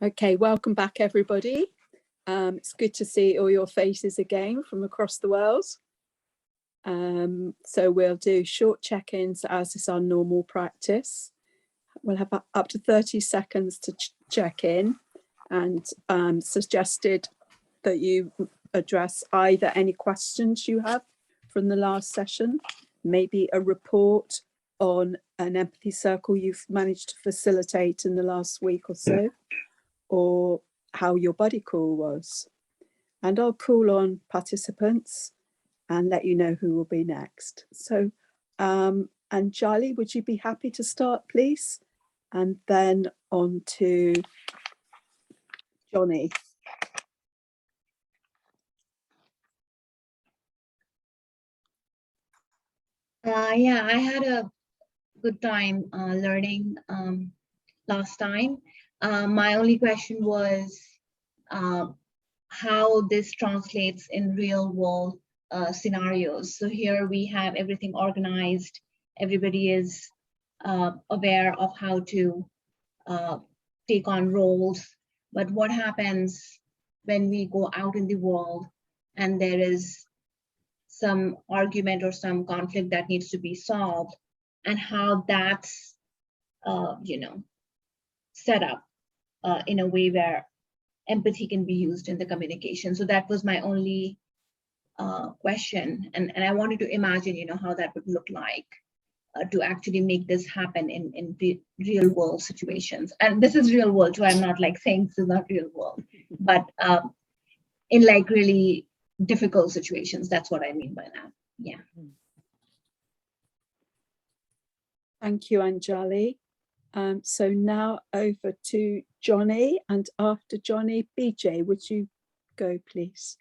Okay, welcome back everybody. It's good to see all your faces again from across the world. So we'll do short check-ins as is our normal practice. We'll have up to 30 seconds to check in, and suggested that you address either any questions you have from the last session, maybe a report on an empathy circle you've managed to facilitate in the last week or so, or how your buddy call was. And I'll call on participants and let you know who will be next. So, Anjali, would you be happy to start, please? And then on to Johnny. Yeah, I had a good time learning last time. My only question was how this translates in real world scenarios. So here we have everything organized. Everybody is aware of how to take on roles. But what happens when we go out in the world and there is some argument or some conflict that needs to be solved, and how that's set up in a way where empathy can be used in the communication. So that was my only question, and I wanted to imagine how that would look like to actually make this happen in real world situations. And this is real world too. I'm not like saying this is not real world, but in like really difficult situations. That's what I mean by that. Yeah. Thank you, Anjali. So now over to Johnny, and after Johnny, BJ, would you go, please?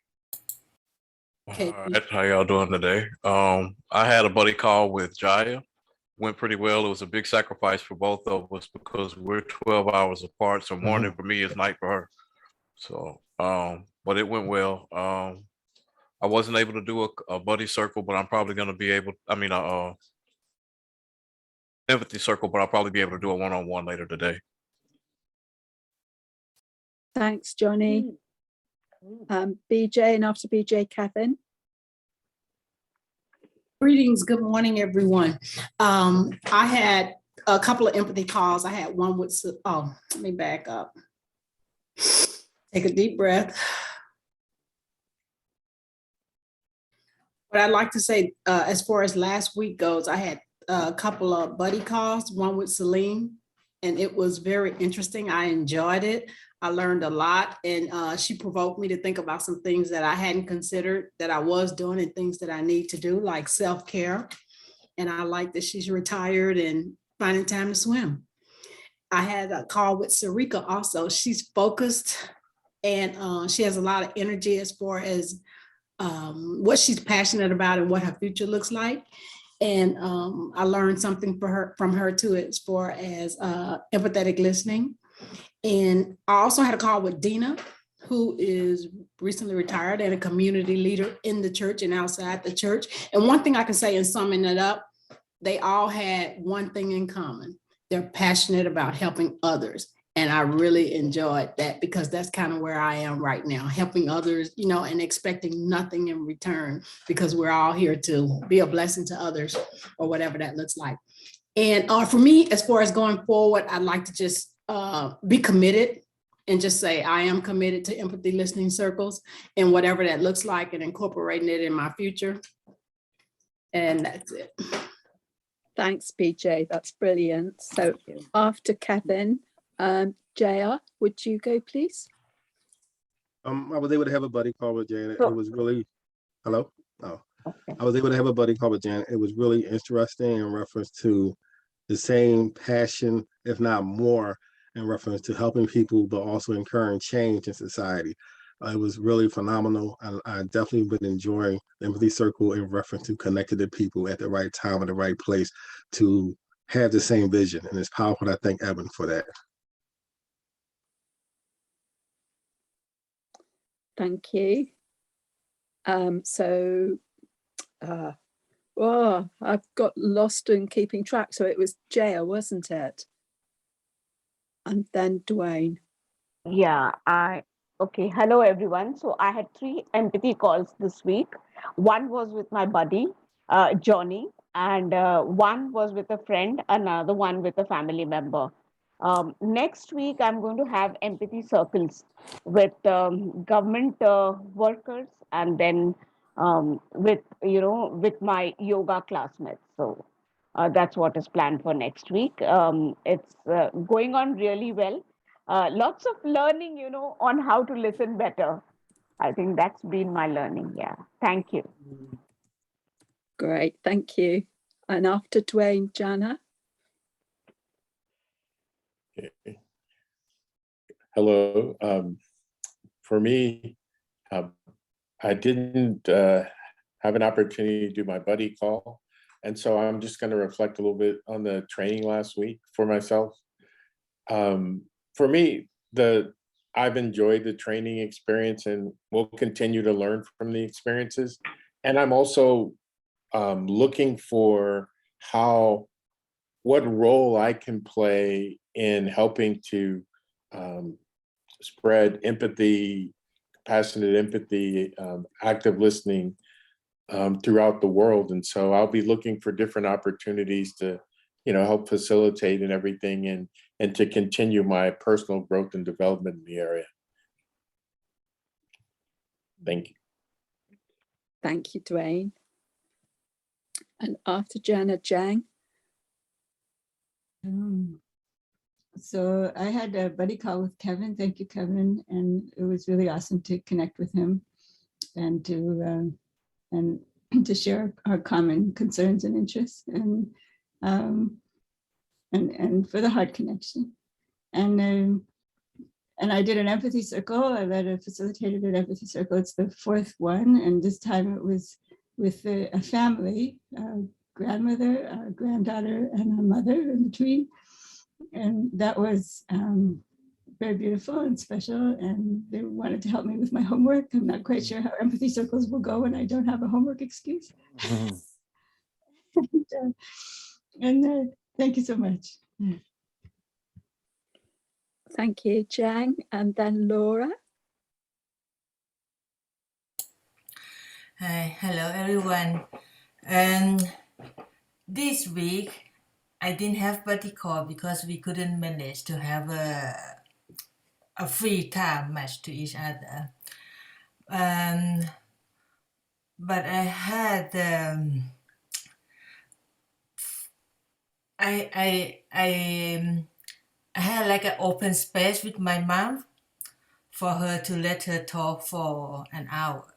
Okay. All right, how y'all doing today? I had a buddy call with Jaya. Went pretty well. It was a big sacrifice for both of us because we're 12 hours apart. So morning for me is night for her. So, but it went well. I wasn't able to do a buddy circle, but I'm probably going to be able, empathy circle, but I'll probably be able to do a one-on-one later today. Thanks, Johnny. BJ, and after BJ, Kevin. Greetings, good morning, everyone. I had a couple of empathy calls. I had one with, let me back up. Take a deep breath. What I'd like to say, as far as last week goes, I had a couple of buddy calls, one with Celine, and it was very interesting. I enjoyed it. I learned a lot, and she provoked me to think about some things that I hadn't considered that I was doing and things that I need to do, like self-care. And I like that she's retired and finding time to swim. I had a call with Sarika also. She's focused, and she has a lot of energy as far as what she's passionate about and what her future looks like. And I learned something from her too, as far as empathetic listening. And I also had a call with Dina, who is recently retired and a community leader in the church and outside the church. And one thing I can say in summing it up, they all had one thing in common. They're passionate about helping others. And I really enjoyed that, because that's kind of where I am right now, helping others, and expecting nothing in return, because we're all here to be a blessing to others, or whatever that looks like. And for me, as far as going forward, I'd like to just be committed and just say, I am committed to empathy listening circles and whatever that looks like, and incorporating it in my future. And that's it. Thanks, BJ. That's brilliant. So after Kevin, JR, would you go, please? I was able to have a buddy call with Janet. Oh. It was really, hello? Oh, Okay. I was able to have a buddy call with Janet. It was really interesting in reference to the same passion, if not more, in reference to helping people, but also incurring change in society. It was really phenomenal. I definitely been enjoying the Empathy Circle in reference to connecting to people at the right time and the right place to have the same vision. And it's powerful. I thank Evan for that. Thank you. I've got lost in keeping track. So it was Jaya, wasn't it? And then Dwayne. Yeah, okay. Hello, everyone. So I had 3 empathy calls this week. One was with my buddy, Johnny, and one was with a friend, another one with a family member. Next week, I'm going to have empathy circles with government workers, and then with my yoga classmates. So that's what is planned for next week. It's going on really well. Lots of learning, on how to listen better. I think that's been my learning. Yeah. Thank you. Great, thank you. And after Dwayne, Jana. Okay. Hello. For me, I didn't have an opportunity to do my buddy call. And so I'm just going to reflect a little bit on the training last week for myself. For me, I've enjoyed the training experience and will continue to learn from the experiences. And I'm also looking for what role I can play in helping to spread empathy, compassionate empathy, active listening throughout the world. And so I'll be looking for different opportunities to, help facilitate and everything and to continue my personal growth and development in the area. Thank you. Thank you, Dwayne. And after Jana, Jang. So I had a buddy call with Kevin. Thank you, Kevin. And it was really awesome to connect with him and to share our common concerns and interests and for the heart connection. And I did an empathy circle. I facilitated an empathy circle. It's the 4th one. And this time it was with a family, a grandmother, a granddaughter, and a mother in between. And that was very beautiful and special. And they wanted to help me with my homework. I'm not quite sure how empathy circles will go when I don't have a homework excuse. and thank you so much. Thank you, Jang. And then Laura. Hi, hello everyone. This week I didn't have buddy call because we couldn't manage to have a free time match to each other. But I had I had like an open space with my mom for her to let her talk for an hour.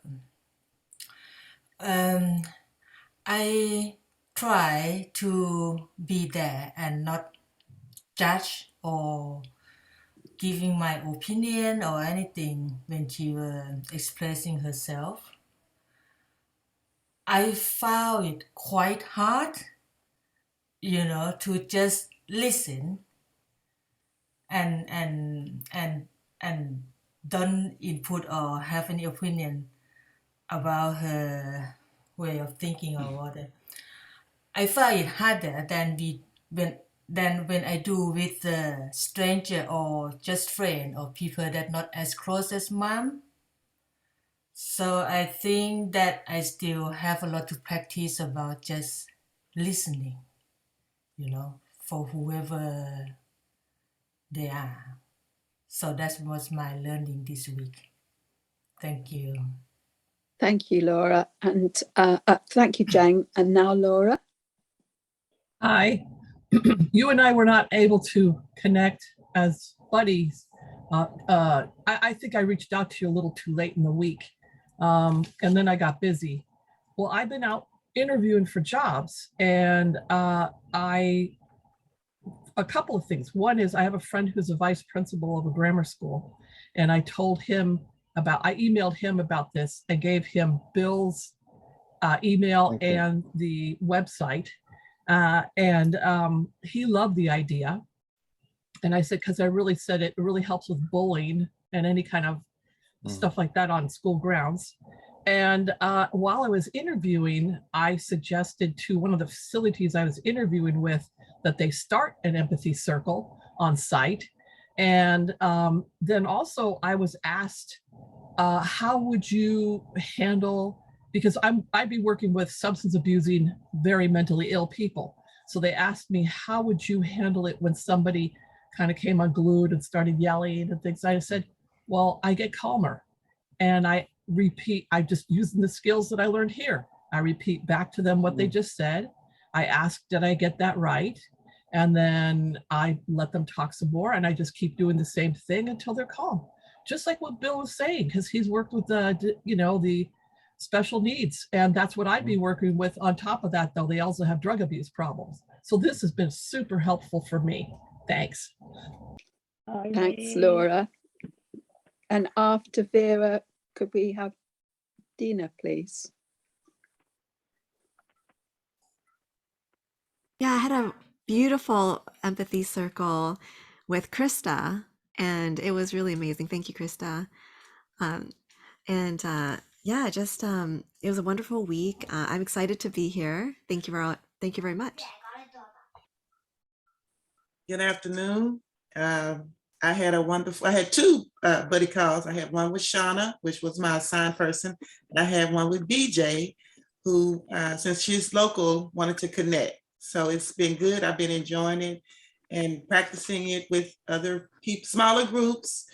I try to be there and not judge or giving my opinion or anything when she was expressing herself. I found it quite hard, to just listen and don't input or have any opinion about her way of thinking or whatever. I find it harder than when I do with a stranger or just friend or people that not as close as mom. So I think that I still have a lot to practice about just listening, for whoever they are. So that was my learning this week. Thank you. Thank you, Laura. And thank you, Jang. And now Laura. Hi. You and I were not able to connect as buddies. I think I reached out to you a little too late in the week. And then I got busy. Well, I've been out interviewing for jobs and a couple of things. One is I have a friend who's a vice principal of a grammar school. And I emailed him about this and gave him Bill's email and the website. And he loved the idea. And I said, because I really said it really helps with bullying and any kind of stuff like that on school grounds. And while I was interviewing, I suggested to one of the facilities I was interviewing with that they start an empathy circle on site. And then also I was asked, how would you handle, because I'd be working with substance abusing, very mentally ill people. So they asked me, how would you handle it when somebody kind of came unglued and started yelling and things? I said, well, I get calmer and I repeat, I just using the skills that I learned here. I repeat back to them what they just said. I ask, did I get that right? And then I let them talk some more, and I just keep doing the same thing until they're calm. Just like what Bill was saying, because he's worked with the special needs, and that's what I'd be working with. On top of that, though, they also have drug abuse problems. So this has been super helpful for me. Thanks. Thanks, Laura. And after Vera, could we have Dina, please? Yeah, I had a beautiful empathy circle with Krista, and it was really amazing. Thank you, Krista. Yeah, just it was a wonderful week. I'm excited to be here. Thank you very much. Good afternoon. I had two buddy calls. I had one with Shauna, which was my assigned person, and I had one with BJ, who, since she's local, wanted to connect. So it's been good. I've been enjoying it and practicing it with other people, smaller groups,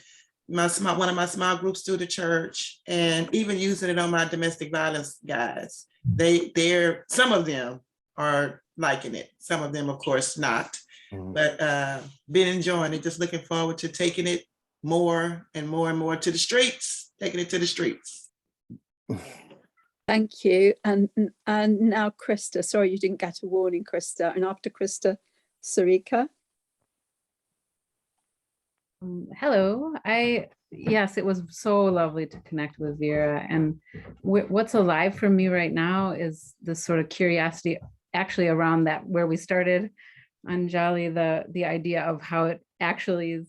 one of my small groups through the church, and even using it on my domestic violence guys. Some of them are liking it. Some of them, of course, not. But been enjoying it, just looking forward to taking it more and more and more to the streets, taking it to the streets. Thank you. And now Krista, sorry you didn't get a warning, Krista. And after Krista, Sarika. Hello. Yes, it was so lovely to connect with Vera. And what's alive for me right now is this sort of curiosity actually around that, where we started, Anjali, the idea of how it actually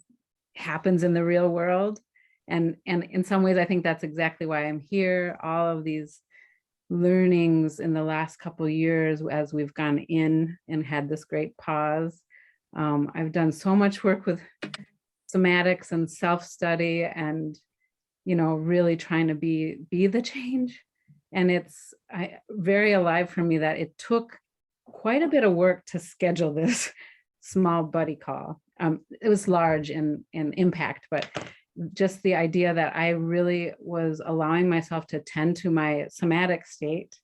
happens in the real world. And in some ways, I think that's exactly why I'm here. All of these learnings in the last couple of years as we've gone in and had this great pause. I've done so much work with somatics and self-study and, really trying to be the change. And it's very alive for me that it took quite a bit of work to schedule this small buddy call. It was large in impact, but just the idea that I really was allowing myself to tend to my somatic state.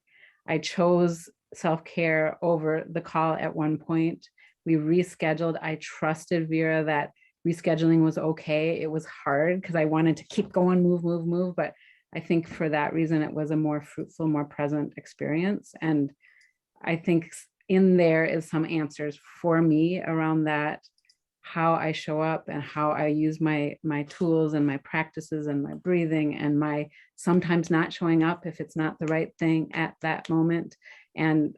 I chose self-care over the call at one point. We rescheduled. I trusted Vera that rescheduling was okay. It was hard because I wanted to keep going, move, but I think for that reason, it was a more fruitful, more present experience. And I think in there is some answers for me around that, how I show up and how I use my tools and my practices and my breathing and my sometimes not showing up if it's not the right thing at that moment. And,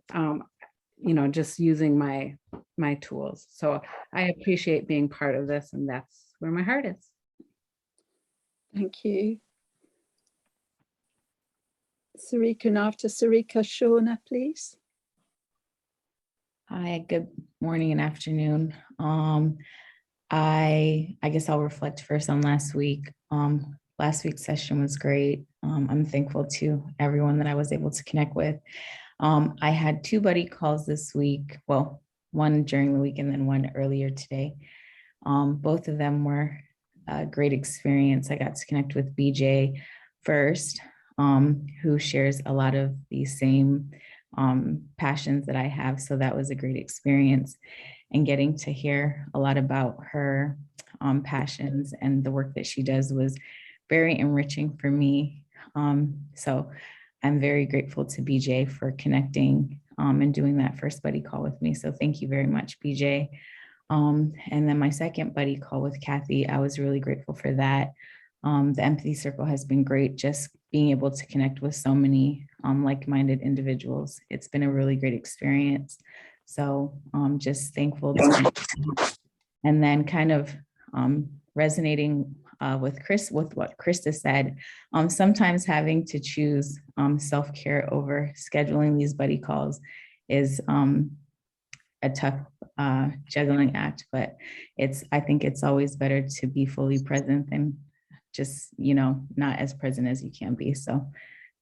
just using my tools. So I appreciate being part of this, and that's where my heart is. Thank you. Sarika, and after Sarika, Shauna, please. Hi, good morning and afternoon. I guess I'll reflect first on last week. Last week's session was great. I'm thankful to everyone that I was able to connect with. I had two buddy calls this week. Well, one during the week and then one earlier today. Both of them were a great experience. I got to connect with BJ first, who shares a lot of the same passions that I have. So that was a great experience, and getting to hear a lot about her passions and the work that she does was very enriching for me. So I'm very grateful to BJ for connecting and doing that first buddy call with me. So thank you very much, BJ. And then my second buddy call with Kathy, I was really grateful for that. The Empathy Circle has been great, just being able to connect with so many like-minded individuals. It's been a really great experience. So just thankful to, and then kind of resonating with what Krista said, sometimes having to choose self-care over scheduling these buddy calls is a tough juggling act, but I think it's always better to be fully present than just, not as present as you can be. So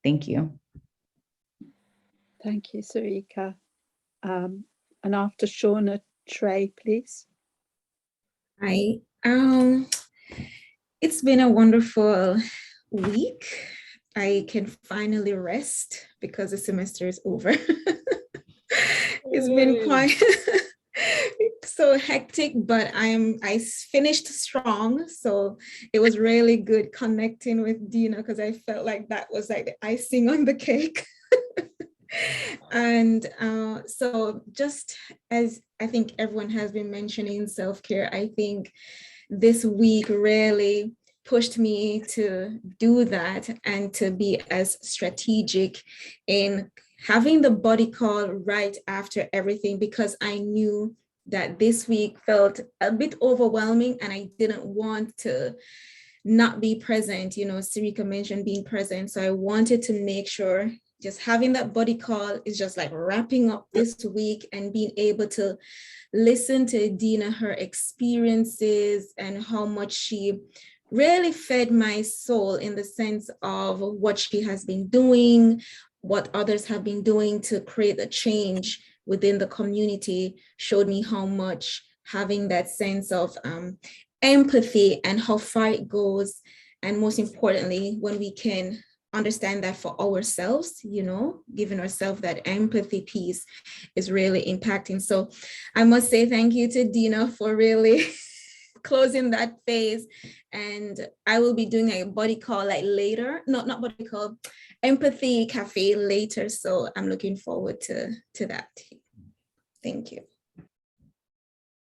thank you. Thank you, Sarika. And after Shauna, Trey, please. Hi. It's been a wonderful week. I can finally rest because the semester is over. It's been quite so hectic, but I finished strong. So it was really good connecting with Dina because I felt like that was like the icing on the cake. And so just as I think everyone has been mentioning self-care, I think this week really pushed me to do that and to be as strategic in having the body call right after everything, because I knew that this week felt a bit overwhelming and I didn't want to not be present. Sarika mentioned being present. So I wanted to make sure just having that body call is just like wrapping up this week and being able to listen to Dina, her experiences and how much she really fed my soul in the sense of what she has been doing, what others have been doing to create a change within the community, showed me how much having that sense of empathy and how far it goes. And most importantly, when we can understand that for ourselves, giving ourselves that empathy piece is really impacting. So I must say thank you to Dina for really closing that phase. And I will be doing a body call like later, not body call, empathy cafe later. So I'm looking forward to that. Thank you.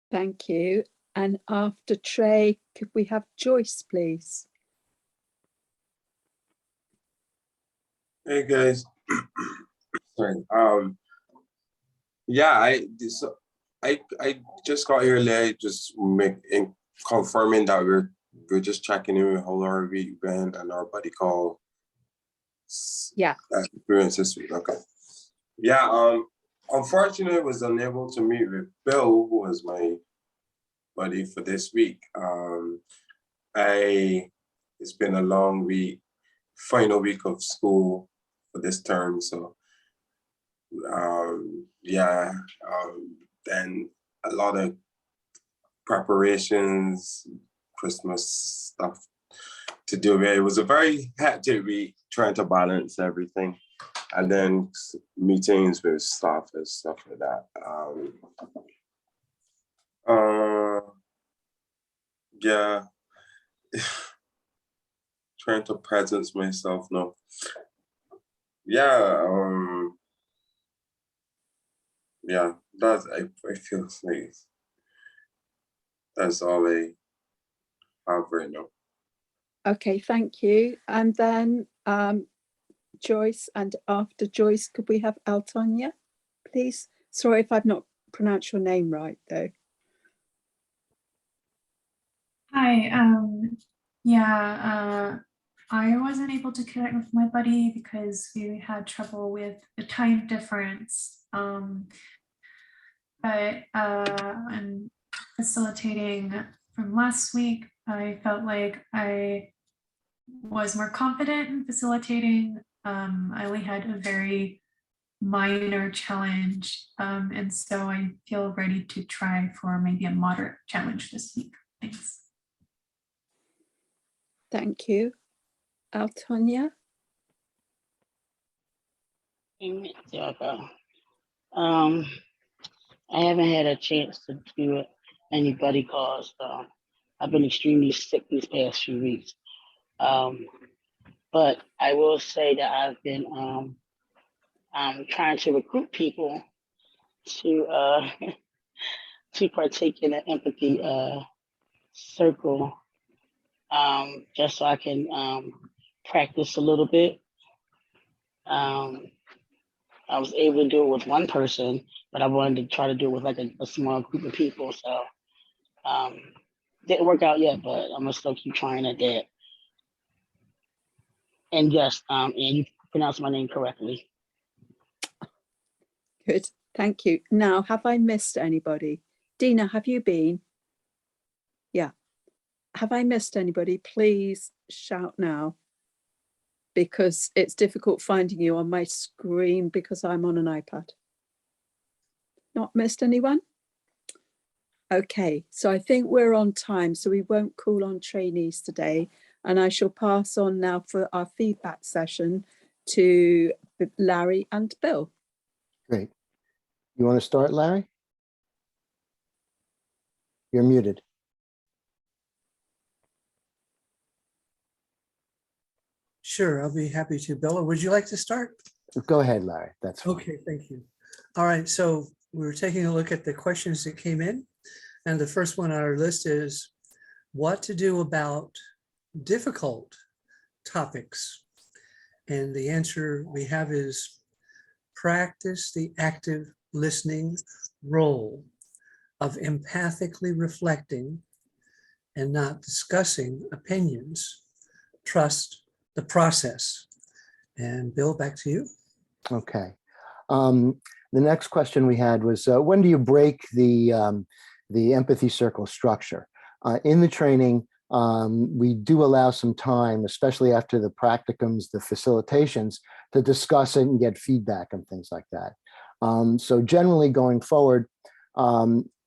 Thank you. And after Trey, could we have Joyce, please? Hey guys, sorry. Yeah, I just got here late, just confirming that we're just checking in with how our week went and our body call. Yeah. Experience this week. Okay. Yeah. Unfortunately, I was unable to meet with Bill, who was my buddy for this week. It's been a long week, final week of school for this term, so then a lot of preparations, Christmas stuff to do. It was a very hectic week trying to balance everything, and then meetings with staff and stuff like that. Trying to presence myself now. That's I feel like that's all I have right now. Okay, thank you. And then Joyce, and after Joyce, could we have Altonia, please? Sorry if I've not pronounced your name right, though. Hi. I wasn't able to connect with my buddy because we had trouble with the time difference. But I'm facilitating from last week. I felt like I was more confident in facilitating. I only had a very minor challenge. And so I feel ready to try for maybe a moderate challenge this week. Thanks. Thank you. Altonia? I haven't had a chance to do any buddy calls. I've been extremely sick these past few weeks. But I will say that I've been trying to recruit people to to partake in the empathy circle, just so I can practice a little bit. I was able to do it with one person, but I wanted to try to do it with like a small group of people. So didn't work out yet, but I'm gonna still keep trying at that. And yes, and you pronounced my name correctly. Good, Thank you. Now, have I missed anybody? Dina, have you been? Yeah. Have I missed anybody? Please shout now, because it's difficult finding you on my screen because I'm on an iPad. Not missed anyone? Okay, so I think we're on time, so we won't call on trainees today. And I shall pass on now for our feedback session to Larry and Bill. Great. You want to start, Larry? You're muted. Sure, I'll be happy to. Bill, would you like to start? Go ahead, Larry. That's fine. Okay, thank you. All right, so we're taking a look at the questions that came in. And the first one on our list is what to do about difficult topics. And the answer we have is practice the active listening role of empathically reflecting and not discussing opinions. Trust the process. And Bill, back to you. Okay. The next question we had was, when do you break the empathy circle structure? In the training, we do allow some time, especially after the practicums, the facilitations, to discuss it and get feedback and things like that. So generally going forward,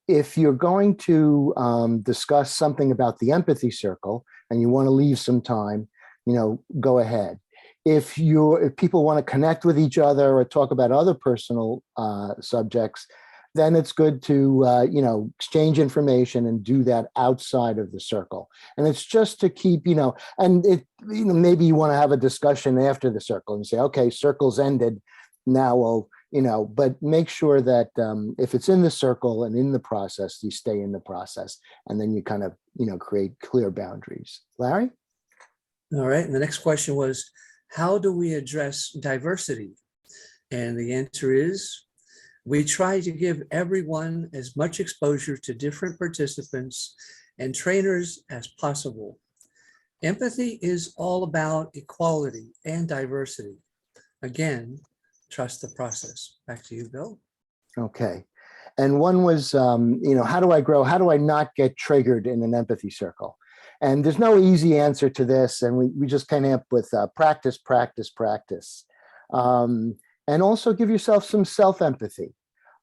if you're going to discuss something about the empathy circle and you want to leave some time, go ahead. If people want to connect with each other or talk about other personal subjects, then it's good to, exchange information and do that outside of the circle. And it's just to keep, and maybe you want to have a discussion after the circle and say, okay, circle's ended. Now we'll, but make sure that if it's in the circle and in the process, you stay in the process, and then you kind of, create clear boundaries. Larry? All right, and the next question was, how do we address diversity? And the answer is, we try to give everyone as much exposure to different participants and trainers as possible. Empathy is all about equality and diversity. Again, trust the process. Back to you, Bill. Okay. And one was, how do I grow? How do I not get triggered in an empathy circle? And there's no easy answer to this. And we just came up with practice, practice, practice. And also give yourself some self-empathy.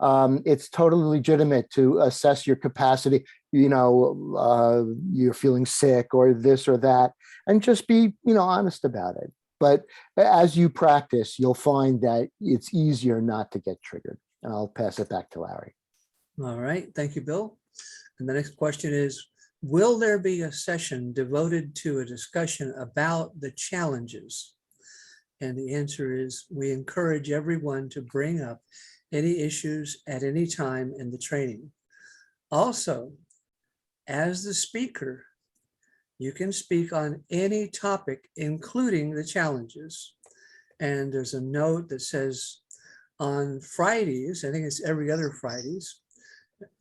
It's totally legitimate to assess your capacity, you're feeling sick or this or that, and just be, honest about it. But as you practice, you'll find that it's easier not to get triggered. And I'll pass it back to Larry. All right, thank you, Bill. And the next question is, will there be a session devoted to a discussion about the challenges? And the answer is, we encourage everyone to bring up any issues at any time in the training. Also, as the speaker, you can speak on any topic, including the challenges. And there's a note that says on Fridays, I think it's every other Fridays,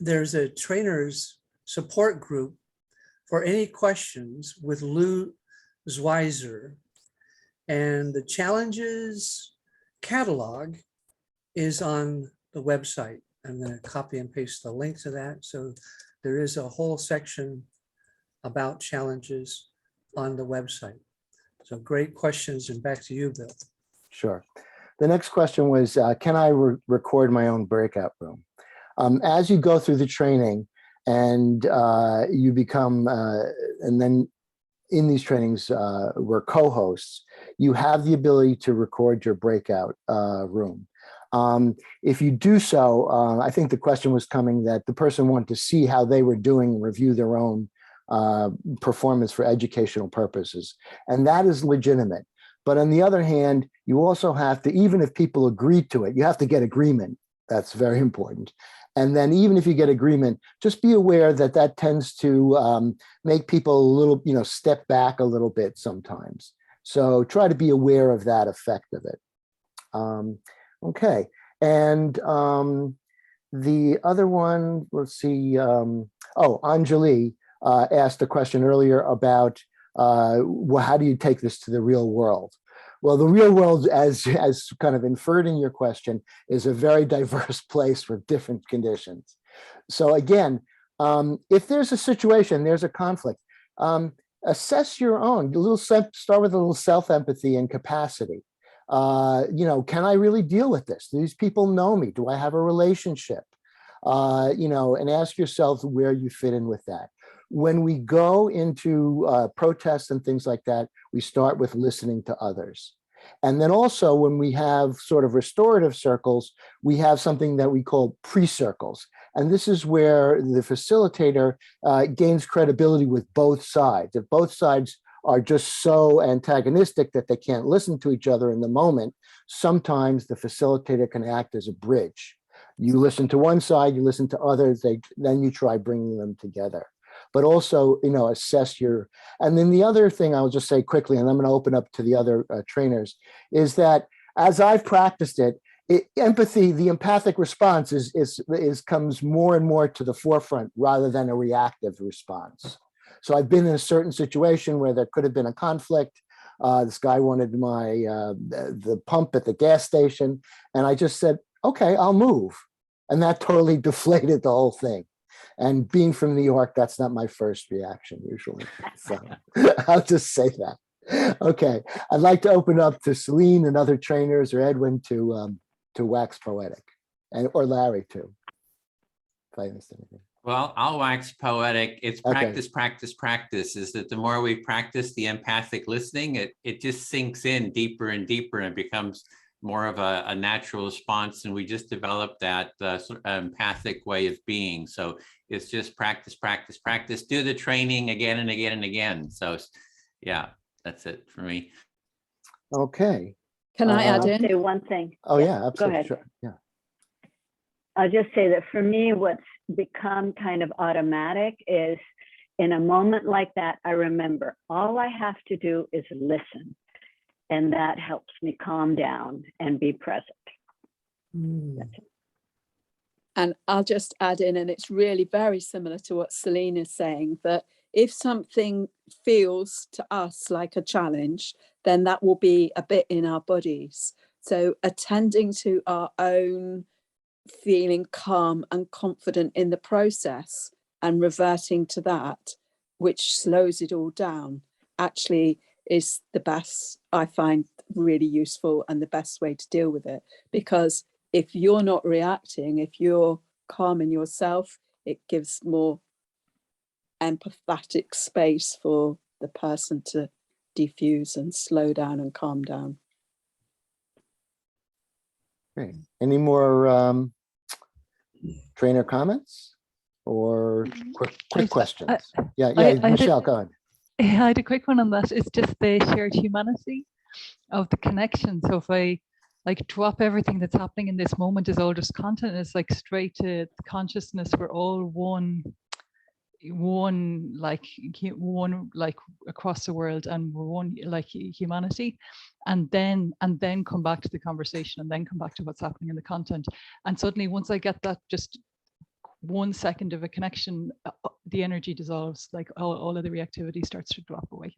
there's a trainers support group for any questions with Lou Zweiser. And the challenges catalog is on the website. I'm going to copy and paste the link to that. So there is a whole section about challenges on the website. So great questions, and back to you, Bill. Sure. The next question was, can I record my own breakout room? As you go through the training and you become, and then in these trainings, we're co-hosts, you have the ability to record your breakout room. If you do so, I think the question was coming that the person wanted to see how they were doing, review their own performance for educational purposes. And that is legitimate. But on the other hand, you also have to, even if people agree to it, you have to get agreement. That's very important. And then even if you get agreement, just be aware that that tends to make people a little, step back a little bit sometimes. So try to be aware of that effect of it. Okay. And the other one, let's see. Anjali asked a question earlier about how do you take this to the real world? Well, the real world, as kind of inferred in your question, is a very diverse place with different conditions. So again, if there's a situation, there's a conflict, assess your own. Start with a little self-empathy and capacity. Can I really deal with this? Do these people know me? Do I have a relationship? And ask yourself where you fit in with that. When we go into protests and things like that, we start with listening to others. And then also when we have sort of restorative circles, we have something that we call pre-circles. And this is where the facilitator gains credibility with both sides. If both sides are just so antagonistic that they can't listen to each other in the moment, sometimes the facilitator can act as a bridge. You listen to one side, you listen to others, then you try bringing them together. But also, assess your, and then the other thing I'll just say quickly, and I'm going to open up to the other trainers, is that as I've practiced it, empathy, the empathic response comes more and more to the forefront rather than a reactive response. So I've been in a certain situation where there could have been a conflict. This guy wanted the pump at the gas station, and I just said, okay, I'll move. And that totally deflated the whole thing. And being from New York, that's not my first reaction usually. So I'll just say that. Okay, I'd like to open up to Celine and other trainers, or Edwin to wax poetic, or Larry too, if I missed anything. Well, I'll wax poetic. It's Okay. practice, practice, practice. Is that the more we practice the empathic listening, it just sinks in deeper and deeper and becomes more of a natural response. And we just developed that sort of empathic way of being. So it's just practice, practice, practice. Do the training again and again and again. So yeah, that's it for me. Okay. Can I add I'll in? say one thing. Oh yeah, Go absolutely. ahead. Sure. Yeah. I'll just say that for me, what's become kind of automatic is in a moment like that, I remember all I have to do is listen. And that helps me calm down and be present. That's it. And I'll just add in, and it's really very similar to what Celine is saying, that if something feels to us like a challenge, then that will be a bit in our bodies. So attending to our own feeling calm and confident in the process and reverting to that, which slows it all down, actually is the best, I find really useful and the best way to deal with it. Because if you're not reacting, if you're calm in yourself, it gives more empathetic space for the person to diffuse and slow down and calm down. Great. Any more trainer comments or quick questions? Yeah, Michelle, go ahead. I had a quick one on that. It's just the shared humanity of the connection. So if I like drop everything that's happening in this moment is all just content, it's like straight to consciousness. We're all one like across the world, and we're one like humanity, and then come back to the conversation, and then come back to what's happening in the content. And suddenly once I get that just 1 second of a connection, the energy dissolves, like all of the reactivity starts to drop away.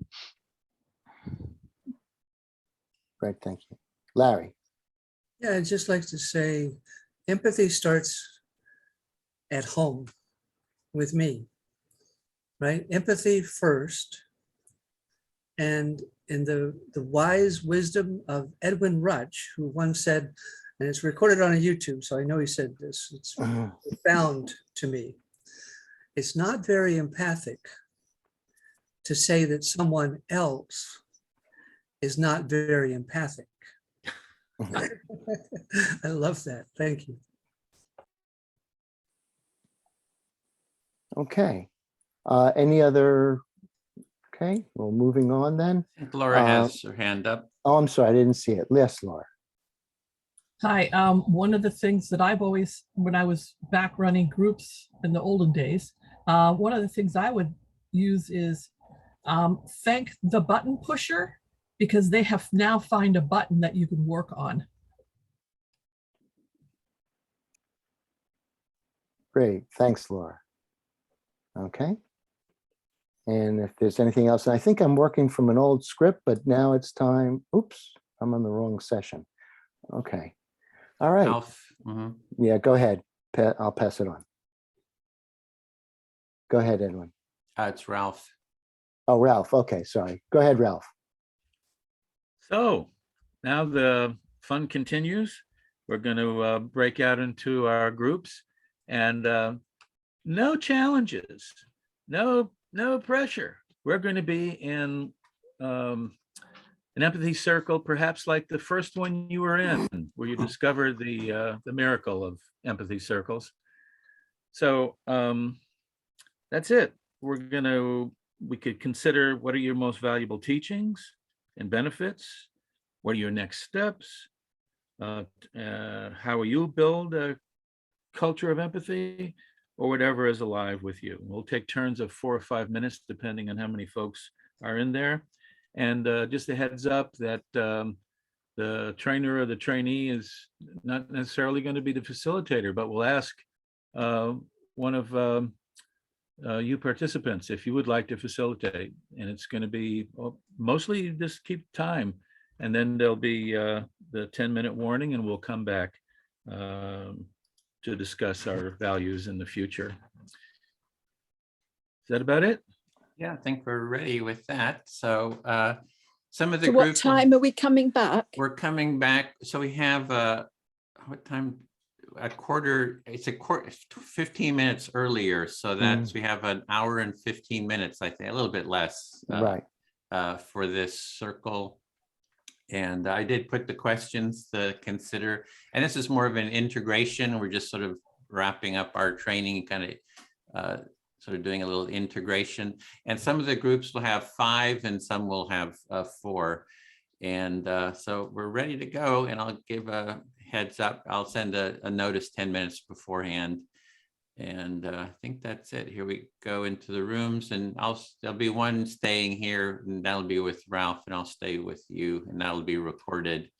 Great, thank you. Larry. Yeah, I'd just like to say empathy starts at home with me, right? Empathy first. And in the wise wisdom of Edwin Rutch, who once said, and it's recorded on a YouTube, so I know he said this, it's profound to me. It's not very empathic to say that someone else is not very empathic. I love that. Thank you. Okay. Any other? Okay, well, moving on then. Laura has her hand up. Oh, I'm sorry, I didn't see it. Yes, Laura. Hi, one of the things that I've always, when I was back running groups in the olden days, one of the things I would use is thank the button pusher, because they have now find a button that you can work on. Great, thanks, Laura. Okay. And if there's anything else, and I think I'm working from an old script, but now it's time. Oops, I'm on the wrong session. Okay. All right. Ralph. Mhm. Yeah, go ahead. I'll pass it on. Go ahead, Edwin. It's Ralph. Oh, Ralph. Okay, sorry. Go ahead, Ralph. So now the fun continues. We're going to break out into our groups, and no challenges, no pressure. We're going to be in an empathy circle, perhaps like the first one you were in, where you discovered the miracle of empathy circles. So that's it. We could consider, what are your most valuable teachings and benefits? What are your next steps? How will you build a culture of empathy, or whatever is alive with you? We'll take turns of 4 or 5 minutes, depending on how many folks are in there. And just a heads up that the trainer or the trainee is not necessarily going to be the facilitator, but we'll ask one of you participants if you would like to facilitate. And it's going to be mostly just keep time. And then there'll be the 10-minute warning, and we'll come back to discuss our values in the future. Is that about it? Yeah, I think we're ready with that. So some of the So what groups. time are we coming back? We're coming back. So we have what time? It's 15 minutes earlier. So that's, we have an hour and 15 minutes, I think, a little bit less right. For this circle. And I did put the questions to consider, and this is more of an integration. We're just sort of wrapping up our training, kind of sort of doing a little integration. And some of the groups will have 5 and some will have 4. And so we're ready to go, and I'll give a heads up. I'll send a notice 10 minutes beforehand. And I think that's it. Here we go into the rooms, and there'll be one staying here, and that'll be with Ralph, and I'll stay with you, and that'll be recorded.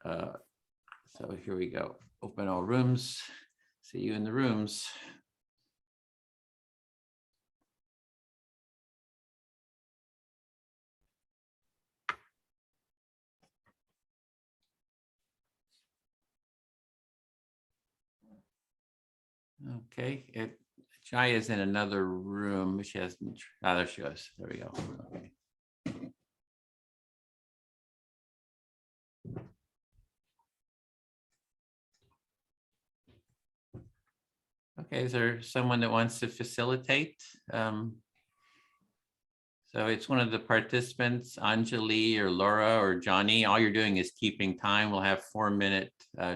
So here we go. Open all rooms. See you in the rooms. Okay, Jai is in another room. She hasn't. Oh, there she goes. There we go. Okay. Okay, is there someone that wants to facilitate? So it's one of the participants, Anjali or Laura or Johnny. All you're doing is keeping time. We'll have 4-minute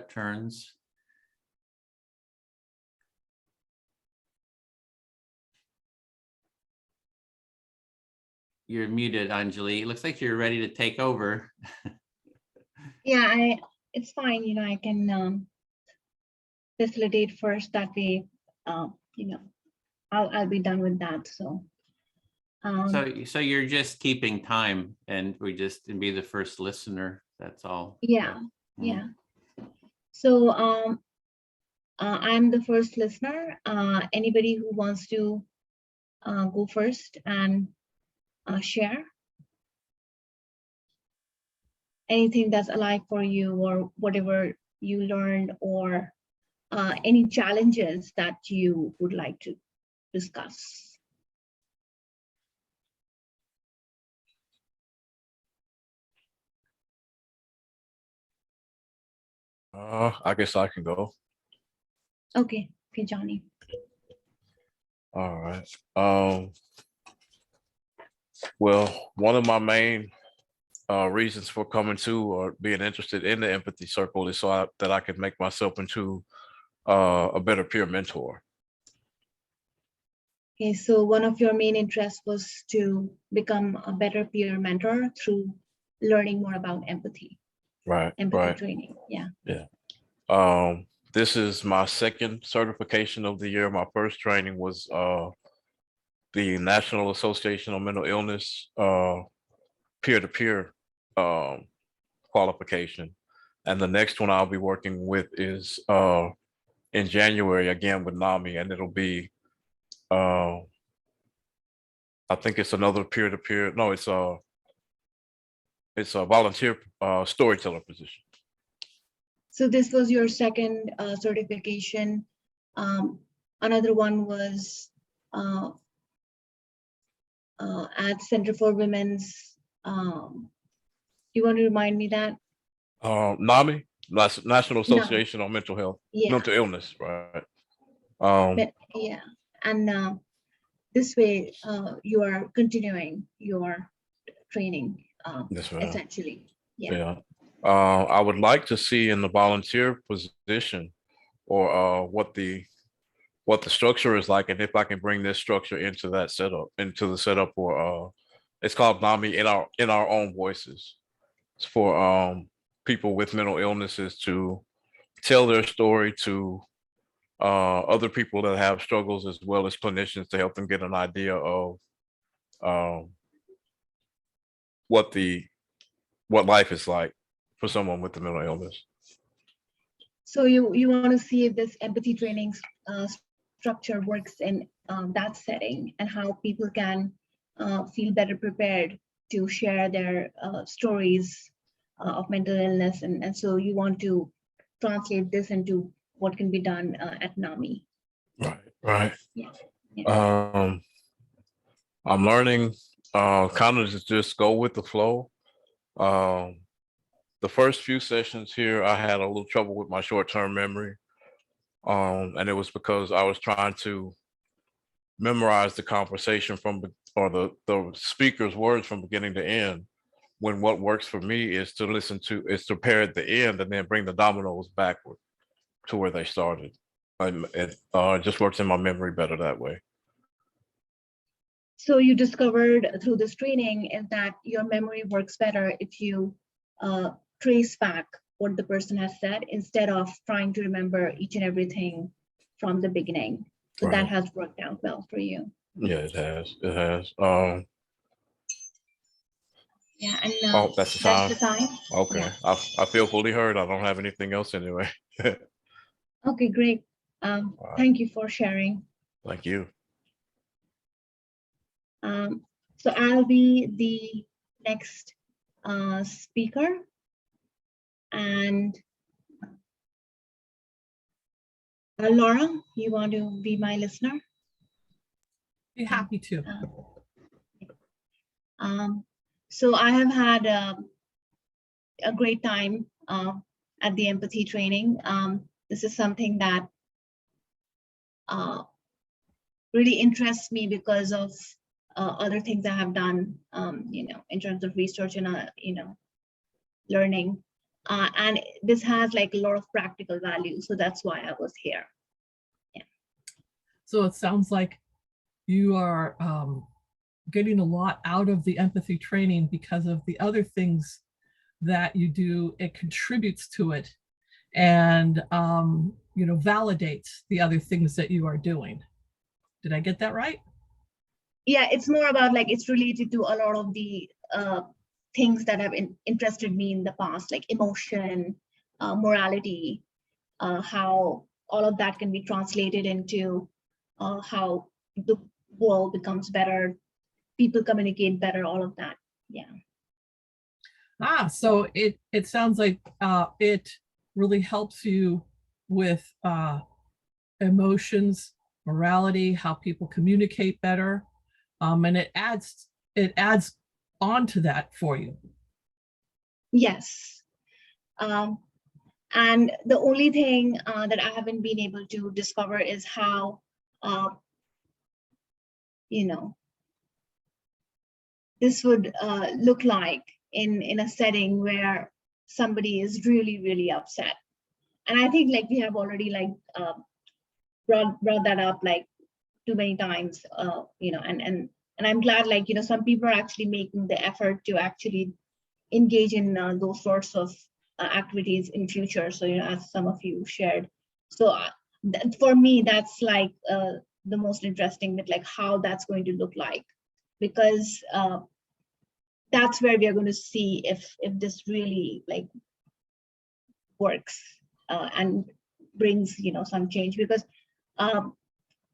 turns. You're muted, Anjali. It looks like you're ready to take over. Yeah, it's fine. You know, I can facilitate first. That way, you know, I'll be done with that. So. So you're just keeping time, and we just be the first listener. That's all. Yeah, yeah. So I'm the first listener. Anybody who wants to go first and share anything that's alive for you, or whatever you learned, or any challenges that you would like to discuss. I guess I can go. Okay, Johnny. All right. Well, one of my main reasons for coming to or being interested in the empathy circle is so that I can make myself into a better peer mentor. Okay, so one of your main interests was to become a better peer mentor through learning more about empathy. Right. Empathy training. Yeah. Yeah. This is my second certification of the year. My first training was the National Association of Mental Illness peer-to-peer qualification. And the next one I'll be working with is in January, again with NAMI, and it'll be, I think it's another peer-to-peer, no, it's a volunteer storyteller position. So this was your second certification. Another one was at Center for Women's. You want to remind me that? NAMI, National Association on Mental Health, Yeah. Mental Illness, right? Yeah, and this way you are continuing your training, Yes, ma'am. essentially. Yeah. Yeah. I would like to see in the volunteer position or what the structure is like, and if I can bring this structure into that setup, into the setup for it's called NAMI in our own voices. It's for people with mental illnesses to tell their story to other people that have struggles, as well as clinicians, to help them get an idea of what life is like for someone with a mental illness. So you want to see if this empathy training structure works in that setting, and how people can feel better prepared to share their stories of mental illness, and so you want to translate this into what can be done at NAMI. Right. Yeah. I'm learning kind of just go with the flow. The first few sessions here, I had a little trouble with my short-term memory. And it was because I was trying to memorize the conversation or the speaker's words from beginning to end, when what works for me is to pair at the end and then bring the dominoes backward to where they started. It just works in my memory better that way. So you discovered through this training is that your memory works better if you trace back what the person has said, instead of trying to remember each and everything from the beginning. So that has worked out well for you. Yeah, it has. It has. Yeah, and Oh, that's the time. that's the time. Okay. Yeah. I feel fully heard. I don't have anything else anyway. Okay, great. Thank you for sharing. Thank you. So I'll be the next speaker, and Laura, you want to be my listener? Be happy to. So I have had a great time at the empathy training. This is something that really interests me because of other things I have done, in terms of research and learning. And this has like a lot of practical value, so that's why I was here. Yeah. So it sounds like you are getting a lot out of the empathy training because of the other things that you do. It contributes to it and validates the other things that you are doing. Did I get that right? Yeah, it's more about like it's related to a lot of the things that have interested me in the past, like emotion, morality, how all of that can be translated into how the world becomes better, people communicate better, all of that. Yeah. So it sounds like it really helps you with emotions, morality, how people communicate better, and it adds on to that for you. Yes. And the only thing that I haven't been able to discover is how this would look like in a setting where somebody is really, really upset. And I think like we have already like brought that up like too many times, and I'm glad like, some people are actually making the effort to actually engage in those sorts of activities in future. So, as some of you shared. So for me, that's like the most interesting bit, like how that's going to look like, because that's where we are going to see if this really like works and brings, some change. Because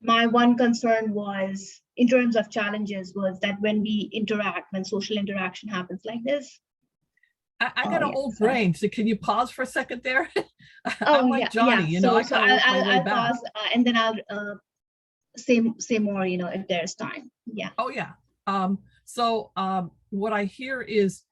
my one concern was, in terms of challenges, was that when we interact, when social interaction happens like this, I got an yeah, old sorry. brain, so can you pause for a second there? Oh, I'm like Johnny, you know, So, I kind of work my way I'll back. pause and then I'll say more, you know, if there's time. Yeah. Oh yeah. What I hear is,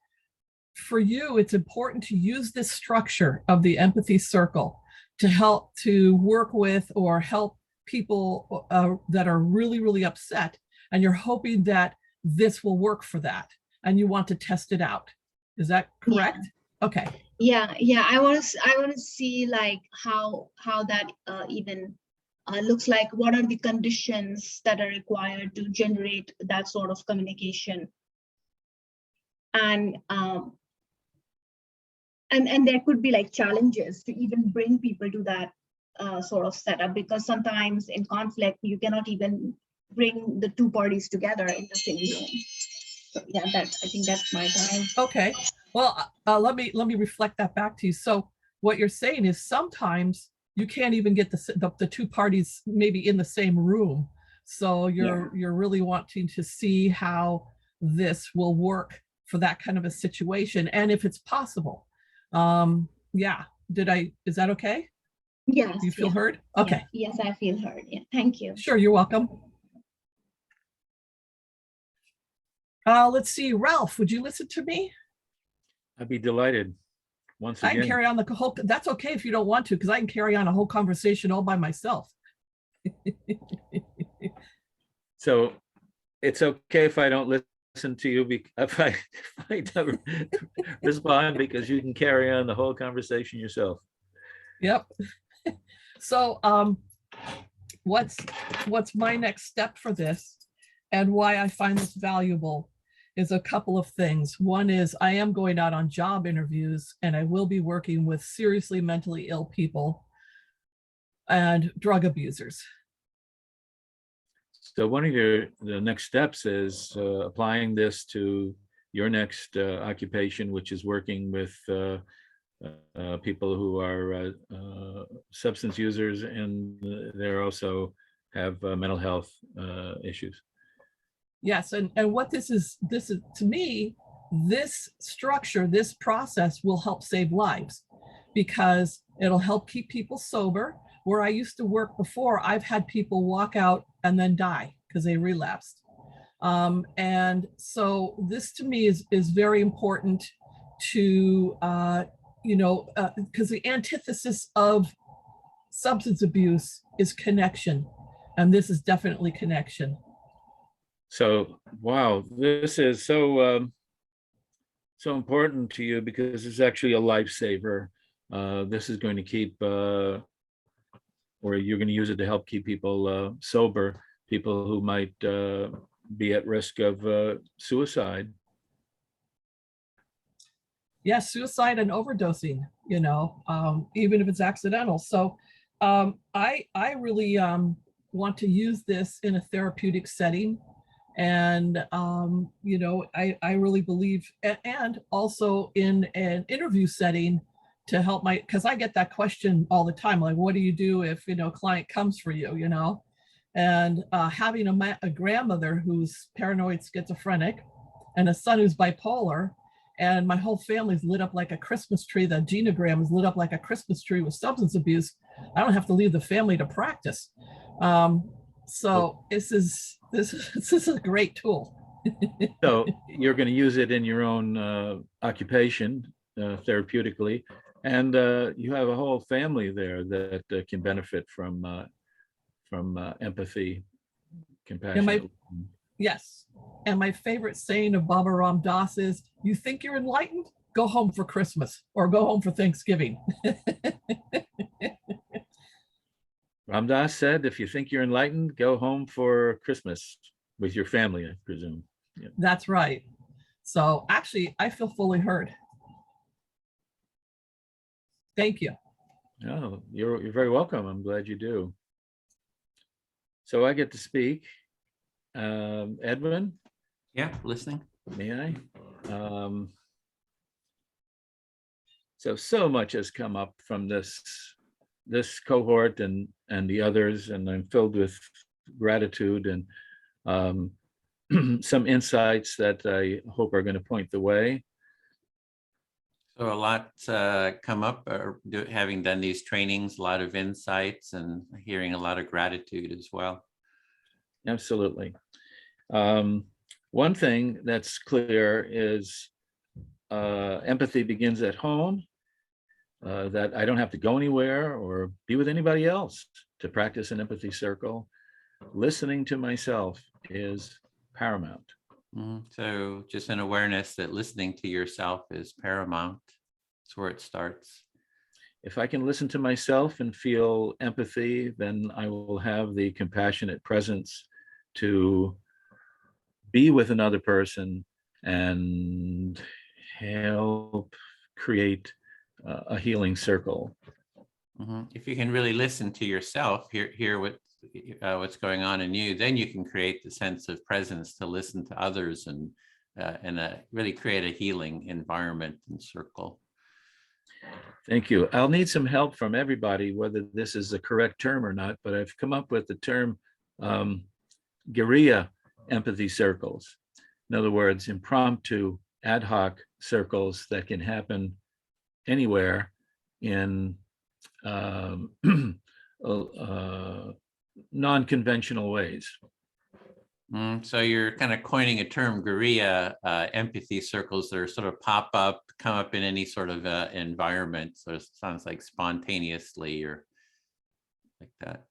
for you, it's important to use this structure of the empathy circle to help to work with or help people that are really, really upset. And you're hoping that this will work for that. And you want to test it out. Is that correct? Yeah. Okay. Yeah. I want to see like how that even looks like. What are the conditions that are required to generate that sort of communication? And there could be like challenges to even bring people to that sort of setup, because sometimes in conflict you cannot even bring the two parties together in the same room. So yeah, I think that's my time. Okay. Well, let me reflect that back to you. So what you're saying is sometimes you can't even get the two parties maybe in the same room. So you're really wanting to see how this will work for that kind of a situation, and if it's possible. Yeah. Is that okay? Yes. You feel heard? Okay. Yeah. Yes, I feel heard. Yeah. Thank you. Sure. You're welcome. Let's see, Ralph, would you listen to me? I'd be delighted. Once again. I can carry on the whole, that's okay if you don't want to, because I can carry on a whole conversation all by myself. So it's okay if I don't listen to you, if I don't respond, because you can carry on the whole conversation yourself. Yep. So what's my next step for this, and why I find this valuable, is a couple of things. One is I am going out on job interviews, and I will be working with seriously mentally ill people and drug abusers. So one of the next steps is applying this to your next occupation, which is working with people who are substance users, and they also have mental health issues. Yes, and what this is to me, this structure, this process will help save lives, because it'll help keep people sober. Where I used to work before, I've had people walk out and then die because they relapsed. And so this to me is very important to, because the antithesis of substance abuse is connection, and this is definitely connection. So, wow, this is so important to you, because it's actually a lifesaver. This is going to keep, or you're going to use it to help keep people sober, people who might be at risk of suicide. Yes, suicide and overdosing, even if it's accidental. So I really want to use this in a therapeutic setting. And, I really believe, and also in an interview setting, to help because I get that question all the time, like, what do you do if, a client comes for you, and having a grandmother who's paranoid schizophrenic and a son who's bipolar, and my whole family's lit up like a Christmas tree. The genogram is lit up like a Christmas tree with substance abuse. I don't have to leave the family to practice. So this is a great tool. So you're going to use it in your own occupation therapeutically, and you have a whole family there that can benefit from empathy, compassion. Yes, and my favorite saying of Baba Ram Dass is, "You think you're enlightened? Go home for Christmas, or go home for Thanksgiving." Ram Dass said, if you think you're enlightened, go home for Christmas with your family, I presume. Yeah. That's right. So actually, I feel fully heard. Thank you. Oh, you're very welcome. I'm glad you do. So I get to speak. Edwin? Yeah, listening. May I? So much has come up from this cohort and the others, and I'm filled with gratitude and some insights that I hope are going to point the way. So a lot come up, having done these trainings, a lot of insights and hearing a lot of gratitude as well. Absolutely. One thing that's clear is empathy begins at home, that I don't have to go anywhere or be with anybody else to practice an empathy circle. Listening to myself is paramount. So just an awareness that listening to yourself is paramount. That's where it starts. If I can listen to myself and feel empathy, then I will have the compassionate presence to be with another person and help create a healing circle. If you can really listen to yourself, hear what's going on in you, then you can create the sense of presence to listen to others and really create a healing environment and circle. Thank you. I'll need some help from everybody, whether this is a correct term or not, but I've come up with the term Guerrilla empathy circles. In other words, impromptu ad hoc circles that can happen anywhere in non-conventional ways. So you're kind of coining a term, guerrilla empathy circles that are sort of come up in any sort of environment. So it sounds like spontaneously or like that.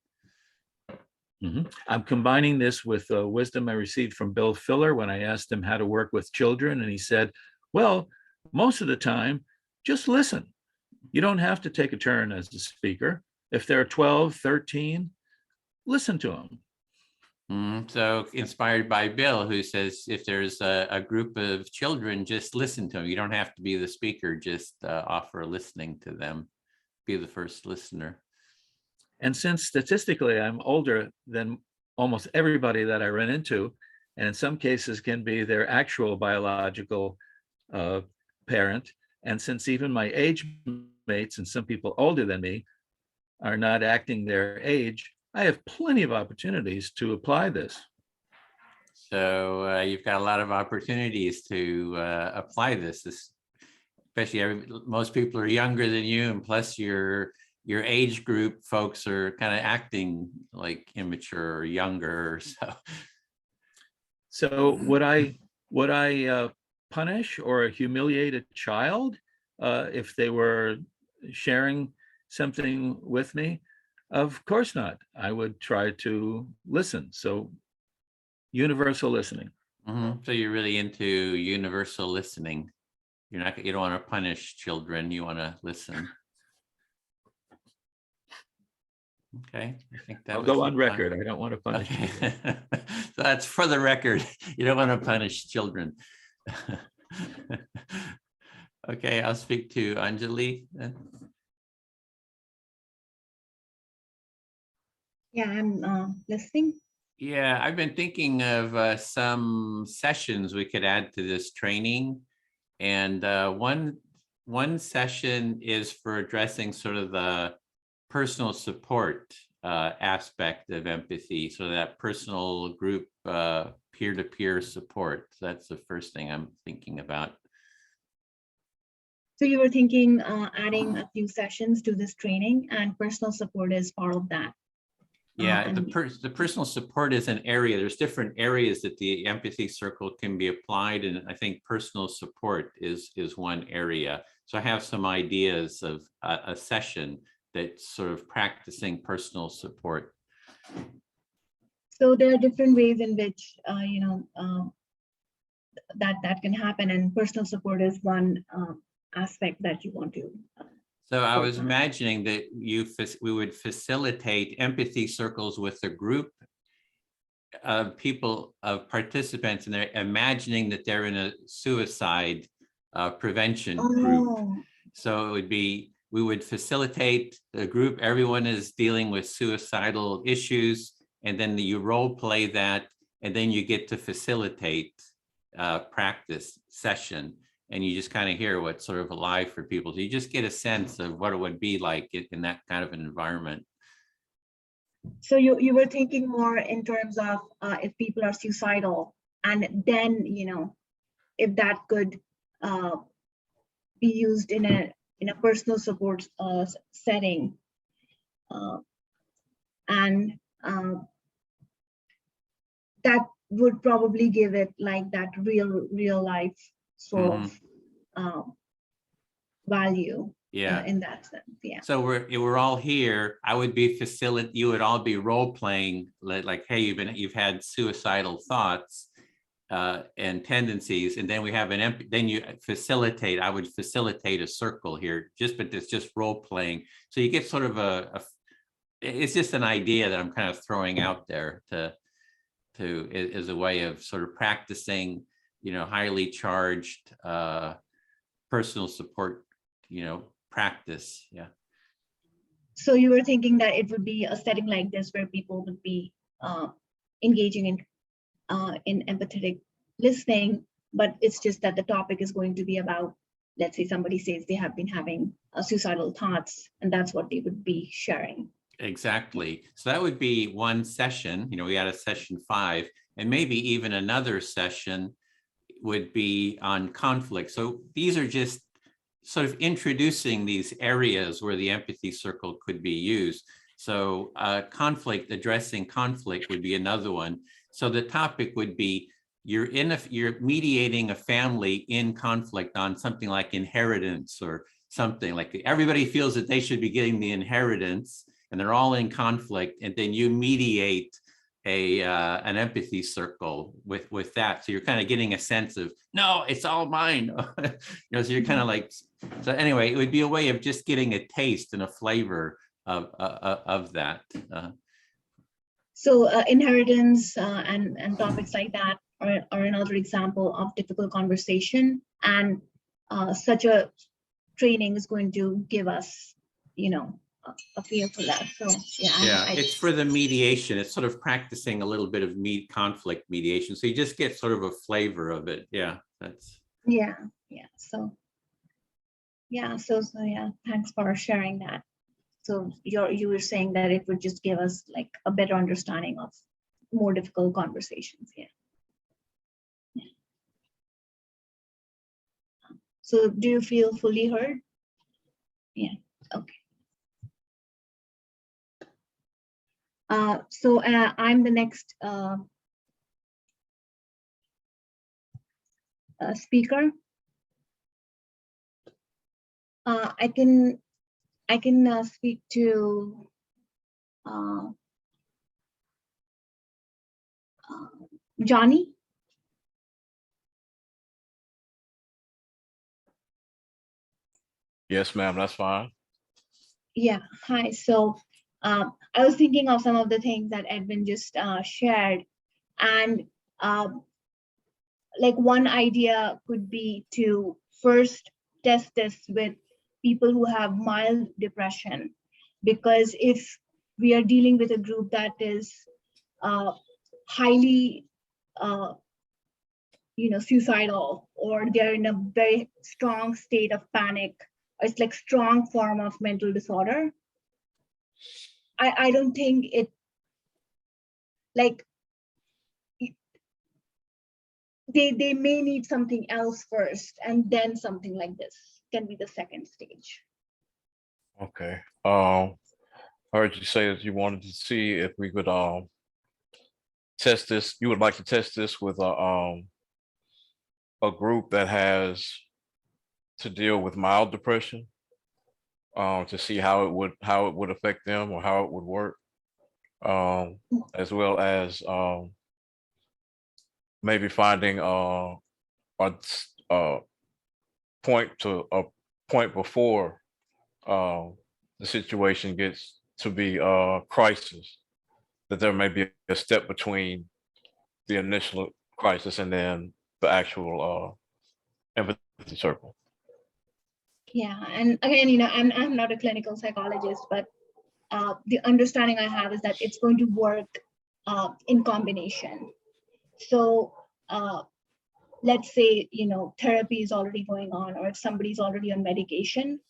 I'm combining this with wisdom I received from Bill Filler when I asked him how to work with children. And he said, well, most of the time, just listen. You don't have to take a turn as the speaker. If they're 12, 13, listen to them. So inspired by Bill, who says, if there's a group of children, just listen to them. You don't have to be the speaker, just offer listening to them. Be the first listener. And since statistically, I'm older than almost everybody that I run into, and in some cases can be their actual biological parent, and since even my age mates and some people older than me are not acting their age, I have plenty of opportunities to apply this. So you've got a lot of opportunities to apply this, especially most people are younger than you, and plus your age group folks are kind of acting like immature or younger. So would I punish or humiliate a child if they were sharing something with me? Of course not. I would try to listen. So universal listening. So you're really into universal listening. You don't want to punish children. You want to listen. Okay, I think that I'll go on record. I don't want to punish children. So that's for the record. You don't want to punish children. Okay, I'll speak to Anjali then. Yeah, I'm listening. Yeah, I've been thinking of some sessions we could add to this training. And one session is for addressing sort of the personal support aspect of empathy. So that personal group peer-to-peer support. So that's the first thing I'm thinking about. So you were thinking adding a few sessions to this training, and personal support is part of that. Yeah, the personal support is an area. There's different areas that the empathy circle can be applied, and I think personal support is one area. So I have some ideas of a session that's sort of practicing personal support. So there are different ways in which that can happen, and personal support is one aspect that you want to. So I was imagining that we would facilitate empathy circles with a group of people, of participants, and they're imagining that they're in a suicide prevention group. So it would be, we would facilitate the group, everyone is dealing with suicidal issues, and then you role play that, and then you get to facilitate practice session. And you just kind of hear what's sort of alive for people. So you just get a sense of what it would be like in that kind of an environment. So you were thinking more in terms of if people are suicidal, and then, if that could be used in a personal support setting, and that would probably give it like that real life sort of value. Yeah. In that sense, yeah. So we're all here. I would be you would all be role playing, like, hey, you've had suicidal thoughts and tendencies, and then we have then you facilitate. I would facilitate a circle here, but it's just role playing. So you get sort of it's just an idea that I'm kind of throwing out there as a way of sort of practicing, highly charged personal support, practice. Yeah. So you were thinking that it would be a setting like this where people would be engaging in empathetic listening, but it's just that the topic is going to be about, let's say somebody says they have been having suicidal thoughts, and that's what they would be sharing. Exactly. So that would be one session. We had a session 5, and maybe even another session would be on conflict. So these are just sort of introducing these areas where the empathy circle could be used. So addressing conflict would be another one. So the topic would be, you're mediating a family in conflict on something like inheritance, or something like everybody feels that they should be getting the inheritance and they're all in conflict, and then you mediate an empathy circle with that. So you're kind of getting a sense of, no, it's all mine. So you're kind of like, so anyway, it would be a way of just getting a taste and a flavor of that. So inheritance and topics like that are another example of difficult conversation, and such a training is going to give us, a feel for that. So yeah, it's for the mediation. It's sort of practicing a little bit of conflict mediation. So you just get sort of a flavor of it. Yeah, that's. Yeah. So yeah, thanks for sharing that. So you were saying that it would just give us like a better understanding of more difficult conversations. Yeah. So do you feel fully heard? Yeah. Okay. So I'm the next speaker. I can speak to Johnny. Yes, ma'am, that's fine. Yeah, hi. So I was thinking of some of the things that Edwin just shared, and like one idea could be to first test this with people who have mild depression, because if we are dealing with a group that is highly suicidal, or they're in a very strong state of panic, or it's like strong form of mental disorder, I don't think it, like, they may need something else first, and then something like this can be the second stage. Okay. I heard you say that you wanted to see if we could test this. You would like to test this with a group that has to deal with mild depression, to see how it would affect them, or how it would work, as well as maybe finding a point before the situation gets to be a crisis, that there may be a step between the initial crisis and then the actual empathy circle. Yeah, and again, I'm not a clinical psychologist, but the understanding I have is that it's going to work in combination. So let's say, therapy is already going on, or if somebody's already on medication,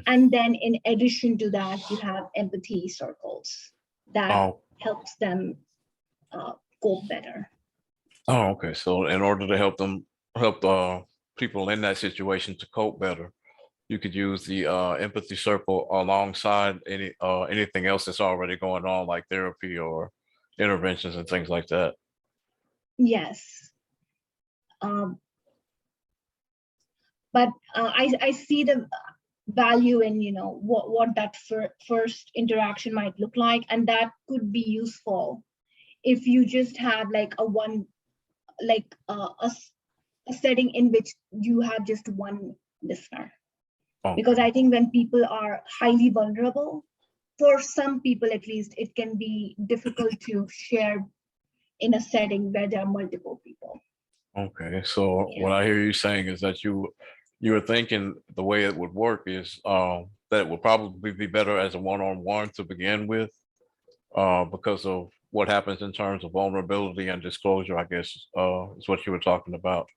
and then in addition to that, you have empathy circles that helps them cope better. Oh, okay. So in order to help people in that situation to cope better, you could use the empathy circle alongside anything else that's already going on, like therapy or interventions and things like that. Yes. But I see the value in, you know, what that first interaction might look like, and that could be useful if you just have like a setting in which you have just one listener. Because I think when people are highly vulnerable, for some people at least, it can be difficult to share in a setting where there are multiple people. Okay, so what I hear you saying is that you were thinking the way it would work is that it would probably be better as a one-on-one to begin with, because of what happens in terms of vulnerability and disclosure, I guess, is what you were talking about.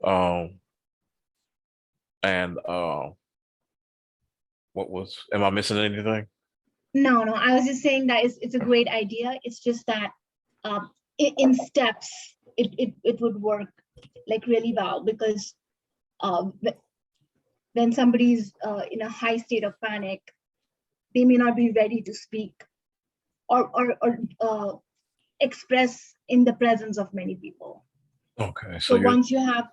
Am I missing anything? No, I was just saying that it's a great idea. It's just that in steps, it would work like really well, because when somebody's in a high state of panic, they may not be ready to speak or express in the presence of many people. Okay, So once you have,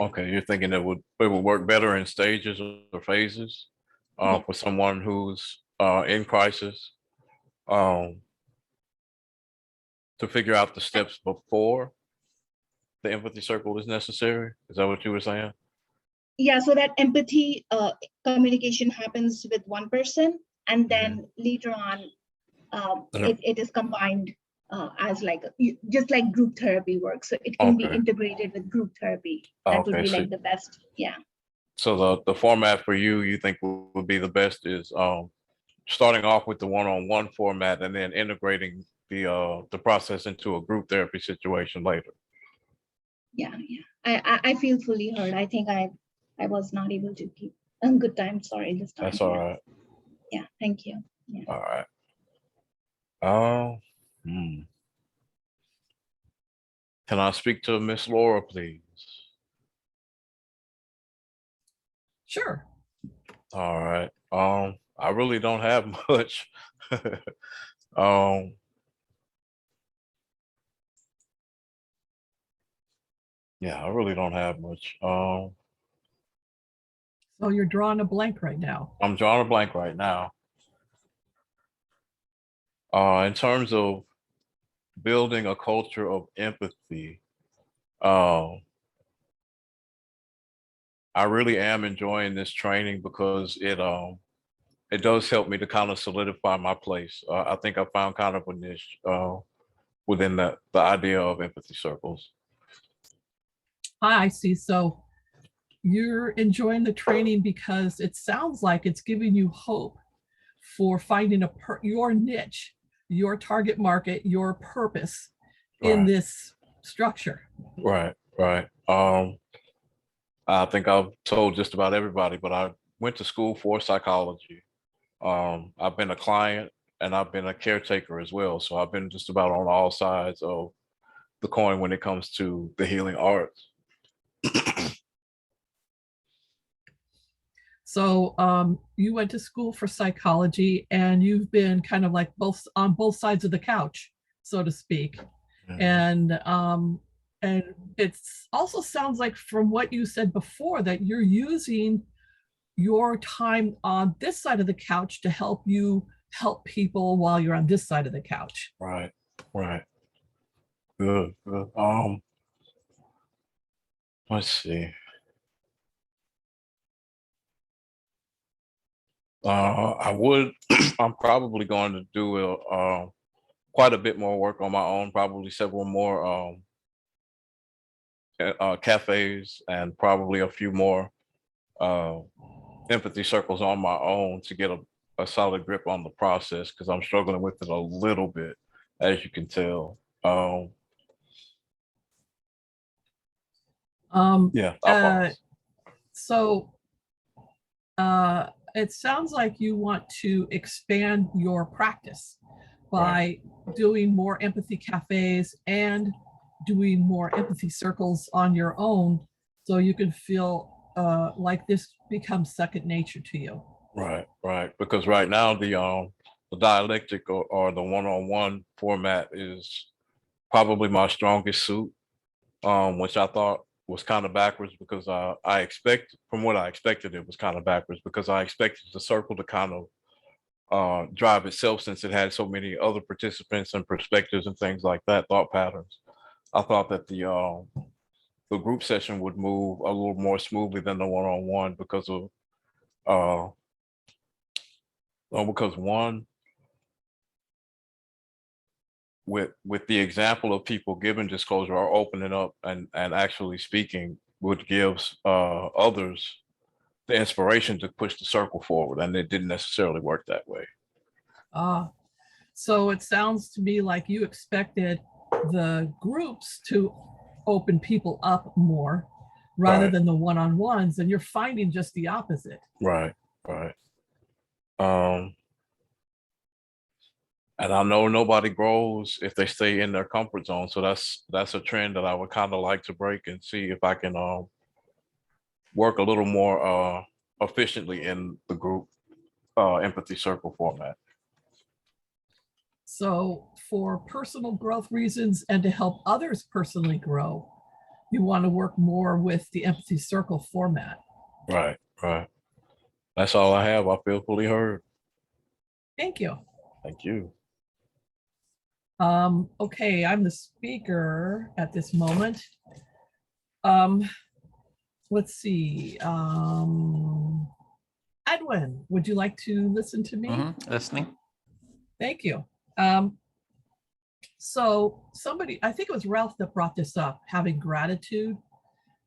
okay, you're thinking it would work better in stages or phases for someone who's in crisis, to figure out the steps before the empathy circle is necessary. Is that what you were saying? Yeah, so that empathy communication happens with one person, and then later on, it is combined as like just like group therapy works. So it can be integrated with group therapy. That would be like the best. Yeah. So the format for you think would be the best is starting off with the one-on-one format and then integrating the process into a group therapy situation later. Yeah. I feel fully heard. I think I was not able to keep a good time. Sorry, this time. That's all right. Yeah, thank you. Yeah. All right. Can I speak to Miss Laura, please? Sure. All right. I really don't have much. Yeah, I really don't have much. So you're drawing a blank right now. I'm drawing a blank right now. In terms of building a culture of empathy, I really am enjoying this training because it does help me to kind of solidify my place. I think I found kind of a niche within the idea of empathy circles. I see. So you're enjoying the training because it sounds like it's giving you hope for finding your niche, your target market, your purpose in this structure. Right. I think I've told just about everybody, but I went to school for psychology. I've been a client and I've been a caretaker as well. So I've been just about on all sides of the coin when it comes to the healing arts. So you went to school for psychology and you've been kind of like on both sides of the couch, so to speak. And it also sounds like from what you said before that you're using your time on this side of the couch to help people while you're on this side of the couch. Right. Good. Let's see. I'm probably going to do quite a bit more work on my own, probably several more cafes and probably a few more empathy circles on my own to get a solid grip on the process, because I'm struggling with it a little bit, as you can tell. So it sounds like you want to expand your practice by doing more empathy cafes and doing more empathy circles on your own so you can feel like this becomes second nature to you. Right, right. Because right now the dialectic or the one-on-one format is probably my strongest suit, which I thought was kind of backwards because I expect from what I expected, it was kind of backwards because I expected the circle to kind of drive itself since it had so many other participants and perspectives and things like that, thought patterns. I thought that the group session would move a little more smoothly than the one-on-one because of because one, with the example of people giving disclosure or opening up and actually speaking would give others the inspiration to push the circle forward, and it didn't necessarily work that way. So it sounds to me like you expected the groups to open people up more rather than the one-on-ones, and you're finding just the opposite. Right, right. And I know nobody grows if they stay in their comfort zone. So that's a trend that I would kind of like to break and see if I can work a little more efficiently in the group empathy circle format. So for personal growth reasons and to help others personally grow, you want to work more with the empathy circle format. Right, right. That's all I have. I feel fully heard. Thank you. Thank you. Okay, I'm the speaker at this moment. Let's see. Edwin, would you like to listen to me? Listening. Thank you. So somebody, I think it was Ralph that brought this up, having gratitude,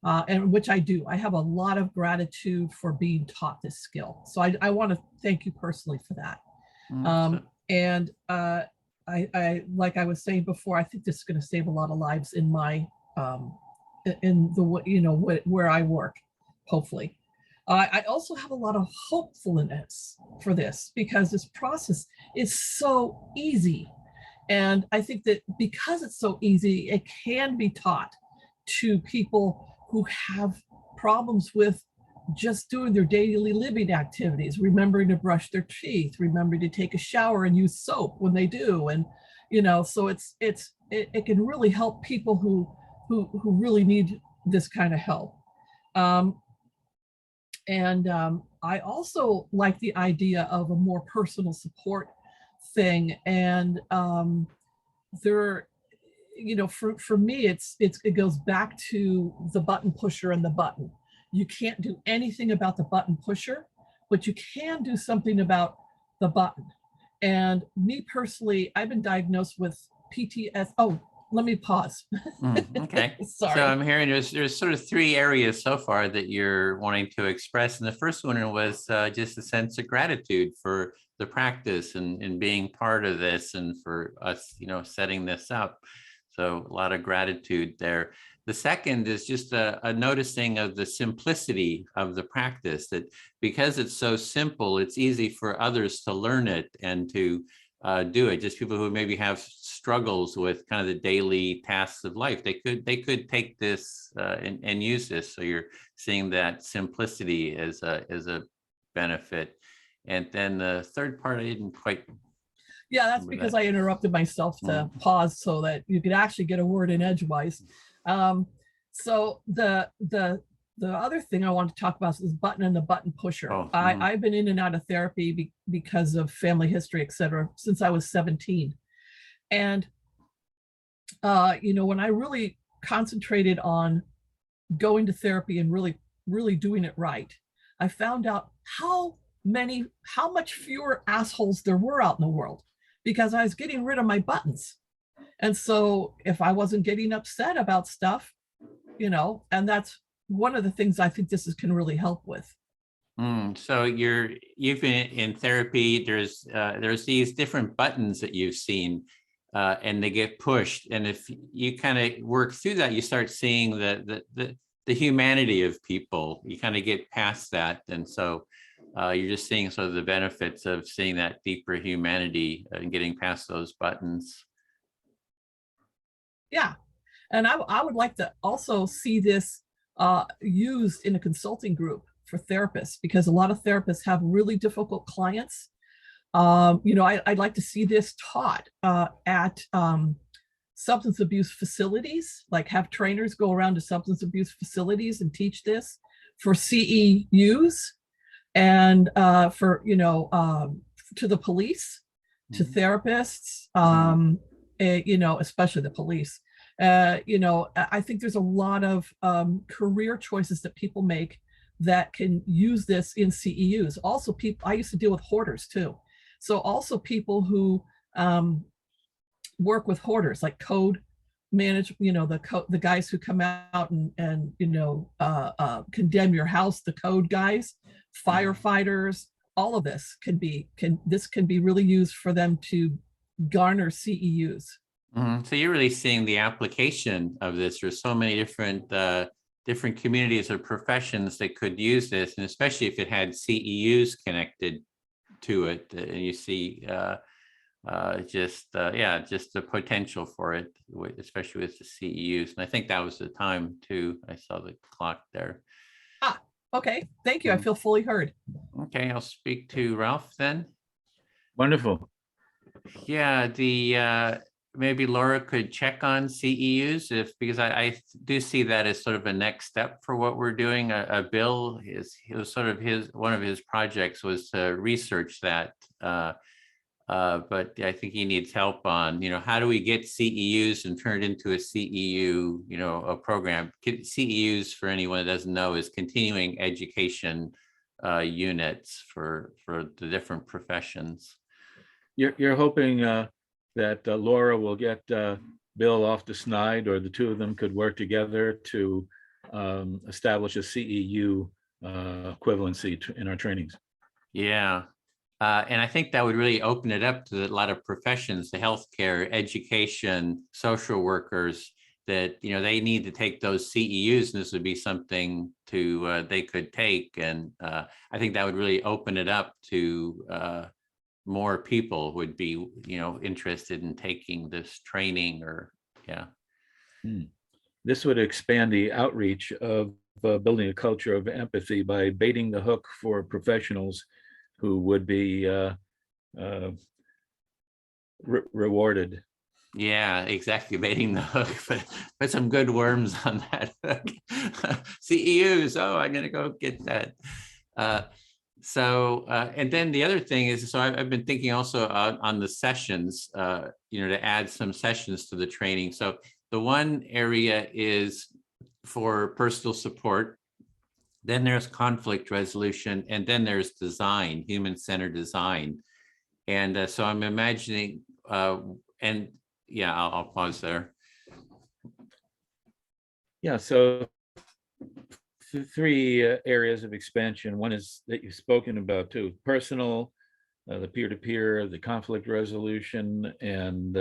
and which I do. I have a lot of gratitude for being taught this skill. So I want to thank you personally for that. I like I was saying before, I think this is going to save a lot of lives in my in the where I work, hopefully. I also have a lot of hopefulness for this because this process is so easy. And I think that because it's so easy, it can be taught to people who have problems with just doing their daily living activities, remembering to brush their teeth, remembering to take a shower and use soap when they do. And, so it can really help people who really need this kind of help. I also like the idea of a more personal support thing. And for me, it goes back to the button pusher and the button. You can't do anything about the button pusher, but you can do something about the button. And me personally, I've been diagnosed with PTSD. Oh, let me pause. Okay. Sorry. So I'm hearing there's sort of three areas so far that you're wanting to express. And the first one was just a sense of gratitude for the practice and being part of this and for us, setting this up. So a lot of gratitude there. The second is just a noticing of the simplicity of the practice, that because it's so simple, it's easy for others to learn it and to do it. Just people who maybe have struggles with kind of the daily tasks of life, they could take this and use this. So you're seeing that simplicity as a benefit. And then the third part, I didn't quite. Yeah, that's because I interrupted myself to pause so that you could actually get a word in edgewise. So the other thing I want to talk about is button and the button pusher. I've been in and out of therapy because of family history, et cetera, since I was 17. And, when I really concentrated on going to therapy and really doing it right, I found out how much fewer assholes there were out in the world because I was getting rid of my buttons. And so if I wasn't getting upset about stuff, and that's one of the things I think this can really help with. So you've been in therapy, there's these different buttons that you've seen and they get pushed. And if you kind of work through that, you start seeing the humanity of people, you kind of get past that. And so you're just seeing sort of the benefits of seeing that deeper humanity and getting past those buttons. Yeah. And I would like to also see this used in a consulting group for therapists, because a lot of therapists have really difficult clients. I'd like to see this taught at substance abuse facilities, like have trainers go around to substance abuse facilities and teach this for CEUs and to the police, to therapists, especially the police. I think there's a lot of career choices that people make that can use this in CEUs. Also, I used to deal with hoarders too. So also people who work with hoarders, like code manage, the guys who come out and condemn your house, the code guys, firefighters, all of this can be really used for them to garner CEUs. So you're really seeing the application of this. There's so many different communities or professions that could use this, and especially if it had CEUs connected to it, and you see just the potential for it, especially with the CEUs. And I think that was the time too. I saw the clock there. Okay, thank you. I feel fully heard. Okay, I'll speak to Ralph then. Wonderful. Yeah, maybe Laura could check on CEUs because I do see that as sort of a next step for what we're doing. Bill one of his projects was to research that, but I think he needs help on how do we get CEUs and turn it into a CEU, a program. CEUs, for anyone that doesn't know, is continuing education units for the different professions. You're hoping that Laura will get Bill off the snide, or the two of them could work together to establish a CEU equivalency in our trainings. Yeah. And I think that would really open it up to a lot of professions, the healthcare, education, social workers, that they need to take those CEUs, and this would be something they could take. And I think that would really open it up to more people would be interested in taking this training. This would expand the outreach of building a culture of empathy by baiting the hook for professionals who would be rewarded. Yeah, exactly. Baiting the hook. Put some good worms on that hook. CEUs. Oh, I'm gonna go get that. And then the other thing is, so I've been thinking also on the sessions, to add some sessions to the training. So the one area is for personal support, then there's conflict resolution, and then there's design, human-centered design. And so I'm imagining, I'll pause there. Yeah, so three areas of expansion. One is that you've spoken about too: personal, the peer-to-peer, the conflict resolution, and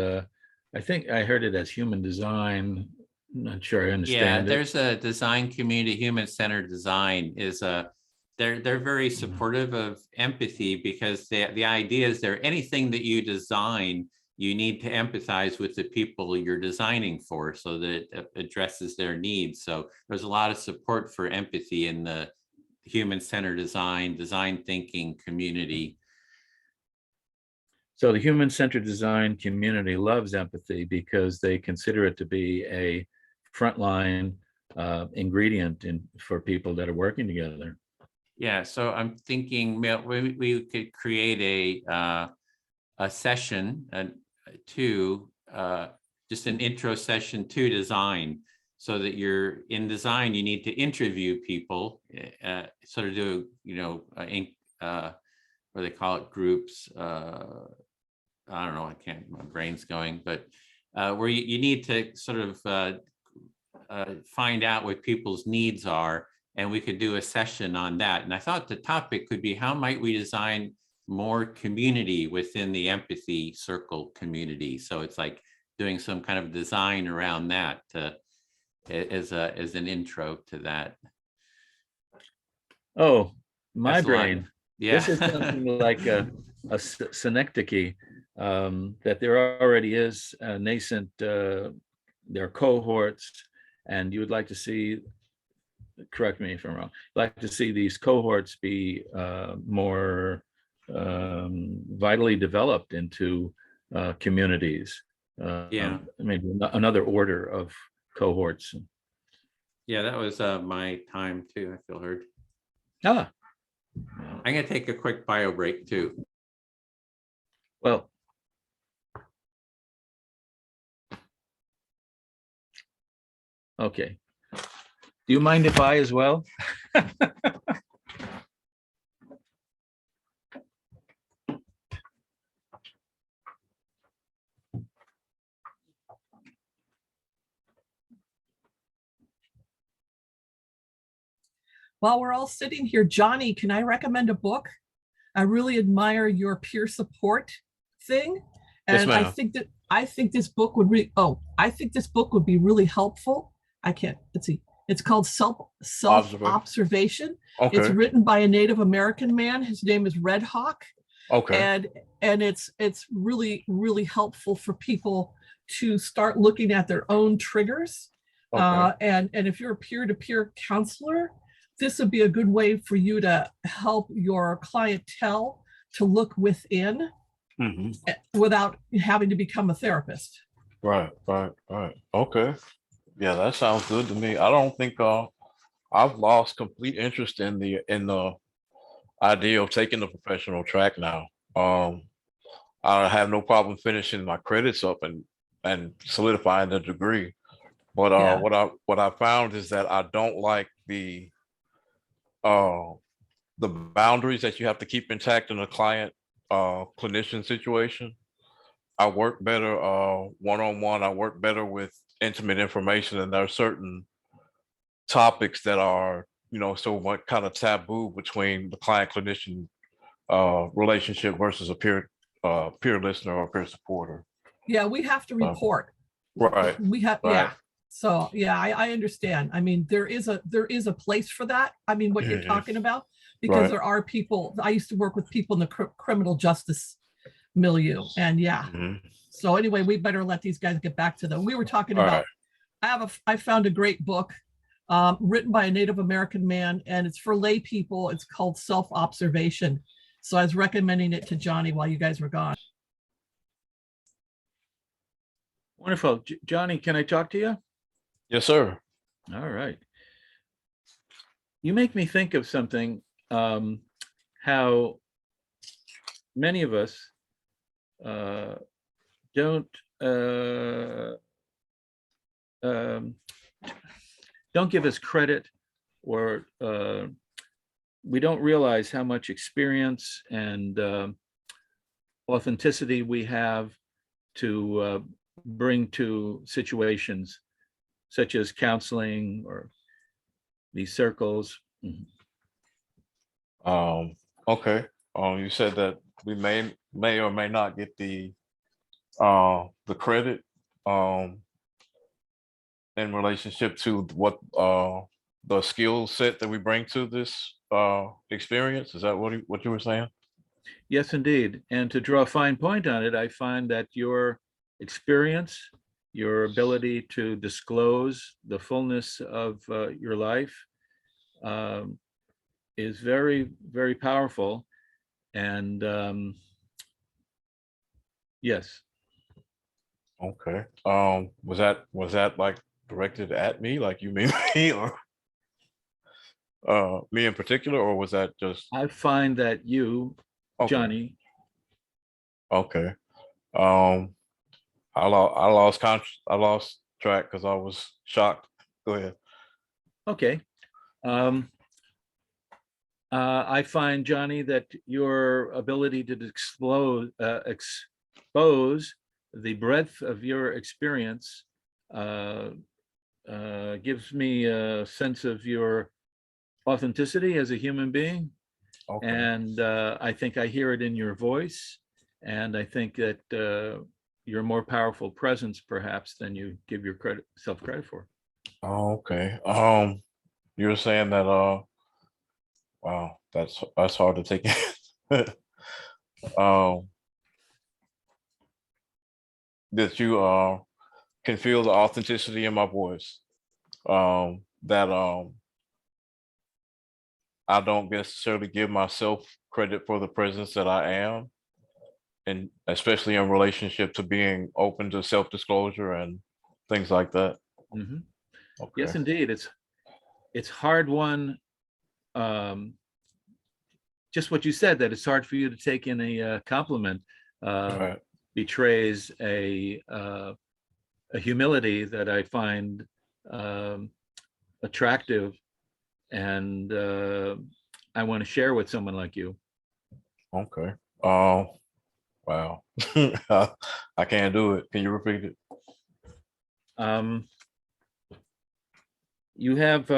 I think I heard it as human design. I'm not sure I understand. Yeah, there's a design community. Human-centered design is they're very supportive of empathy, because the idea is anything that you design, you need to empathize with the people you're designing for, so that it addresses their needs. So there's a lot of support for empathy in the human-centered design thinking community. So the human-centered design community loves empathy because they consider it to be a frontline ingredient for people that are working together. Yeah, so I'm thinking we could create a session just an intro session to design, so that you're in design, you need to interview people, sort of do, what they call it, groups. I don't know, my brain's going, but where you need to sort of find out what people's needs are, and we could do a session on that. And I thought the topic could be, how might we design more community within the Empathy Circle community? So it's like doing some kind of design around that as an intro to that. Oh, my That's brain. Yeah. This is something like a synecdoche, that there already is a nascent, there are cohorts, and you would like to see correct me if I'm wrong, like to see these cohorts be more vitally developed into communities. Yeah. Maybe another order of cohorts. Yeah, that was my time too. I feel heard. Ah, I'm gonna take a quick bio break too. well, okay. Do you mind if I as well? While we're all sitting here, Johnny, can I recommend a book? I really admire your peer support thing. Yes, And ma'am. I think this book would be really helpful. I can't, let's see. It's called Self-Observation. Okay. It's written by a Native American man. His name is Red Hawk. Okay. And it's really, really helpful for people to start looking at their own triggers. Okay. And if you're a peer-to-peer counselor, this would be a good way for you to help your clientele to look within without having to become a therapist. Right. Okay. Yeah, that sounds good to me. I don't think I've lost complete interest in the idea of taking the professional track now. I have no problem finishing my credits up and solidifying the degree. But what I found is that I don't like the boundaries that you have to keep intact in a client clinician situation. I work better one-on-one. I work better with intimate information, and there are certain topics that are, so what kind of taboo between the client clinician relationship versus a peer listener or peer supporter. Yeah, we have to report. Right. We have, right. yeah. So yeah, I understand. I mean, there is a place for that. I mean, what you're talking about, because there are people. I used to work with people in the criminal justice milieu, and yeah. So anyway, we better let these guys get back to them. We were talking about. I found a great book, written by a Native American man, and it's for lay people. It's called Self-Observation. So I was recommending it to Johnny while you guys were gone. Wonderful. Johnny, can I talk to you? Yes, sir. All right. You make me think of something, how many of us don't give us credit, or we don't realize how much experience and authenticity we have to bring to situations such as counseling or these circles. Okay. You said that we may or may not get the credit in relationship to what the skill set that we bring to this experience. Is that what you were saying? Yes, indeed. And to draw a fine point on it, I find that your experience, your ability to disclose the fullness of your life is very, very powerful. And yes. Okay. Was that like directed at me, like you mean me, or me in particular, or was that just? I find that you, Johnny. Okay. I lost track because I was shocked. Go ahead. Okay. I find, Johnny, that your ability to expose the breadth of your experience gives me a sense of your authenticity as a human being. Okay. And I think I hear it in your voice. And I think that you're a more powerful presence, perhaps, than you give yourself credit for. Oh, okay. You're saying that wow, that's hard to take in. That you can feel the authenticity in my voice. That I don't necessarily give myself credit for the presence that I am, and especially in relationship to being open to self-disclosure and things like that. Mhm. Okay. Yes, indeed. It's hard one. Just what you said, that it's hard for you to take in a compliment. Right. Betrays a humility that I find attractive, and I want to share with someone like you. Okay. Wow. I can't do it. Can you repeat it? You have,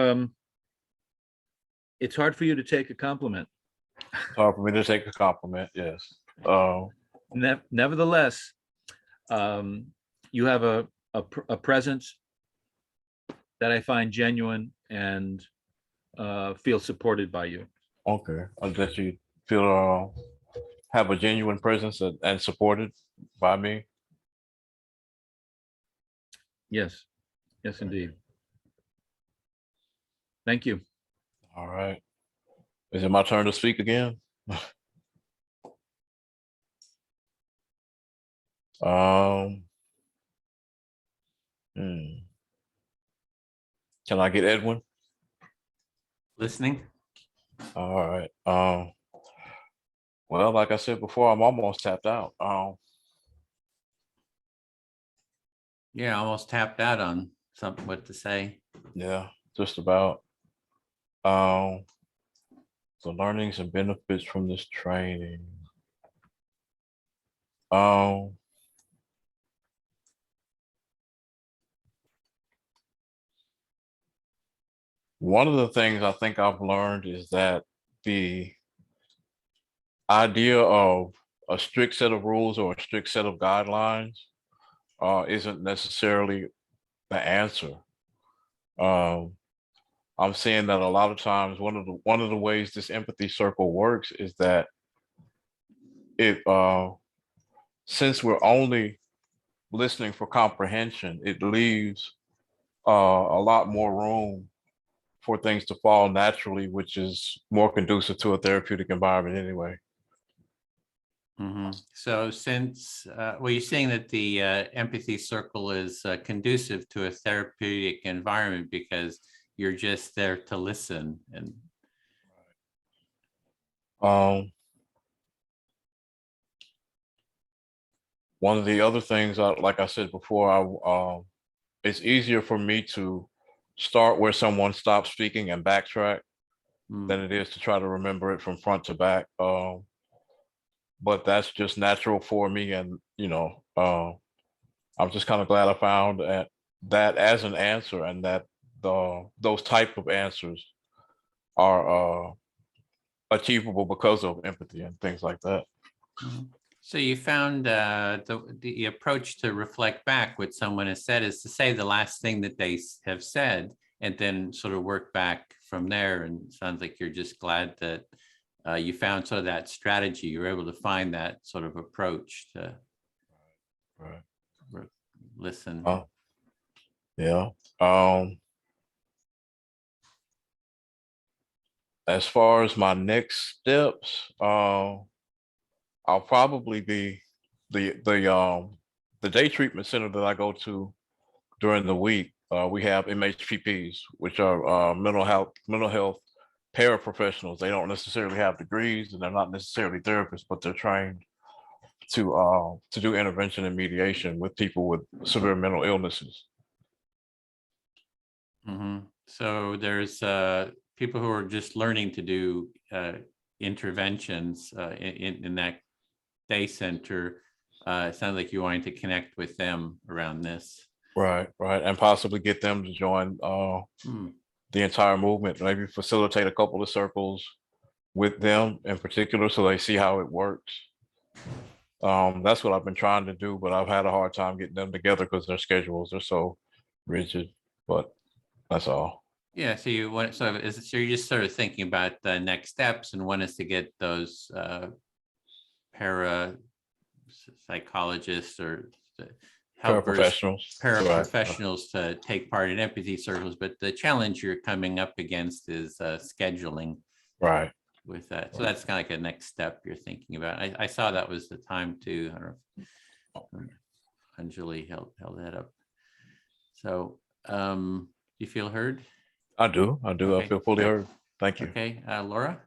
it's hard for you to take a compliment. It's hard for me to take a compliment, yes. Nevertheless, you have a presence that I find genuine and feel supported by you. Okay. That you feel have a genuine presence and supported by me. Yes. Yes, indeed. Thank you. All right. Is it my turn to speak again? Can I get Edwin? Listening. All right. Well, like I said before, I'm almost tapped out. Yeah, almost tapped out on something, what to say. Yeah, just about. The learnings and benefits from this training. One of the things I think I've learned is that the idea of a strict set of rules or a strict set of guidelines isn't necessarily the answer. I'm saying that a lot of times one of the ways this empathy circle works is that it since we're only listening for comprehension, it leaves a lot more room for things to fall naturally, which is more conducive to a therapeutic environment anyway. So since, well, you're saying that the empathy circle is conducive to a therapeutic environment because you're just there to listen. And one of the other things, like I said before, it's easier for me to start where someone stops speaking and backtrack than it is to try to remember it from front to back. But that's just natural for me, and I'm just kind of glad I found that as an answer, and that those type of answers are achievable because of empathy and things like that. so you found the approach to reflect back what someone has said is to say the last thing that they have said and then sort of work back from there. And it sounds like you're just glad that you found sort of that strategy. You were able to find that sort of approach to listen. Yeah. As far as my next steps, I'll probably be the day treatment center that I go to during the week. We have MHPPs, which are mental health paraprofessionals. They don't necessarily have degrees, and they're not necessarily therapists, but they're trained to do intervention and mediation with people with severe mental illnesses. So there's people who are just learning to do interventions in that day center. It sounds like you're wanting to connect with them around this. Right, and possibly get them to join the entire movement, maybe facilitate a couple of circles with them in particular so they see how it works. That's what I've been trying to do, but I've had a hard time getting them together because their schedules are so rigid, but that's all. Yeah, so you want so you're just sort of thinking about the next steps, and one is to get those parapsychologists or helpers, paraprofessionals to take part in empathy circles. But the challenge you're coming up against is scheduling. Right. With that. So that's kind of like a next step you're thinking about. I saw that was the time to, I don't know, if Anjali held that up. So you feel heard? I do. I Okay, feel fully good. heard. Thank you. Okay, Laura?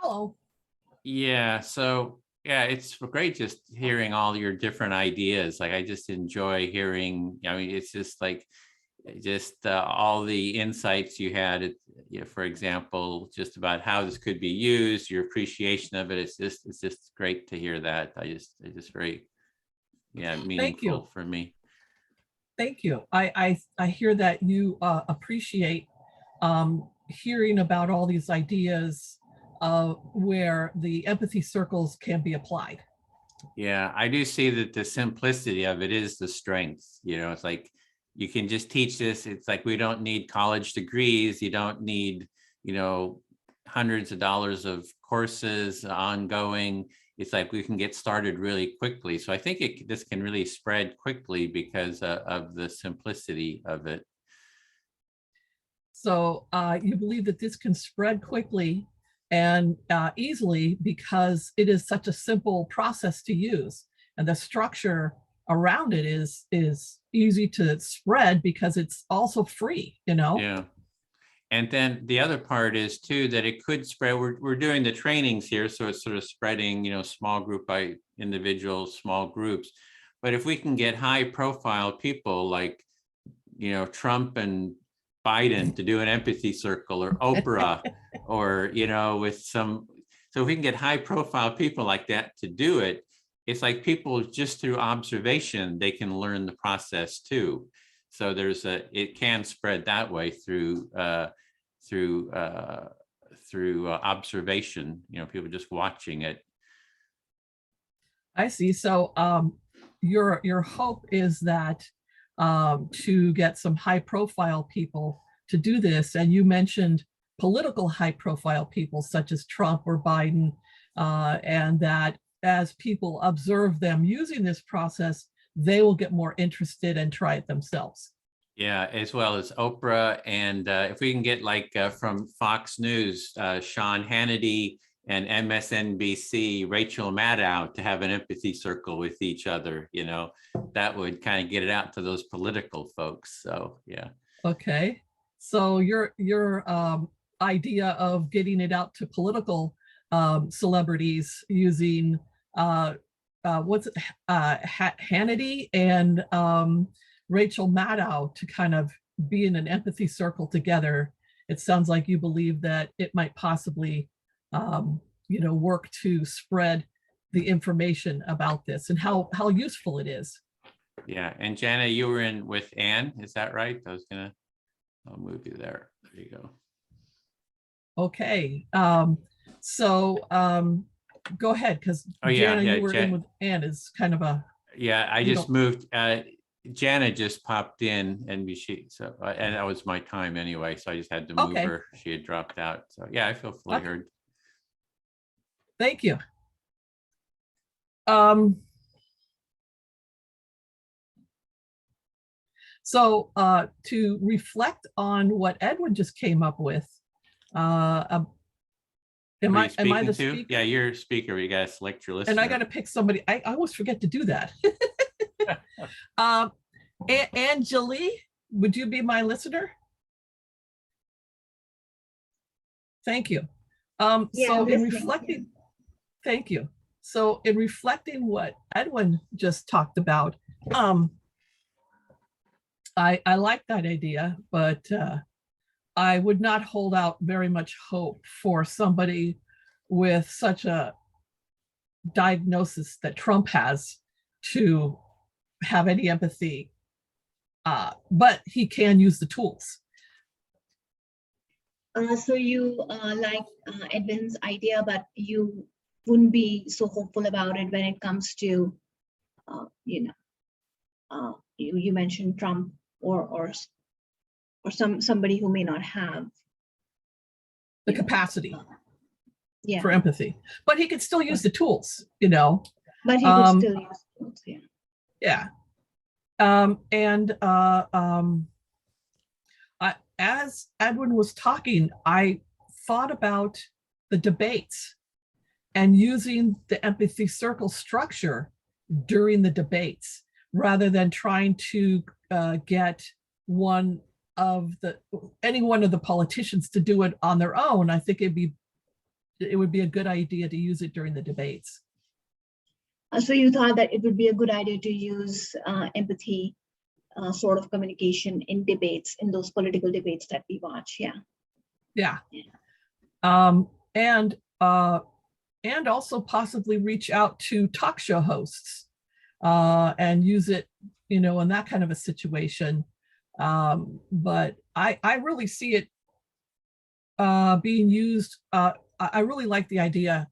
Hello. Yeah, so yeah, it's great just hearing all your different ideas. Like I just enjoy hearing, I mean, it's just like, just all the insights you had, you know, for example, just about how this could be used, your appreciation of it. It's just great to hear that. It's just very, yeah, meaningful for me. Thank you. I hear that you appreciate hearing about all these ideas where the empathy circles can be applied. Yeah, I do see that the simplicity of it is the strength. You know, it's like, you can just teach this. It's like, we don't need college degrees. You don't need, you know, hundreds of dollars of courses ongoing. It's like we can get started really quickly. So I think this can really spread quickly because of the simplicity of it. So you believe that this can spread quickly and easily because it is such a simple process to use, and the structure around it is easy to spread because it's also free, you know? Yeah. And then the other part is too, that it could spread. We're doing the trainings here, so it's sort of spreading, you know, small group by individual, small groups. But if we can get high profile people like, you know, Trump and Biden to do an empathy circle, or Oprah, or, you know, with some, so if we can get high profile people like that to do it, it's like people just through observation, they can learn the process too. So it can spread that way through observation, you know, people just watching it. I see. So your hope is that to get some high profile people to do this, and you mentioned political high profile people such as Trump or Biden, and that as people observe them using this process, they will get more interested and try it themselves. Yeah, as well as Oprah. And if we can get like from Fox News, Sean Hannity, and MSNBC, Rachel Maddow, to have an empathy circle with each other, you know, that would kind of get it out to those political folks. So, yeah. Okay. So your idea of getting it out to political celebrities using Hannity and Rachel Maddow to kind of be in an empathy circle together. It sounds like you believe that it might possibly, you know, work to spread the information about this and how useful it is. Yeah, and Jana, you were in with Anne, is that right? I'll move you there. There you go. Okay, so go ahead, because Jana, you were in with Anne is kind of a. Yeah, I just moved. Jana just popped in, and and that was my time anyway, so I just had to move her. She had dropped out. So yeah, I feel fully heard. Thank you. So to reflect on what Edwin just came up with, am I the speaker? Yeah, you're a speaker. You gotta select your listener. And I gotta pick somebody. I always forget to do that. Anjali, would you be my listener? Thank you. So in reflecting, thank you. So in reflecting what Edwin just talked about, I like that idea, but I would not hold out very much hope for somebody with such a diagnosis that Trump has to have any empathy, but he can use the tools. So you like Edwin's idea, but you wouldn't be so hopeful about it when it comes to, you know, you mentioned Trump or somebody who may not have the capacity for empathy, but he could still use the tools, you know. But he could still use tools, as Edwin was talking, I thought about the debates and using the empathy circle structure during the debates, rather than trying to get any one of the politicians to do it on their own. I think it would be a good idea to use it during the debates. So you thought that it would be a good idea to use empathy sort of communication in debates, in those political debates that we watch. Yeah. And also possibly reach out to talk show hosts and use it, in that kind of a situation. But I really see it being used. I really like the idea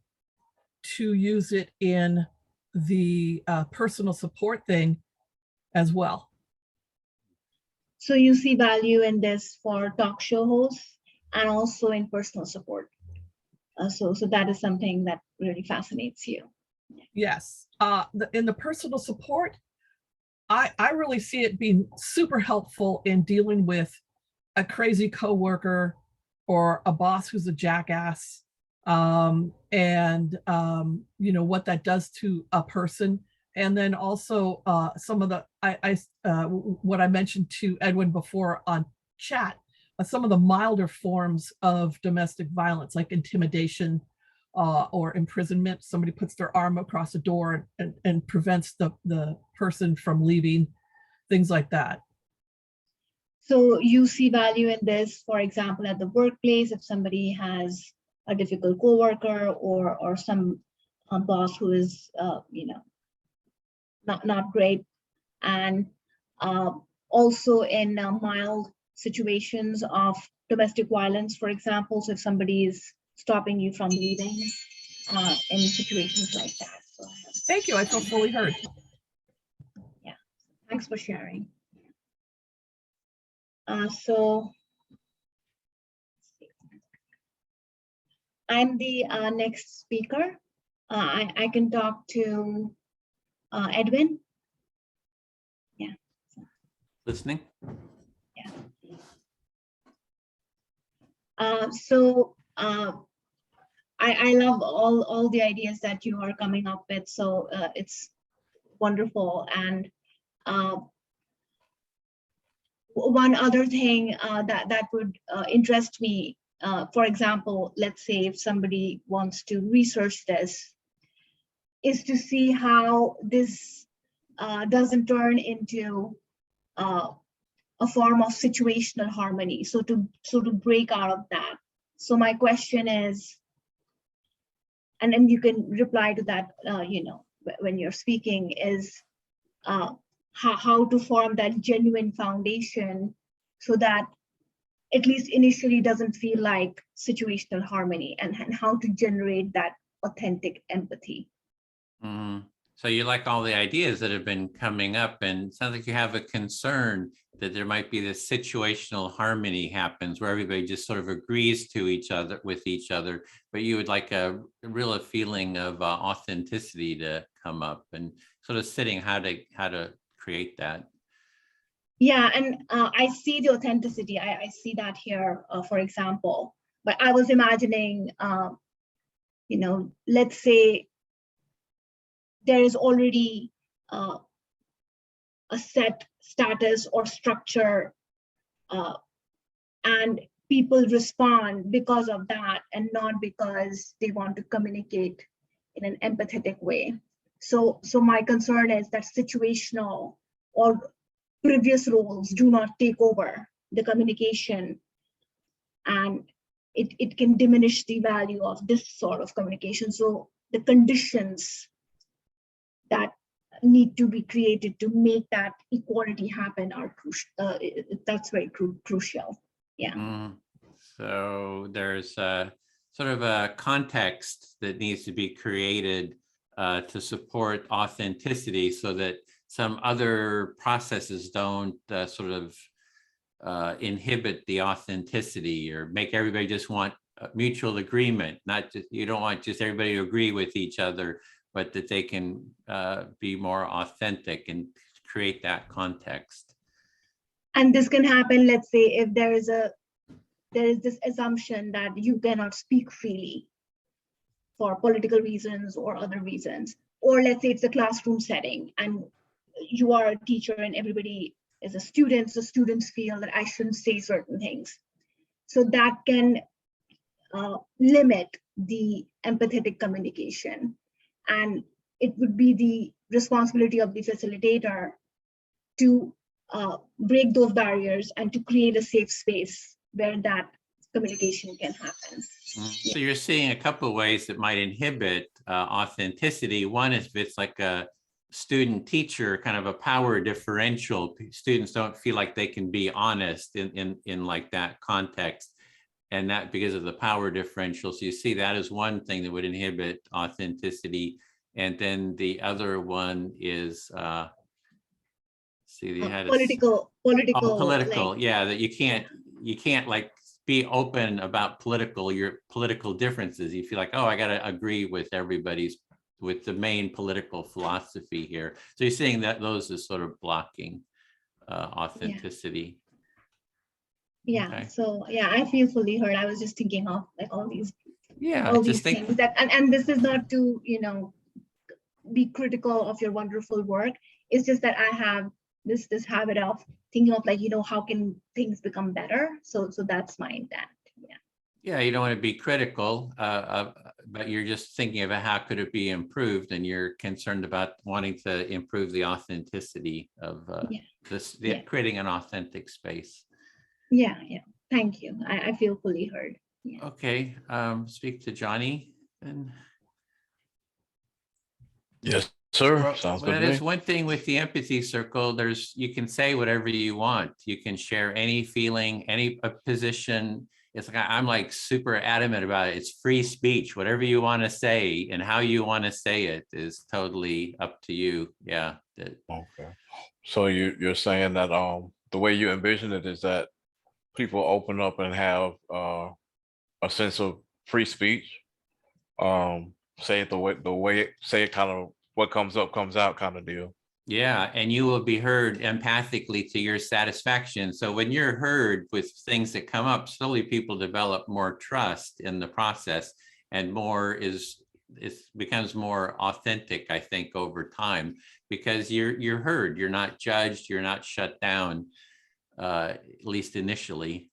to use it in the personal support thing as well. So you see value in this for talk show hosts and also in personal support. So that is something that really fascinates you. Yes. In the personal support, I really see it being super helpful in dealing with a crazy coworker or a boss who's a jackass, and what that does to a person. And then also some of the, what I mentioned to Edwin before on chat, some of the milder forms of domestic violence, like intimidation or imprisonment. Somebody puts their arm across a door and prevents the person from leaving, things like that. So you see value in this, for example, at the workplace, if somebody has a difficult coworker or some boss who is, not great, and also in mild situations of domestic violence, for example. So if somebody is stopping you from leaving in situations like that. So, thank you. I feel fully heard. Yeah, thanks for sharing. So I'm the next speaker. I can talk to Edwin. Yeah. Listening. Yeah. I love all the ideas that you are coming up with. So it's wonderful. And one other thing that would interest me, for example, let's say if somebody wants to research this, is to see how this doesn't turn into a form of situational harmony. So to break out of that. So my question is, and then you can reply to that, when you're speaking, is how to form that genuine foundation so that at least initially doesn't feel like situational harmony, and how to generate that authentic empathy. So you like all the ideas that have been coming up, and it sounds like you have a concern that there might be this situational harmony happens where everybody just sort of agrees to each other with each other, but you would like a real feeling of authenticity to come up, and sort of sitting how to create that. Yeah, and I see the authenticity. I see that here, for example, but I was imagining, let's say there is already a set status or structure, and people respond because of that and not because they want to communicate in an empathetic way. So my concern is that situational or previous roles do not take over the communication, and it can diminish the value of this sort of communication. So the conditions that need to be created to make that equality happen are crucial. That's very crucial. Yeah. So there's a sort of a context that needs to be created to support authenticity, so that some other processes don't sort of inhibit the authenticity or make everybody just want mutual agreement. Not just, you don't want just everybody to agree with each other, but that they can be more authentic and create that context. And this can happen, let's say, if there is this assumption that you cannot speak freely for political reasons or other reasons. Or let's say it's a classroom setting and you are a teacher and everybody is a student, so students feel that I shouldn't say certain things. So that can limit the empathetic communication. And it would be the responsibility of the facilitator to break those barriers and to create a safe space where that communication can happen. So you're seeing a couple of ways that might inhibit authenticity. One is if it's like a student teacher, kind of a power differential. Students don't feel like they can be honest in like that context. And that because of the power differential. So you see that as one thing that would inhibit authenticity. And then the other one is, see, you had political, like, yeah, that you can't like be open about your political differences. You feel like, oh, I got to agree with with the main political philosophy here. So you're seeing that those are sort of blocking authenticity. Yeah. Okay. So yeah, I feel fully heard. I was just thinking of like all these things that, and this is not to, be critical of your wonderful work. It's just that I have this habit of thinking of like, how can things become better? So that's my intent. Yeah. Yeah, you don't want to be critical, but you're just thinking about how could it be improved, and you're concerned about wanting to improve the authenticity of creating an authentic space. Yeah. Thank you. I feel fully heard. Yeah. Okay, speak to Johnny then. Yes, sir. Well, Sounds good to there's me. one thing with the empathy circle. You can say whatever you want. You can share any feeling, any position. It's like I'm like super adamant about it. It's free speech. Whatever you want to say and how you want to say it is totally up to you. Yeah. Okay. So you're saying that the way you envision it is that people open up and have a sense of free speech. Say it the way say it kind of what comes up comes out kind of deal. Yeah, and you will be heard empathically to your satisfaction. So when you're heard with things that come up, slowly people develop more trust in the process, and it becomes more authentic, I think, over time, because you're heard, you're not judged, you're not shut down, at least initially.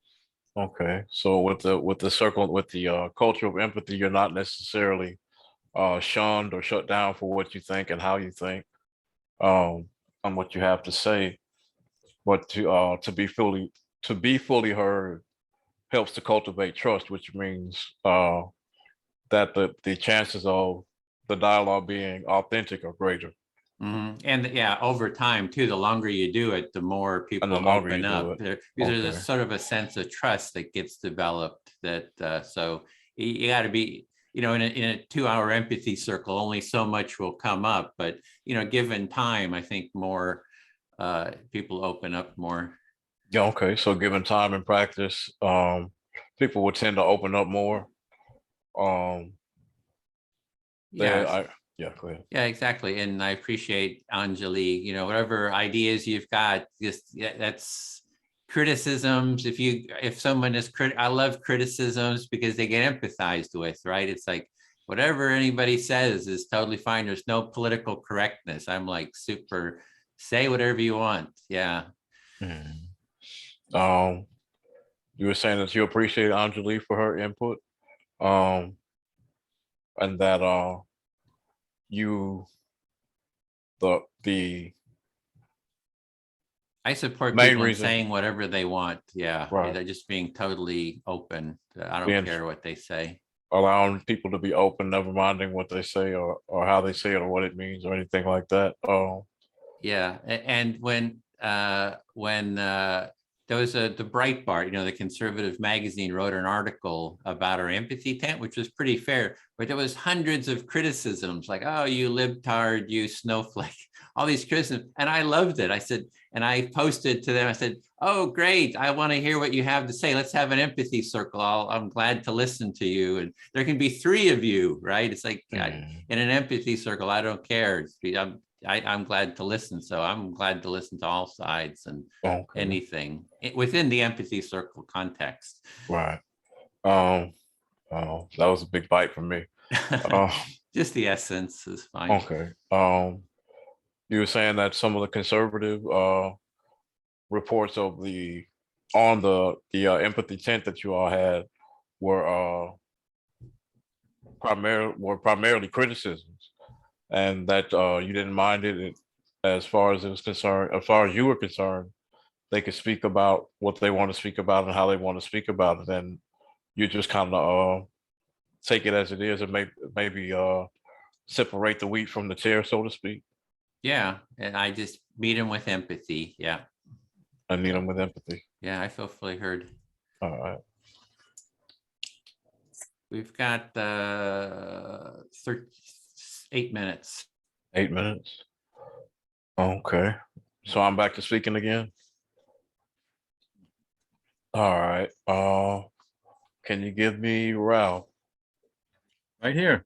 Okay, so with the circle, with the culture of empathy, you're not necessarily shunned or shut down for what you think and how you think, and what you have to say, but to be fully heard helps to cultivate trust, which means that the chances of the dialogue being authentic are greater. Mm-hmm. And yeah, over time too, the longer you do it, the more people open up. There's a sort of a sense of trust that gets developed. That so you got to be, in a 2-hour empathy circle, only so much will come up. But given time, I think more people open up more. Yeah. Okay. So given time and practice, people would tend to open up more. Yeah, go ahead. Yeah, exactly. And I appreciate Anjali, whatever ideas you've got, that's criticisms. If someone is I love criticisms because they get empathized with, right? It's like whatever anybody says is totally fine. There's no political correctness. I'm like super, say whatever you want. Yeah. You were saying that you appreciate Anjali for her input, and that I support main people reason saying whatever they want. Yeah, right. They're just being totally open. I don't care what they say. Allowing people to be open, never minding what they say or how they say it or what it means or anything like that. Yeah, and when there was the Breitbart, the conservative magazine, wrote an article about our empathy tent, which was pretty fair, but there was hundreds of criticisms like, oh, you libtard, you snowflake, all these criticisms. And I loved it. I said, and I posted to them, I said, oh, great. I want to hear what you have to say. Let's have an empathy circle. I'm glad to listen to you. And there can be 3 of you, right? It's like in an empathy circle, I don't care. I'm glad to listen. So I'm glad to listen to all sides and Okay. anything within the empathy circle context. Right. Oh, that was a big bite for me. Just the essence is fine. Okay. You were saying that some of the conservative reports of the empathy tent that you all had were primarily criticisms, and that you didn't mind it as far as it was concerned. As far as you were concerned, they could speak about what they want to speak about and how they want to speak about it, and you just kind of take it as it is, and maybe separate the wheat from the chair, so to speak. Yeah, and I just meet them with empathy. Yeah. I meet them with empathy. Yeah, I feel fully heard. All right. We've got 8 minutes. 8 minutes. Okay. So I'm back to speaking again. All right. Can you give me Ralph? Right here.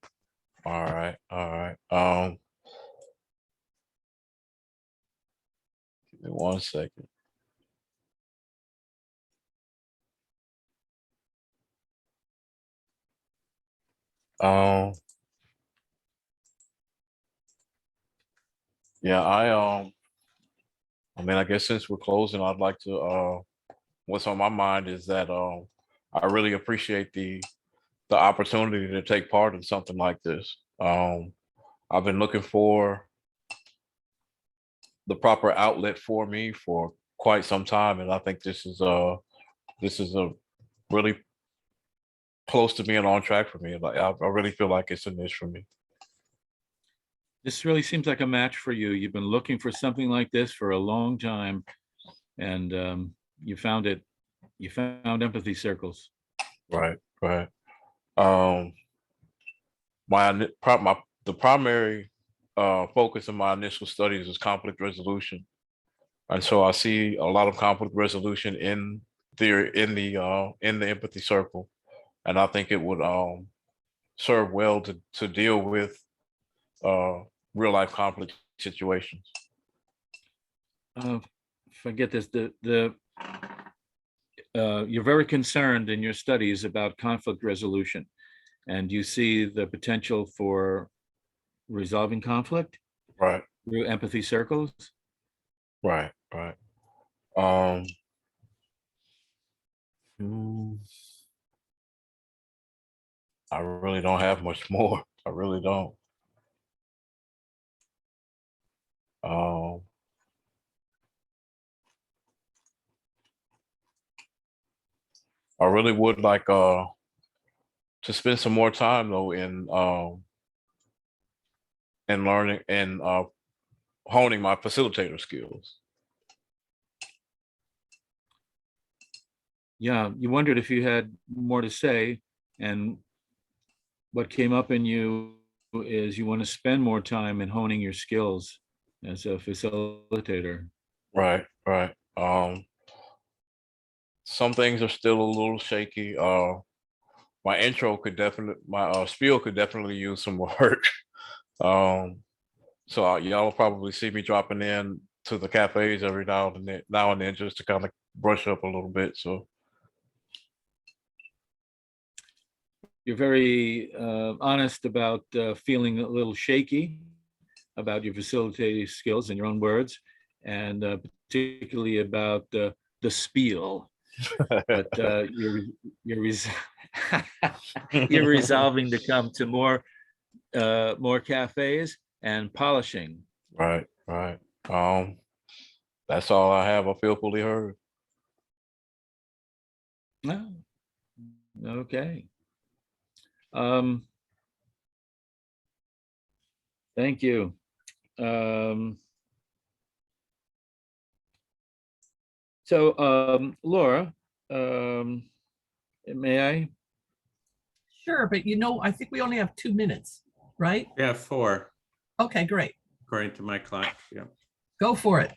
All right. All right. Give me 1 second. Yeah, I mean, I guess since we're closing, I'd like to what's on my mind is that I really appreciate the opportunity to take part in something like this. I've been looking for the proper outlet for me for quite some time, and I think this is a really close to being on track for me. Like I really feel like it's a niche for me. This really seems like a match for you. You've been looking for something like this for a long time, and you found it. You found empathy circles. Right, right. The primary focus of my initial studies is conflict resolution, and so I see a lot of conflict resolution in the empathy circle, and I think it would serve well to deal with real life conflict situations. Forget this. You're very concerned in your studies about conflict resolution, and you see the potential for resolving conflict, right, through empathy circles. Right, right. I really don't have much more. I really don't. I really would like to spend some more time though in learning and honing my facilitator skills. Yeah, you wondered if you had more to say, and what came up in you is you want to spend more time in honing your skills as a facilitator. Right, right. Some things are still a little shaky. My intro could definitely, my spiel could definitely use some work. So y'all will probably see me dropping in to the cafes every now and then just to kind of brush up a little bit. So You're very honest about feeling a little shaky about your facilitating skills in your own words, and particularly about the spiel. But you're resolving to come to more cafes and polishing. Right, right. That's all I have. I feel fully heard. Oh, okay. Thank you. So Laura, may I? Sure, but I think we only have 2 minutes, right? Yeah, 4. Okay, great. According to my clock. Yeah. Go for it.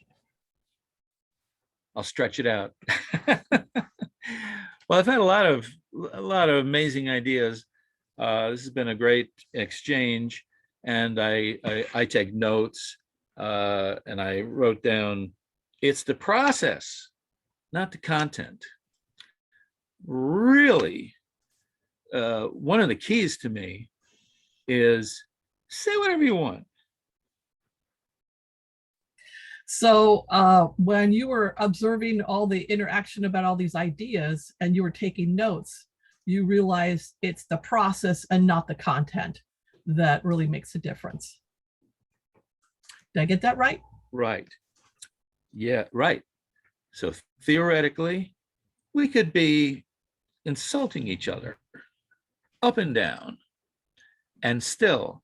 I'll stretch it out. Well, I've had a lot of amazing ideas. This has been a great exchange, and I take notes. and I wrote down, it's the process, not the content. Really, one of the keys to me is say whatever you want. So when you were observing all the interaction about all these ideas and you were taking notes, you realized it's the process and not the content that really makes a difference. Did I get that right? Right. Yeah, right. So theoretically, we could be insulting each other up and down, and still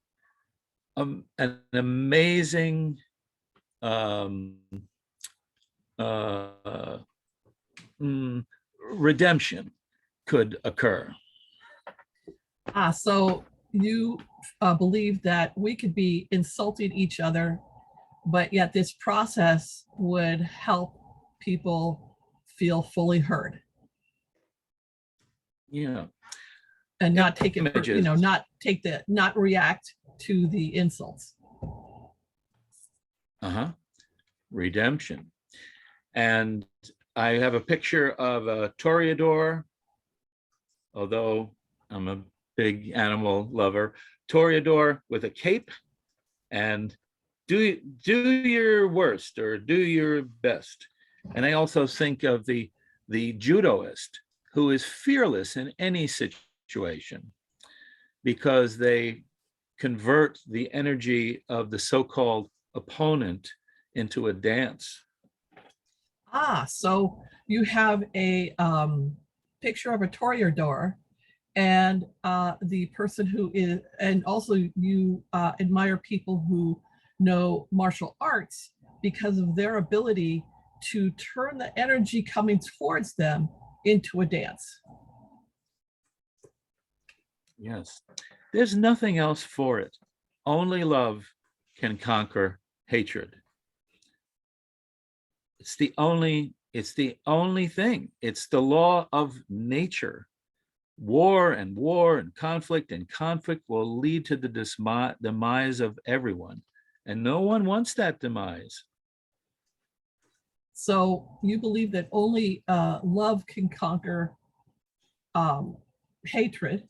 an amazing redemption could occur. So you believe that we could be insulting each other, but yet this process would help people feel fully heard. Yeah. And not take it, Images. not react to the insults. Redemption. And I have a picture of a toreador, although I'm a big animal lover, toreador with a cape, and do your worst or do your best. And I also think of the judoist who is fearless in any situation because they convert the energy of the so-called opponent into a dance. So you have a picture of a toreador, and the person who is, and also you admire people who know martial arts because of their ability to turn the energy coming towards them into a dance. Yes, there's nothing else for it. Only love can conquer hatred. It's the only thing. It's the law of nature. War and conflict will lead to the demise of everyone. And no one wants that demise. So you believe that only love can conquer hatred,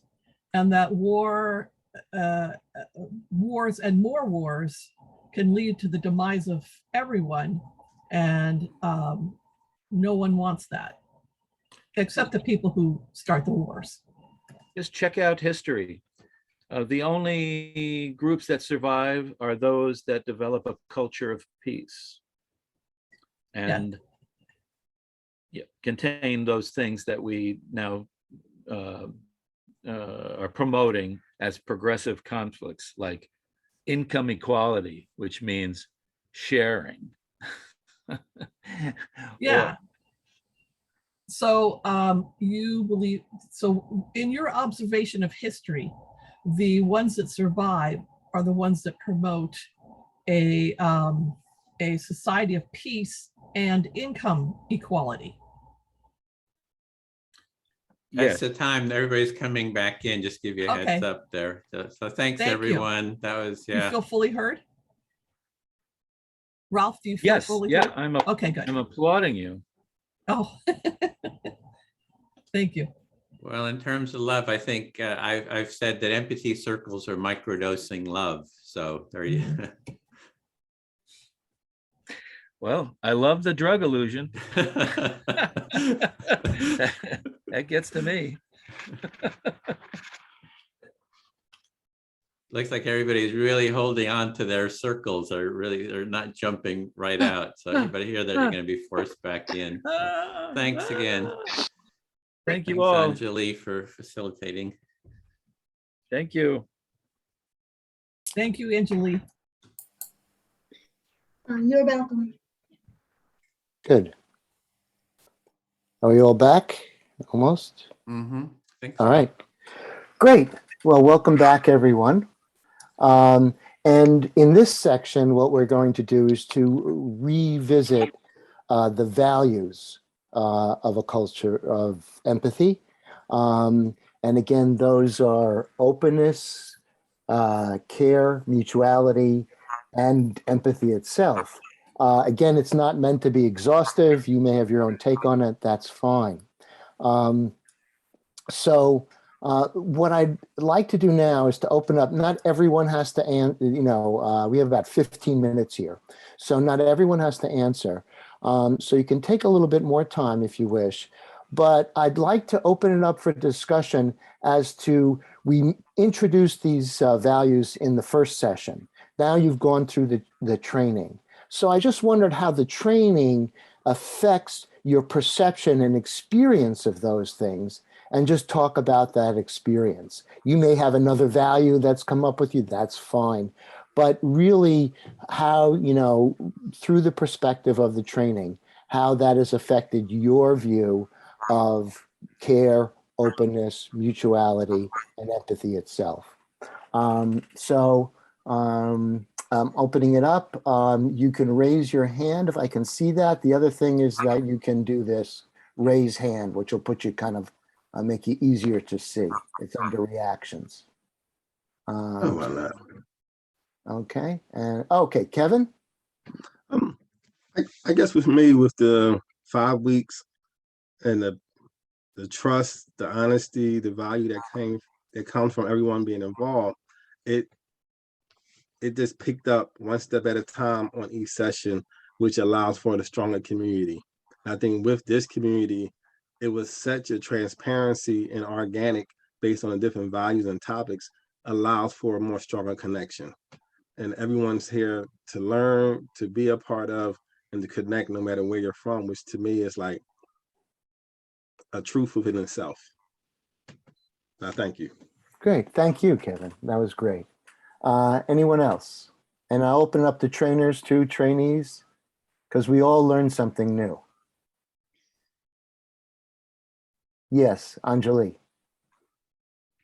and that wars and more wars can lead to the demise of everyone, and no one wants that, except the people who start the wars. Just check out history. The only groups that survive are those that develop a culture of peace and contain those things that we now are promoting as progressive conflicts, like income equality, which means sharing. So you believe, so in your observation of history, the ones that survive are the ones that promote a society of peace and income equality. That's the time everybody's coming back in. Just give you a heads up there. So thanks, everyone. That was, You feel fully heard? Ralph, do you feel fully heard? Okay, good. I'm applauding you. Oh, thank you. Well, in terms of love, I think I've said that empathy circles are microdosing love. So there you go. Well, I love the drug illusion. That gets to me. Looks like everybody's really holding on to their circles. They're not jumping right out. So everybody here, they're going to be forced back in. So thanks again. Thank you Thanks, all. Anjali, for facilitating. Thank you. Thank you, Anjali. You're welcome. Good. Are we all back? Almost? Mm-hmm. All right. Great. Well, welcome back, everyone. And in this section, what we're going to do is to revisit the values of a culture of empathy. And again, those are openness, care, mutuality, and empathy itself. Again, it's not meant to be exhaustive. You may have your own take on it. That's fine. So what I'd like to do now is to open up. Not everyone has to answer. We have about 15 minutes here, so not everyone has to answer. So you can take a little bit more time if you wish. But I'd like to open it up for discussion as to, we introduced these values in the first session. Now you've gone through the training. So I just wondered how the training affects your perception and experience of those things, and just talk about that experience. You may have another value that's come up with you, that's fine. But really how, through the perspective of the training, how that has affected your view of care, openness, mutuality, and empathy itself. I'm opening it up. You can raise your hand if I can see that. The other thing is that you can do this raise hand, which will put you kind of, make you easier to see. It's under reactions. Okay, and okay, Kevin? I guess with me, with the 5 weeks and the trust, the honesty, the value that comes from everyone being involved, it just picked up one step at a time on each session, which allows for the stronger community. I think with this community, it was such a transparency and organic based on the different values and topics, allows for a more stronger connection. And everyone's here to learn, to be a part of, and to connect no matter where you're from, which to me is like a truth within itself. Now, thank you. Great, thank you, Kevin. That was great. Anyone else? And I'll open it up to trainers too, trainees, because we all learned something new. Yes, Anjali.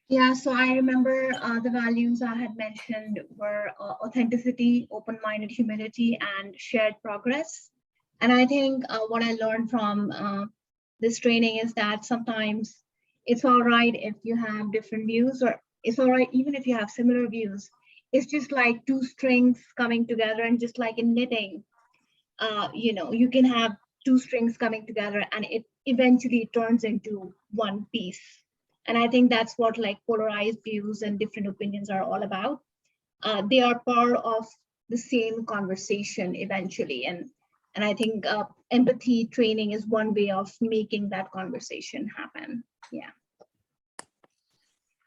Yeah, so I remember the values I had mentioned were authenticity, open-minded humility, and shared progress. And I think what I learned from this training is that sometimes it's all right if you have different views, or it's all right even if you have similar views. It's just like two strings coming together, and just like in knitting, you can have two strings coming together and it eventually turns into one piece. And I think that's what like polarized views and different opinions are all about. They are part of the same conversation eventually. And I think empathy training is one way of making that conversation happen. Yeah.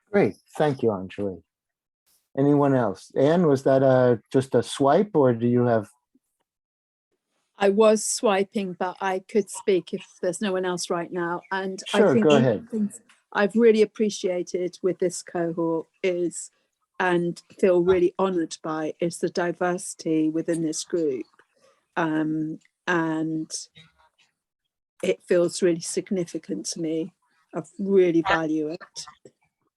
Great, thank you, Anjali. Anyone else? Anne, was that just a swipe, or do you have? I was swiping, but I could speak if there's no one else right now. And Sure, I think go one of ahead. the things I've really appreciated with this cohort is, and feel really honored by, is the diversity within this group. And it feels really significant to me. I really value it.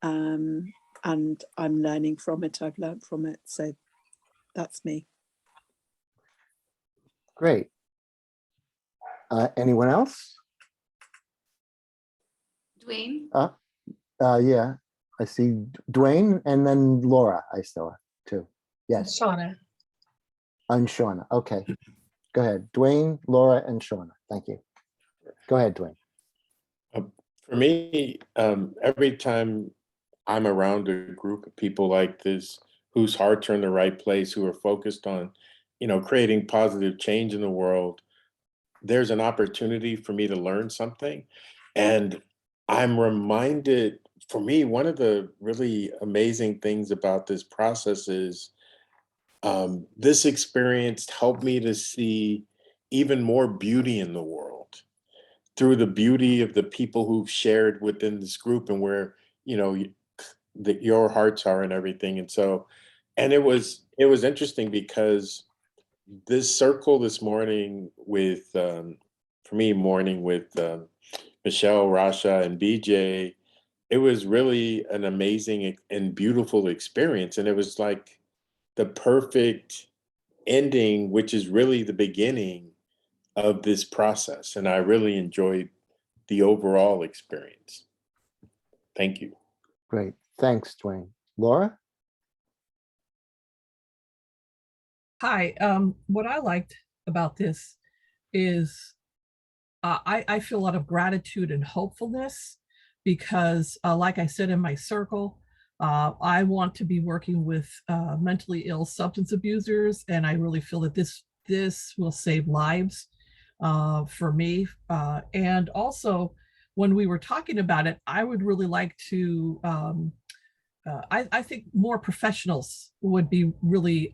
And I'm learning from it. I've learned from it. So that's me. Great. Anyone else? Dwayne? Yeah, I see Dwayne and then Laura, I saw too. Yes. Shauna. And Shauna. Okay. Go ahead. Dwayne, Laura, and Shauna. Thank you. Go ahead, Dwayne. For me, every time I'm around a group of people like this, whose hearts are in the right place, who are focused on, creating positive change in the world, there's an opportunity for me to learn something. And I'm reminded, for me, one of the really amazing things about this process is this experience helped me to see even more beauty in the world through the beauty of the people who've shared within this group, and where, that your hearts are and everything. And so, and it was interesting because this circle this morning with, for me, morning with Michelle, Rasha, and BJ, it was really an amazing and beautiful experience. And it was like the perfect ending, which is really the beginning of this process. And I really enjoyed the overall experience. Thank you. Great. Thanks, Dwayne. Laura? Hi, what I liked about this is I feel a lot of gratitude and hopefulness because, like I said in my circle, I want to be working with mentally ill substance abusers, and I really feel that this will save lives for me. And also, when we were talking about it, I would really like to. I think more professionals would be really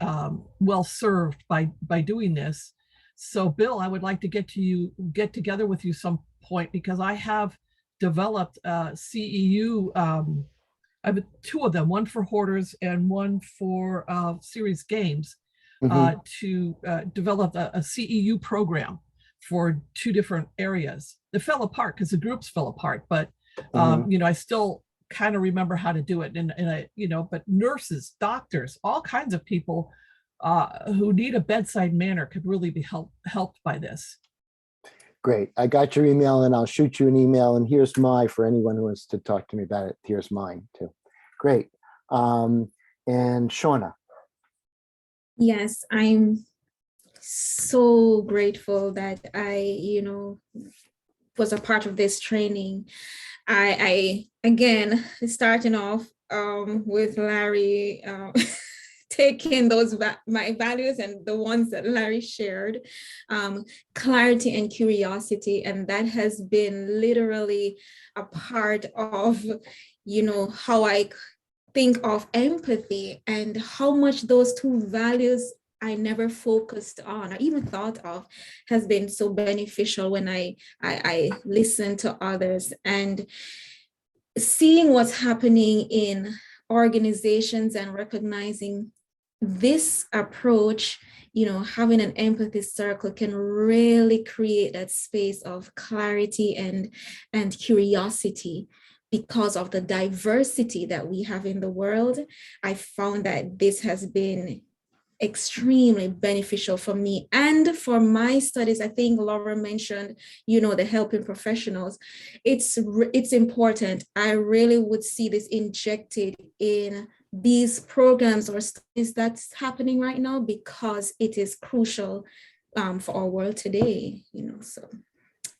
well served by doing this. So, Bill, I would like to get together with you some point because I have developed CEU. I have two of them, one for hoarders and one for series games, to develop a CEU program for two different areas. It fell apart because the groups fell apart, but you know, I still kind of remember how to do it. And I, you know, but nurses, doctors, all kinds of people who need a bedside manner could really be helped by this. Great. I got your email and I'll shoot you an email. And here's for anyone who wants to talk to me about it. Here's mine too. Great. And Shauna. Yes, I'm so grateful that I, was a part of this training. I again, starting off with Larry, taking my values and the ones that Larry shared, clarity and curiosity, and that has been literally a part of, how I think of empathy and how much those two values I never focused on or even thought of has been so beneficial when I listen to others and seeing what's happening in organizations and recognizing this approach, having an empathy circle can really create that space of clarity and curiosity. Because of the diversity that we have in the world, I found that this has been extremely beneficial for me and for my studies. I think Laura mentioned, the helping professionals. It's important. I really would see this injected in these programs or studies that's happening right now because it is crucial for our world today. So.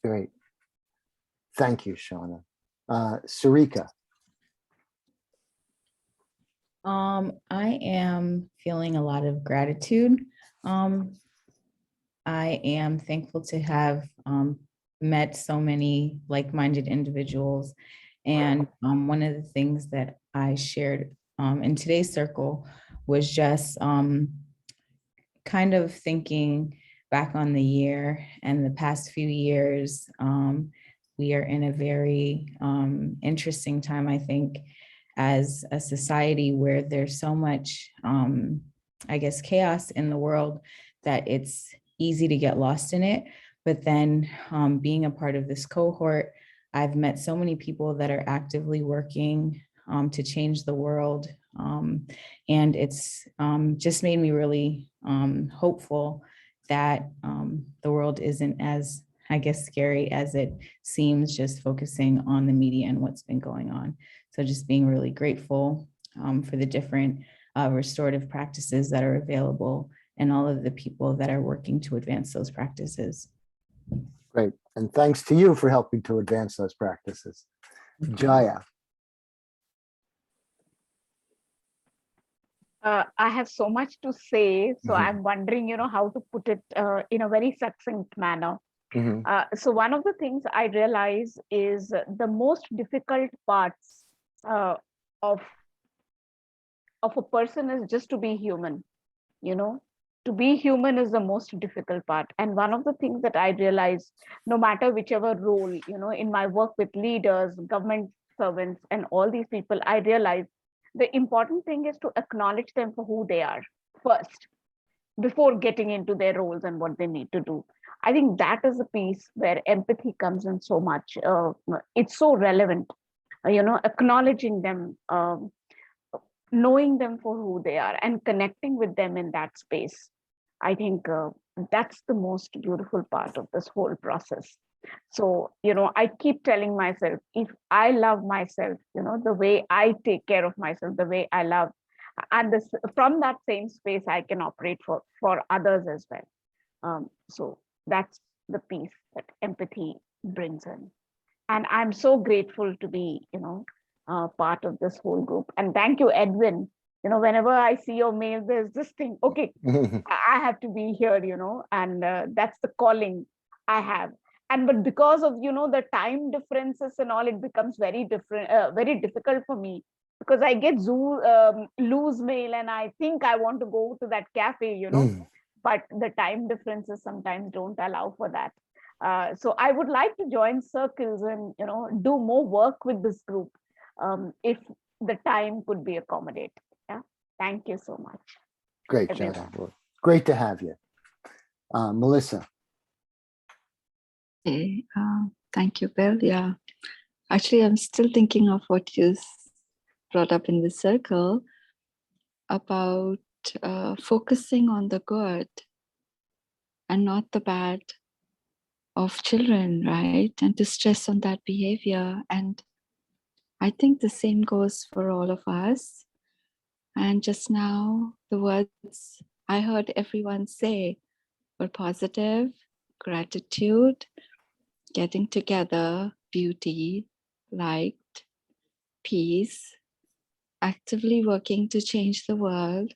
Great. Thank you, Shauna. Sarika. I am feeling a lot of gratitude. I am thankful to have met so many like-minded individuals. And one of the things that I shared in today's circle was just kind of thinking back on the year and the past few years. We are in a very interesting time, I think, as a society where there's so much, chaos in the world that it's easy to get lost in it. But then being a part of this cohort, I've met so many people that are actively working to change the world. And it's just made me really hopeful that the world isn't as, scary as it seems, just focusing on the media and what's been going on. So just being really grateful for the different restorative practices that are available and all of the people that are working to advance those practices. Great. And thanks to you for helping to advance those practices. Jaya. I have so much to say, so I'm wondering, how to put it in a very succinct manner. So one of the things I realize is the most difficult parts of a person is just to be human. To be human is the most difficult part. And one of the things that I realize, no matter whichever role, in my work with leaders, government servants, and all these people, I realize the important thing is to acknowledge them for who they are first, before getting into their roles and what they need to do. I think that is a piece where empathy comes in so much. It's so relevant, acknowledging them, knowing them for who they are and connecting with them in that space. I think that's the most beautiful part of this whole process. So, I keep telling myself, if I love myself, the way I take care of myself, the way I love, and this, from that same space, I can operate for others as well. So that's the piece that empathy brings in. And I'm so grateful to be, part of this whole group. And thank you, Edwin. Whenever I see your mail, there's this thing, okay, I have to be here, and that's the calling I have. But because of, the time differences and all, it becomes very difficult for me, because I get loose mail and I think I want to go to that cafe, but the time differences sometimes don't allow for that. So I would like to join circles and, do more work with this group if the time could be accommodated. Yeah. Thank you so much. Great, Jaya. Great to have you. Melissa. Hey, thank you, Bill. Yeah, actually, I'm still thinking of what you brought up in the circle about focusing on the good and not the bad of children, right? And to stress on that behavior. And I think the same goes for all of us. And just now, the words I heard everyone say were positive, gratitude, getting together, beauty, light, peace, actively working to change the world,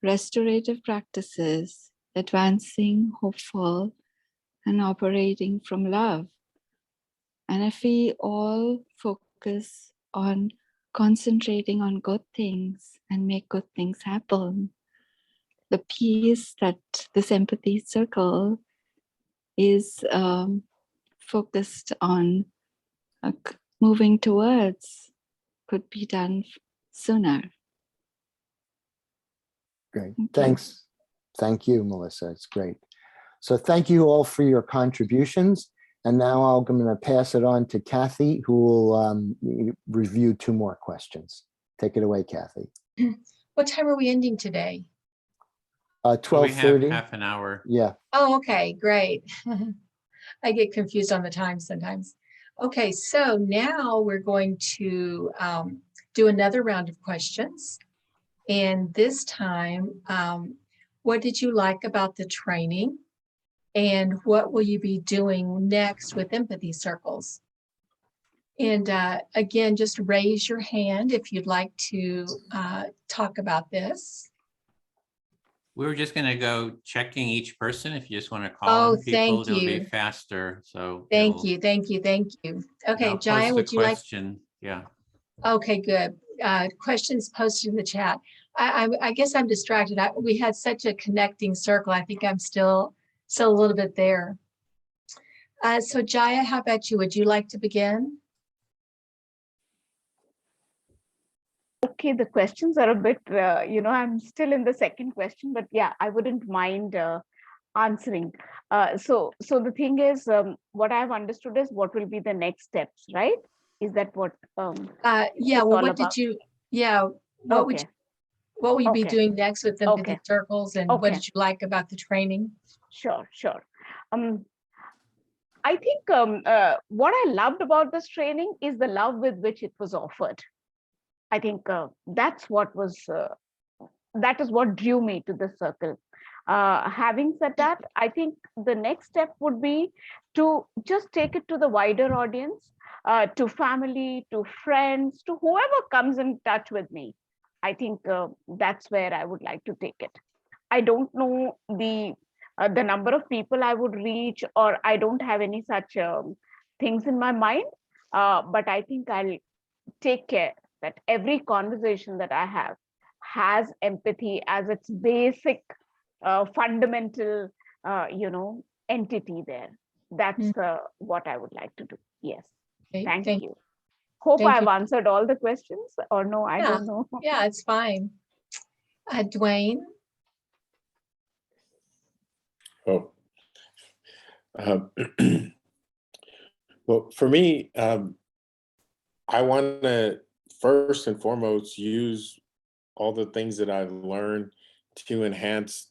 restorative practices, advancing, hopeful, and operating from love. And if we all focus on concentrating on good things and make good things happen, the peace that this empathy circle is focused on moving towards could be done sooner. Great. Thanks. Thank you, Melissa. It's great. So thank you all for your contributions. And now I'm going to pass it on to Kathy, who will review 2 more questions. Take it away, Kathy. What time are we ending today? 12:30. We have half an hour. Yeah. Oh, okay, great. I get confused on the time sometimes. Okay, so now we're going to do another round of questions. And this time, what did you like about the training? And what will you be doing next with empathy circles? And again, just raise your hand if you'd like to talk about this. We were just going to go checking each person. If you just want to call in people, it'll be faster. So thank you. Okay, Jaya, would you like? Yeah. Okay, good. Questions posted in the chat. I guess I'm distracted. We had such a connecting circle. I think I'm still a little bit there. So Jaya, how about you? Would you like to begin? Okay, the questions are a bit, I'm still in the second question, but yeah, I wouldn't mind answering. So the thing is, what I've understood is what will be the next steps, right? Is that what? Yeah. Well, what did you? Yeah. What would you? What will you be doing next with empathy circles, and what did you like about the training? Sure. I think what I loved about this training is the love with which it was offered. I think that is what drew me to this circle. Having said that, I think the next step would be to just take it to the wider audience, to family, to friends, to whoever comes in touch with me. I think that's where I would like to take it. I don't know the number of people I would reach, or I don't have any such things in my mind, but I think I'll take care that every conversation that I have has empathy as its basic, fundamental, entity there. That's what I would like to do. Yes. Okay, thank you. Hope I've you. answered all the questions, or no, I don't know. Yeah, it's fine. Dwayne. Oh. Well, for me, I want to first and foremost use all the things that I've learned to enhance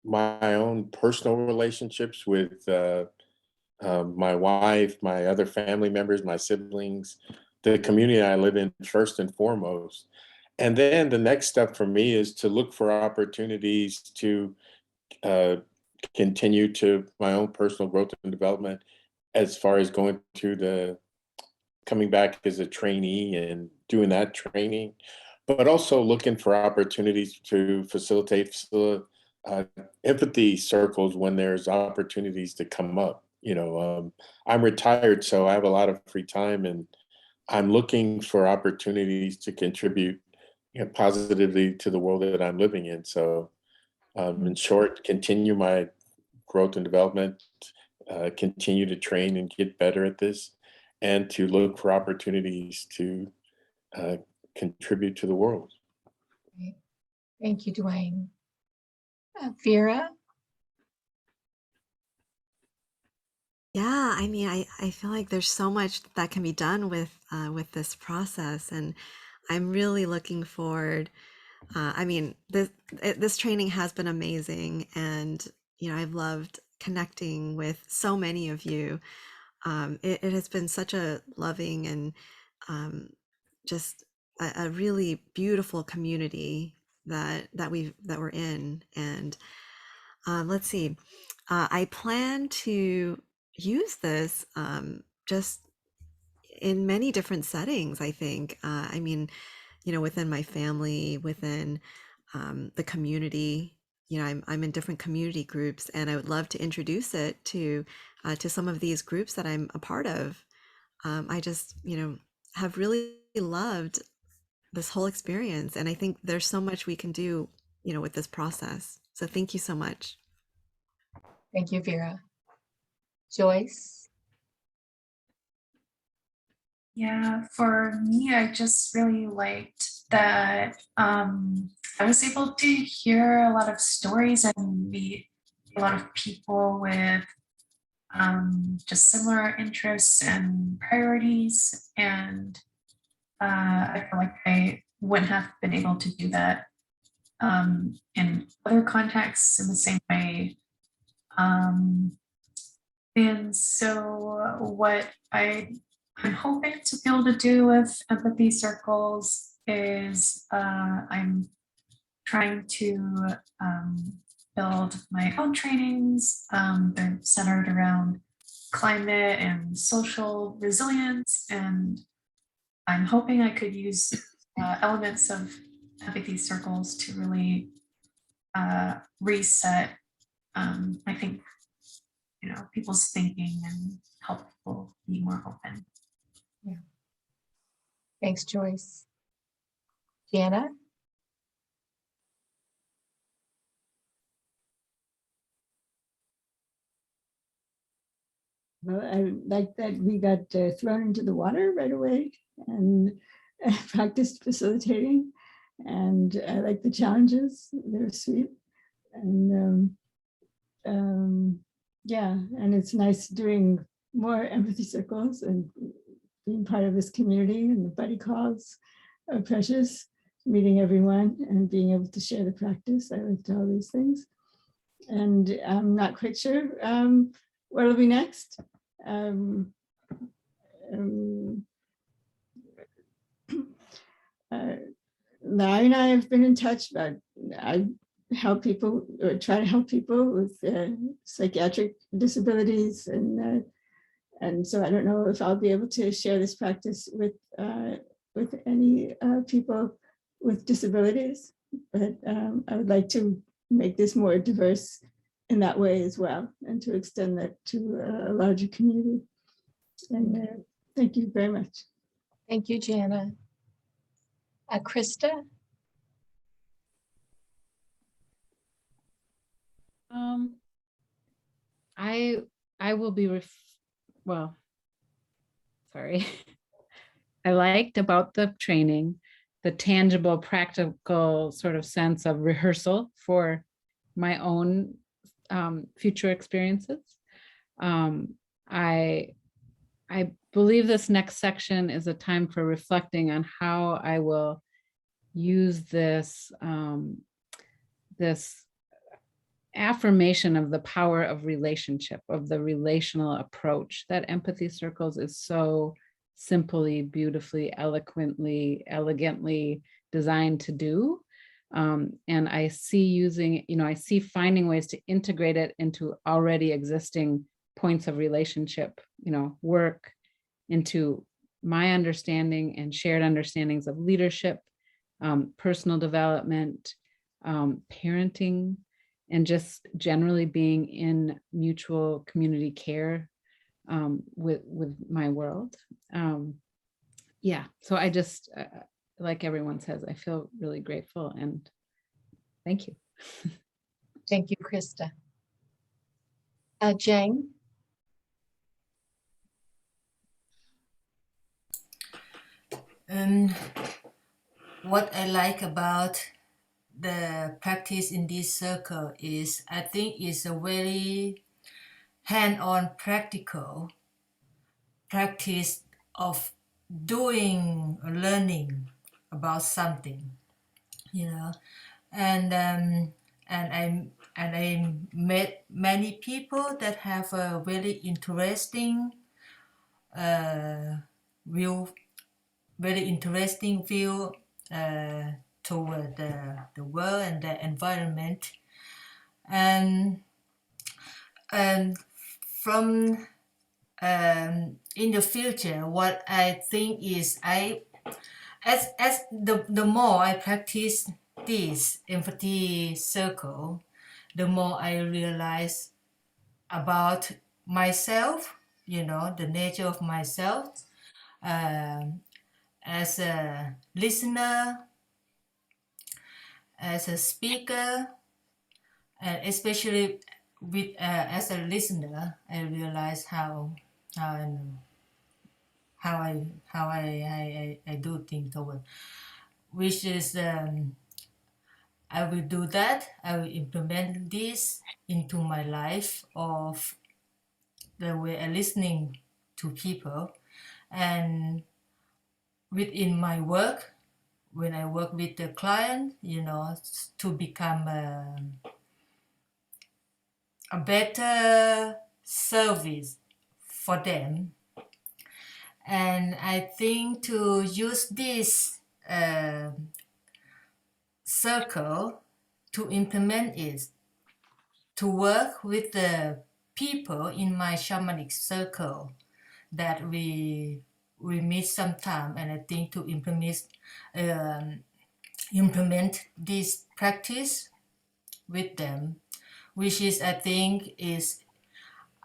my own personal relationships with my wife, my other family members, my siblings, the community I live in first and foremost. And then the next step for me is to look for opportunities to continue to my own personal growth and development, as far as going through coming back as a trainee and doing that training, but also looking for opportunities to facilitate empathy circles when there's opportunities to come up. I'm retired, so I have a lot of free time, and I'm looking for opportunities to contribute positively to the world that I'm living in. So in short, continue my growth and development, continue to train and get better at this, and to look for opportunities to contribute to the world. Great. Thank you, Dwayne. Vera? Yeah, I mean, I feel like there's so much that can be done with this process, and I'm really looking forward. I mean, this training has been amazing, and I've loved connecting with so many of you. It has been such a loving and just a really beautiful community that we're in. And let's see, I plan to use this just in many different settings, I think. I mean, within my family, within the community. I'm in different community groups, and I would love to introduce it to some of these groups that I'm a part of. I just, have really loved this whole experience, and I think there's so much we can do, with this process. So thank you so much. Thank you, Vera. Joyce? Yeah, for me, I just really liked that I was able to hear a lot of stories and meet a lot of people with just similar interests and priorities. And I feel like I wouldn't have been able to do that in other contexts in the same way. And so what I'm hoping to be able to do with empathy circles is I'm trying to build my own trainings. They're centered around climate and social resilience, and I'm hoping I could use elements of empathy circles to really reset, I think, people's thinking and help people be more open. Yeah. Thanks, Joyce. Jana? Well, I like that we got thrown into the water right away and practiced facilitating. And I like the challenges, they're sweet. And yeah, and it's nice doing more empathy circles and being part of this community, and the buddy calls are precious, meeting everyone and being able to share the practice. I liked all these things. And I'm not quite sure what will be next. Larry and I have been in touch, but I help people or try to help people with psychiatric disabilities, and so I don't know if I'll be able to share this practice with any people with disabilities, but I would like to make this more diverse in that way as well, and to extend that to a larger community. And thank you very much. Thank you, Jana. Krista? I will be well, sorry. I liked about the training, the tangible, practical sort of sense of rehearsal for my own future experiences. I believe this next section is a time for reflecting on how I will use this this affirmation of the power of relationship, of the relational approach that Empathy Circles is so simply, beautifully, eloquently, elegantly designed to do. And I see using, I see finding ways to integrate it into already existing points of relationship, work, into my understanding and shared understandings of leadership, personal development, parenting, and just generally being in mutual community care with my world. Yeah, so I just, like everyone says, I feel really grateful and thank you. Thank you, Krista. Jane? What I like about the practice in this circle is I think it's a very hand-on practical practice of doing or learning about something, and I met many people that have a very interesting view, toward the world and the environment, and from in the future, what I think is as the more I practice this empathy circle, the more I realize about myself, the nature of myself, as a listener, as a speaker, and especially with as a listener, I realize how I do things toward, which is I will do that. I will implement this into my life of the way I'm listening to people, and within my work, when I work with the client, to become a better service for them. And I think to use this circle to implement it, to work with the people in my shamanic circle that we meet sometime, and I think to implement this practice with them, which is I think is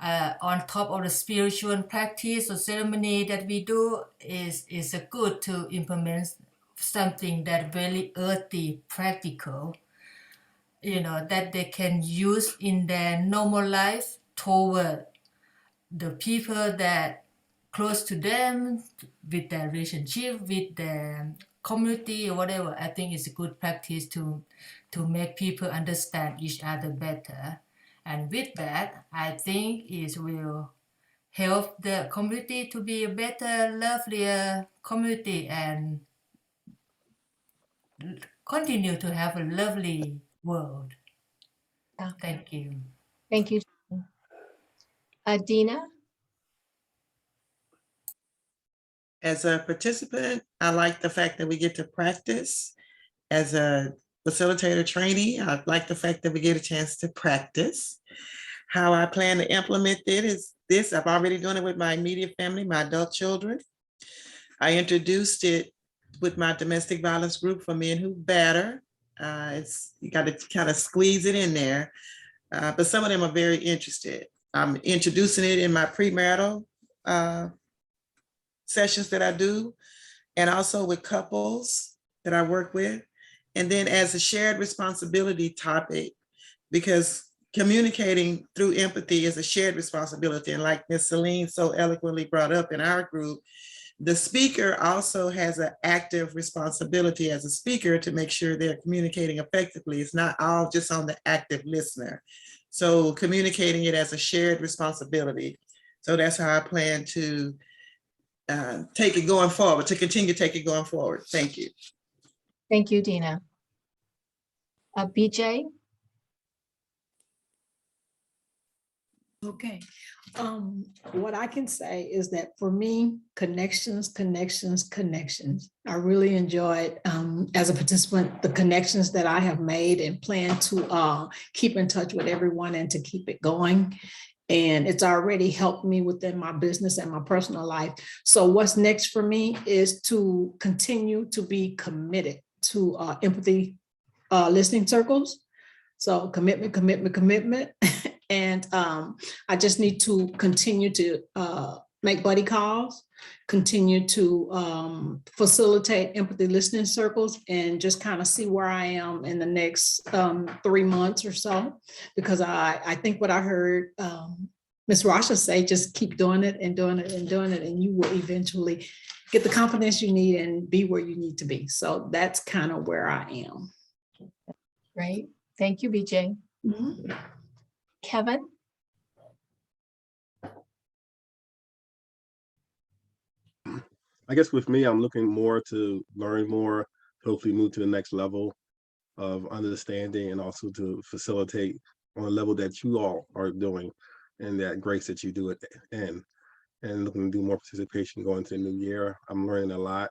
on top of the spiritual practice or ceremony that we do, is a good to implement something that very earthy, practical, that they can use in their normal life toward the people that close to them, with their relationship, with their community or whatever. I think it's a good practice to make people understand each other better. And with that, I think it will help the community to be a better, lovelier community and continue to have a lovely world. Thank you. Thank you. Dina? As a participant, I like the fact that we get to practice. As a facilitator trainee, I like the fact that we get a chance to practice. How I plan to implement it is this. I've already done it with my immediate family, my adult children. I introduced it with my domestic violence group for men who batter. You got to kind of squeeze it in there, but some of them are very interested. I'm introducing it in my premarital sessions that I do, and also with couples that I work with. And then as a shared responsibility topic, because communicating through empathy is a shared responsibility. And like Ms. Celine so eloquently brought up in our group, the speaker also has an active responsibility as a speaker to make sure they're communicating effectively. It's not all just on the active listener. So communicating it as a shared responsibility. So that's how I plan to take it going forward, to continue to take it going forward. Thank you. Thank you, Dina. BJ? Okay. What I can say is that for me, connections. I really enjoyed, as a participant, the connections that I have made and plan to keep in touch with everyone and to keep it going. And it's already helped me within my business and my personal life. So what's next for me is to continue to be committed to empathy listening circles. So commitment. And I just need to continue to make buddy calls, continue to facilitate empathy listening circles, and just kind of see where I am in the next 3 months or so. Because I think what I heard Ms. Rasha say, just keep doing it, and you will eventually get the confidence you need and be where you need to be. So that's kind of where I am. Great. Thank you, BJ. Mm-hmm. Kevin? I guess with me, I'm looking more to learn more, hopefully move to the next level of understanding, and also to facilitate on a level that you all are doing and that grace that you do it in. And looking to do more participation going into the new year. I'm learning a lot.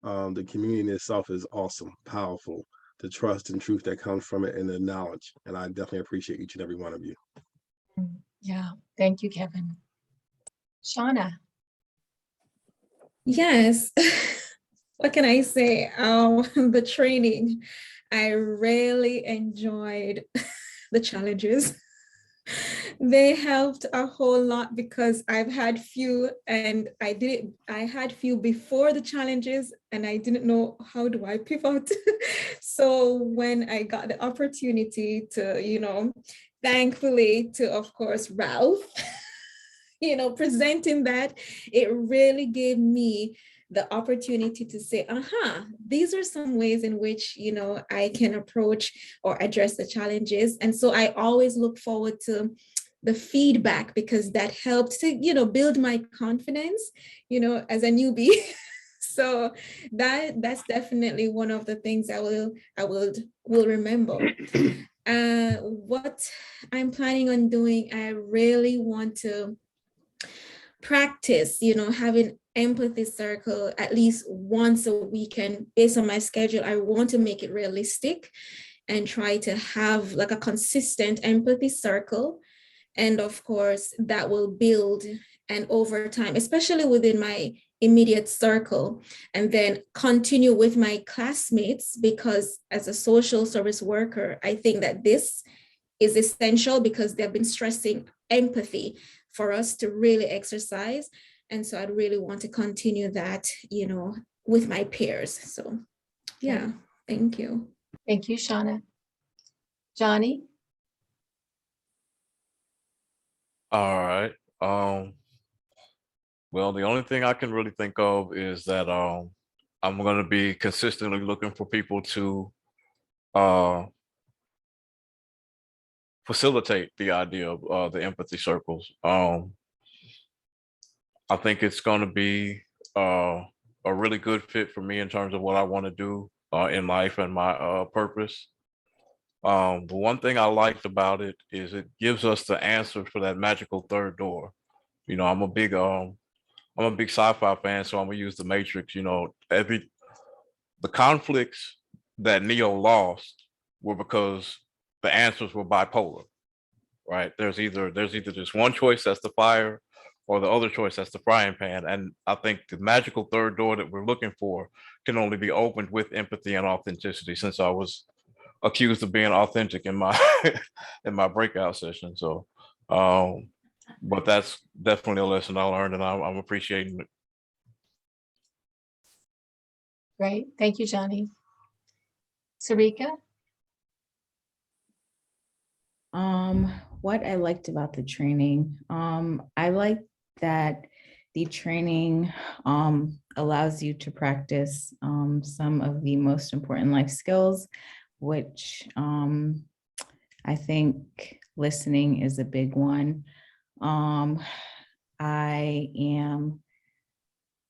The community itself is awesome, powerful. The trust and truth that comes from it, and the knowledge. And I definitely appreciate each and every one of you. Yeah, thank you, Kevin. Shauna. Yes. What can I say? The training, I really enjoyed the challenges. They helped a whole lot because I've had few, and I had few before the challenges, and I didn't know how do I pivot. So when I got the opportunity to, thankfully to, of course, Ralph, presenting that, it really gave me the opportunity to say, these are some ways in which, I can approach or address the challenges. And so I always look forward to the feedback, because that helped to, build my confidence, as a newbie. So that's definitely one of the things I will remember. What I'm planning on doing, I really want to practice, having empathy circle at least once a weekend. Based on my schedule, I want to make it realistic and try to have like a consistent empathy circle. And of course, that will build, and over time, especially within my immediate circle, and then continue with my classmates, because as a social service worker, I think that this is essential, because they've been stressing empathy for us to really exercise. And so I'd really want to continue that, with my peers. So yeah, thank you. Thank you, Shauna. Johnny? All right. Well, the only thing I can really think of is that I'm going to be consistently looking for people to facilitate the idea of the empathy circles. I think it's going to be a really good fit for me in terms of what I want to do in life and my purpose. The one thing I liked about it is it gives us the answer for that magical third door. I'm a big sci-fi fan, so I'm gonna use the Matrix. The conflicts that Neo lost were because the answers were bipolar, right? There's either just one choice, that's the fire, or the other choice, that's the frying pan. And I think the magical third door that we're looking for can only be opened with empathy and authenticity, since I was accused of being authentic in my in my breakout session. So but that's definitely a lesson I learned, and I'm appreciating it. Great. Thank you, Johnny. Sarika? What I liked about the training, I liked that the training allows you to practice some of the most important life skills, which I think listening is a big one. I am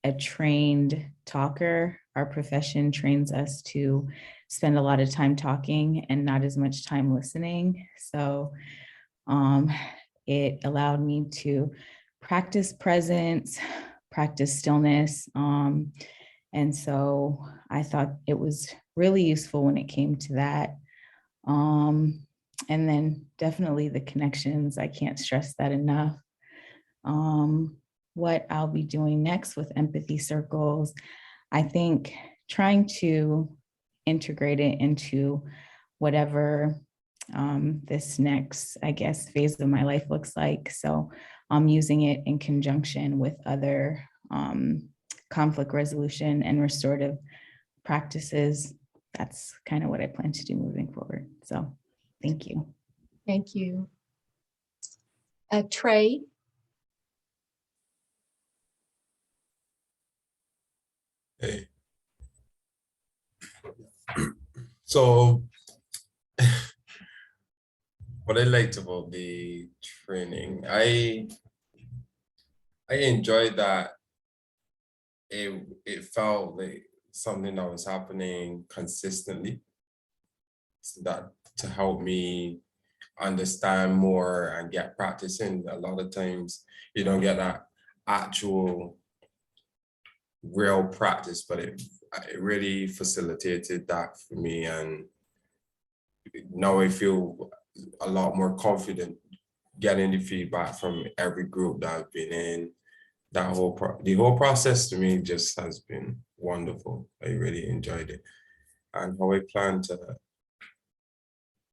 a trained talker. Our profession trains us to spend a lot of time talking and not as much time listening. So it allowed me to practice presence, practice stillness. And so I thought it was really useful when it came to that. And then definitely the connections, I can't stress that enough. What I'll be doing next with empathy circles, I think trying to integrate it into whatever this next, I guess, phase of my life looks like. So I'm using it in conjunction with other conflict resolution and restorative practices. That's kind of what I plan to do moving forward. So thank you. Thank you. Trey. Hey. So what I liked about the training, I enjoyed that it felt like something that was happening consistently, so that to help me understand more and get practicing. A lot of times you don't get that actual real practice, but it really facilitated that for me, and now I feel a lot more confident getting the feedback from every group that I've been in. The whole process to me just has been wonderful. I really enjoyed it, and how I plan to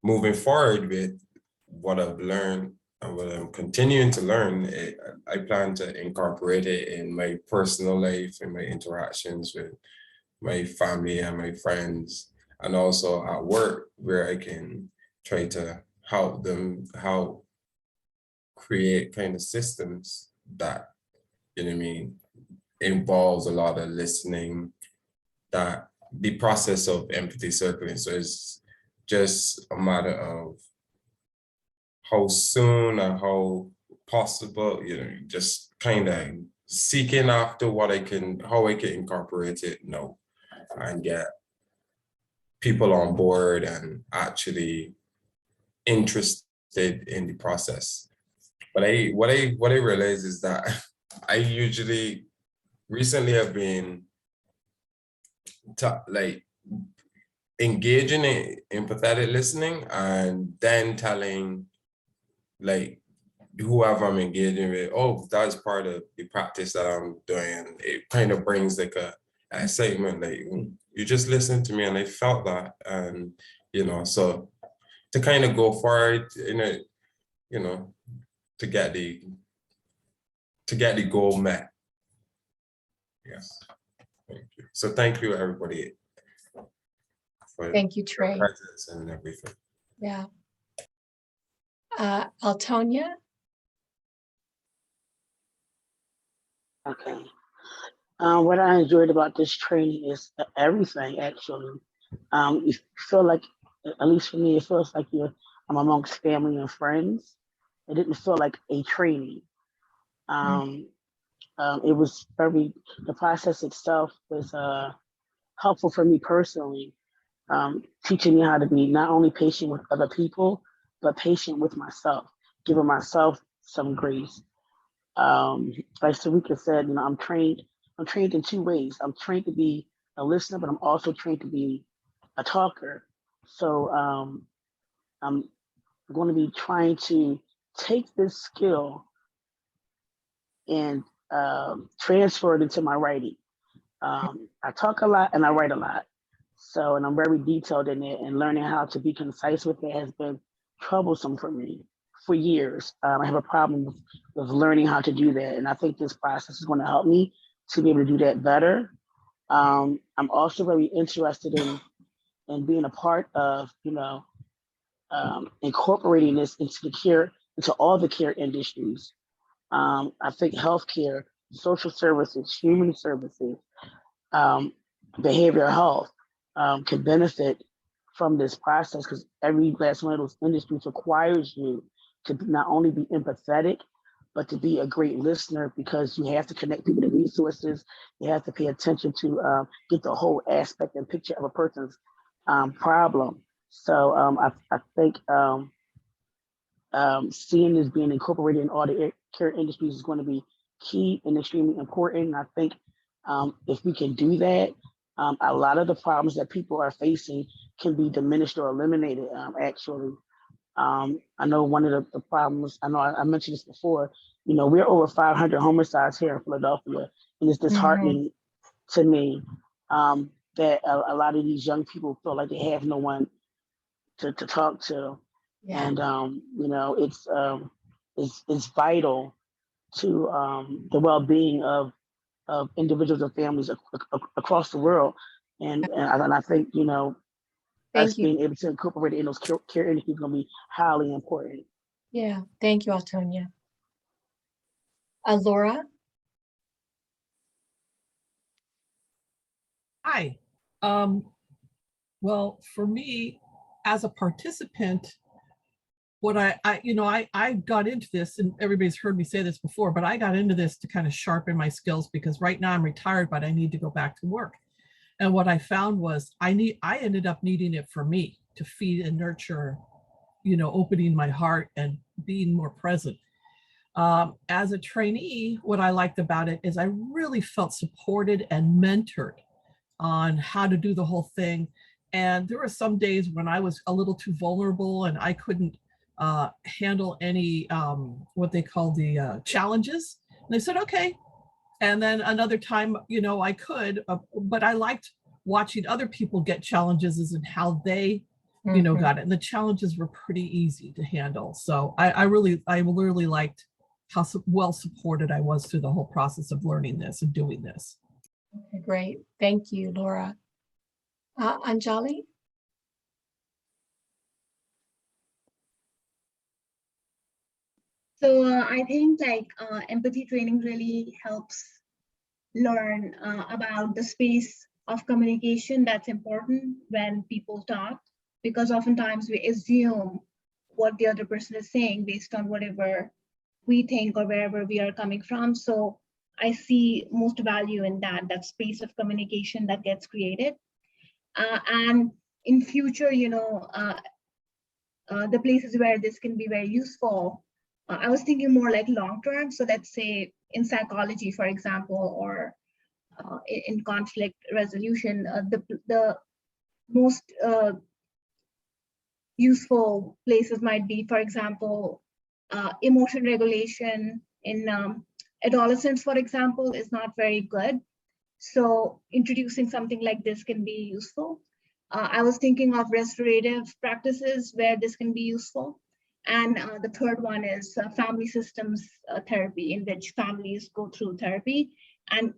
moving forward with what I've learned and what I'm continuing to learn. I plan to incorporate it in my personal life and my interactions with my family and my friends, and also at work, where I can try to help them create kind of systems that, you know what I mean, involves a lot of listening, that the process of empathy circling. So it's just a matter of how soon and how possible, you know, just kind of seeking after how I can incorporate it now and get people on board and actually interested in the process. But what I realize is that I usually recently have been like engaging in empathetic listening and then telling like whoever I'm engaging with, oh, that's part of the practice that I'm doing. It kind of brings like a excitement, like you just listened to me and I felt that, and you know, so to kind of go forward in it, you know, to get the goal met. Yes, thank you. So thank you everybody for Thank you, Trey. presence and everything. Yeah. Altonia. Okay. What I enjoyed about this training is everything, actually. You feel like, at least for me, it feels like I'm amongst family and friends. It didn't feel like a training. It was the process itself was helpful for me personally, teaching me how to be not only patient with other people, but patient with myself, giving myself some grace. Like Sarika said, you know, I'm trained in two ways. I'm trained to be a listener, but I'm also trained to be a talker. So I'm going to be trying to take this skill and transfer it into my writing. I talk a lot and I write a lot. So, and I'm very detailed in it, and learning how to be concise with it has been troublesome for me for years. I have a problem with learning how to do that. And I think this process is going to help me to be able to do that better. I'm also very interested in being a part of, you know, incorporating this into all the care industries. I think healthcare, social services, human services, behavioral health can benefit from this process, because every last one of those industries requires you to not only be empathetic, but to be a great listener, because you have to connect people to resources. You have to pay attention to get the whole aspect and picture of a person's problem. So I think seeing this being incorporated in all the care industries is going to be key and extremely important. And I think if we can do that, a lot of the problems that people are facing can be diminished or eliminated, actually. I know one of the problems, I know I mentioned this before, you know, we're over 500 homicides here in Philadelphia, and it's disheartening to me that a lot of these young people feel like they have no one to talk to. Yeah. And, you know, it's vital to the well-being of individuals and families across the world. And I think, you know, us being able to incorporate it in those care industries is going to be highly important. Yeah, thank you, Altonia. Laura? Hi. Well, for me, as a participant, what I got into this, and everybody's heard me say this before, but I got into this to kind of sharpen my skills, because right now I'm retired, but I need to go back to work. And what I found was I ended up needing it for me to feed and nurture, you know, opening my heart and being more present. As a trainee, what I liked about it is I really felt supported and mentored on how to do the whole thing. And there were some days when I was a little too vulnerable and I couldn't handle any what they call the challenges. And they said, okay. And then another time, you know, I could, but I liked watching other people get challenges and how they, you know, got it. And the challenges were pretty easy to handle. So I really liked how well supported I was through the whole process of learning this and doing this. Okay, great. Thank you, Laura. Anjali? So I think like empathy training really helps learn about the space of communication that's important when people talk, because oftentimes we assume what the other person is saying based on whatever we think or wherever we are coming from. So I see most value in that space of communication that gets created. And in future, you know, the places where this can be very useful, I was thinking more like long-term. So let's say in psychology, for example, or in conflict resolution, the most useful places might be, for example, emotion regulation in adolescents, for example, is not very good. So introducing something like this can be useful. I was thinking of restorative practices where this can be useful. And the third one is family systems therapy, in which families go through therapy, and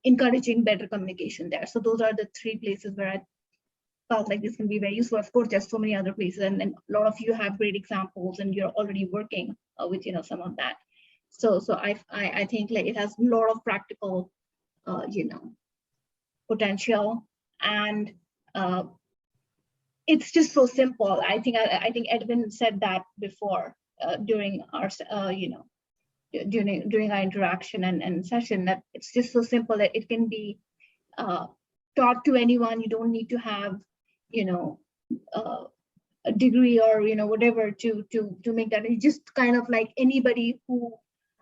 encouraging better communication there. So those are the three places where I felt like this can be very useful. Of course, there's so many other places, and a lot of you have great examples, and you're already working with, you know, some of that. So I think like it has a lot of practical, you know, potential, and it's just so simple. I think Edwin said that before during our, you know, during our interaction and session, that it's just so simple that it can be taught to anyone. You don't need to have, you know, a degree or, you know, whatever to make that. It's just kind of like anybody who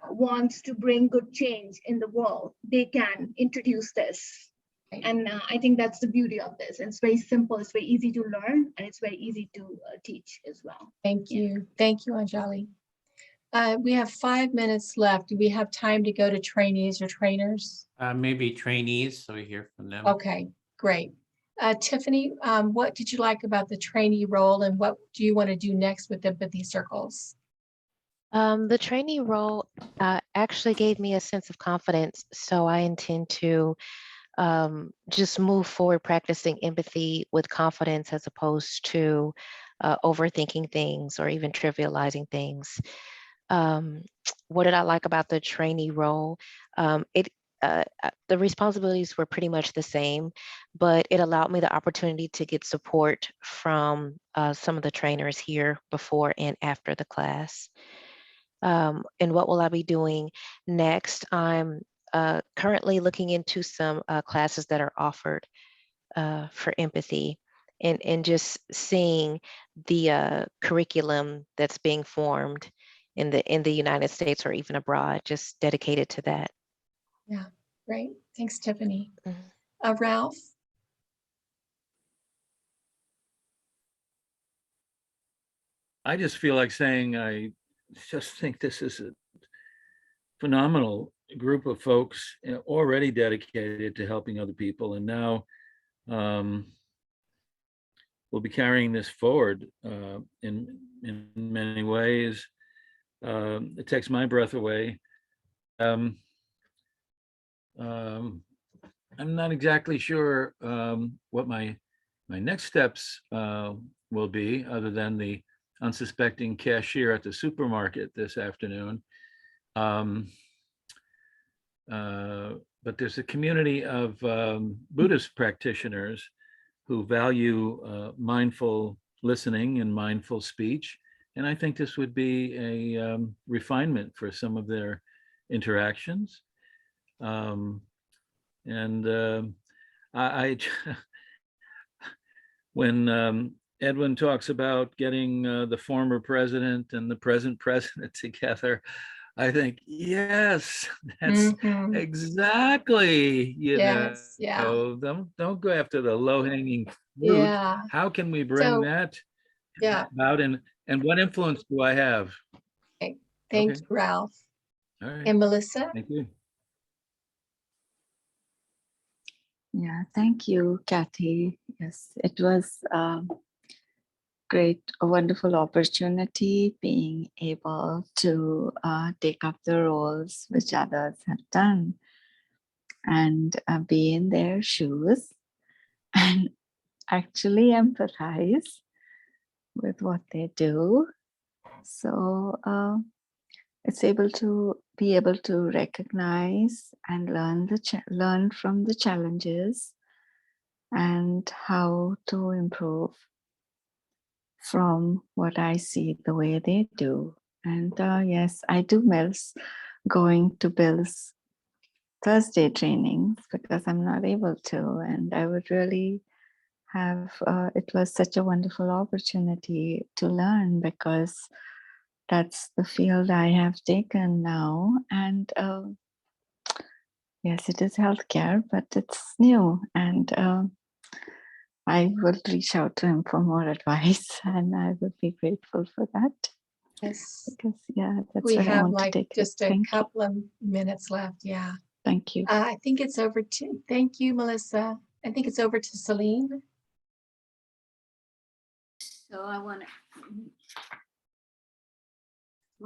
wants to bring good change in the world, they can introduce this. And I think that's the beauty of this. It's very simple, it's very easy to learn, and it's very easy to teach as well. Thank you. Thank you, Anjali. We have 5 minutes left. Do we have time to go to trainees or trainers? Maybe trainees, so we hear from them. Okay, great. Tiffany, what did you like about the trainee role, and what do you want to do next with Empathy Circles? The trainee role actually gave me a sense of confidence, so I intend to just move forward practicing empathy with confidence, as opposed to overthinking things or even trivializing things. What did I like about the trainee role? The responsibilities were pretty much the same, but it allowed me the opportunity to get support from some of the trainers here before and after the class. And what will I be doing next? I'm currently looking into some classes that are offered for empathy. and just seeing the curriculum that's being formed in the United States or even abroad, just dedicated to that. Yeah, great. Thanks, Tiffany. Ralph? I just feel like saying I just think this is a phenomenal group of folks already dedicated to helping other people, and now we'll be carrying this forward in many ways. It takes my breath away. I'm not exactly sure what my next steps will be, other than the unsuspecting cashier at the supermarket this afternoon. But there's a community of Buddhist practitioners who value mindful listening and mindful speech. And I think this would be a refinement for some of their interactions. When Edwin talks about getting the former president and the present president together, I think, yes, that's exactly, you know, don't go after the low-hanging fruit. Yeah. How can we bring that about, and what influence do I have? Okay. Thank you, Ralph. All right. And Melissa? Thank you. Yeah, thank you, Kathy. Yes, it was a wonderful opportunity being able to take up the roles which others have done and be in their shoes and actually empathize with what they do. So it's be able to recognize and learn from the challenges and how to improve from what I see the way they do. And yes, I do miss going to Bill's Thursday trainings because I'm not able to. And I would really have, it was such a wonderful opportunity to learn, because that's the field I have taken now. And yes, it is healthcare, but it's new. And I will reach out to him for more advice, and I would be grateful for that. Yes. Because yeah, that's We where I have want like to take just it. a couple of minutes left. Yeah. Thank you. I think it's over to, thank you, Melissa. I think it's over to Celine. So I want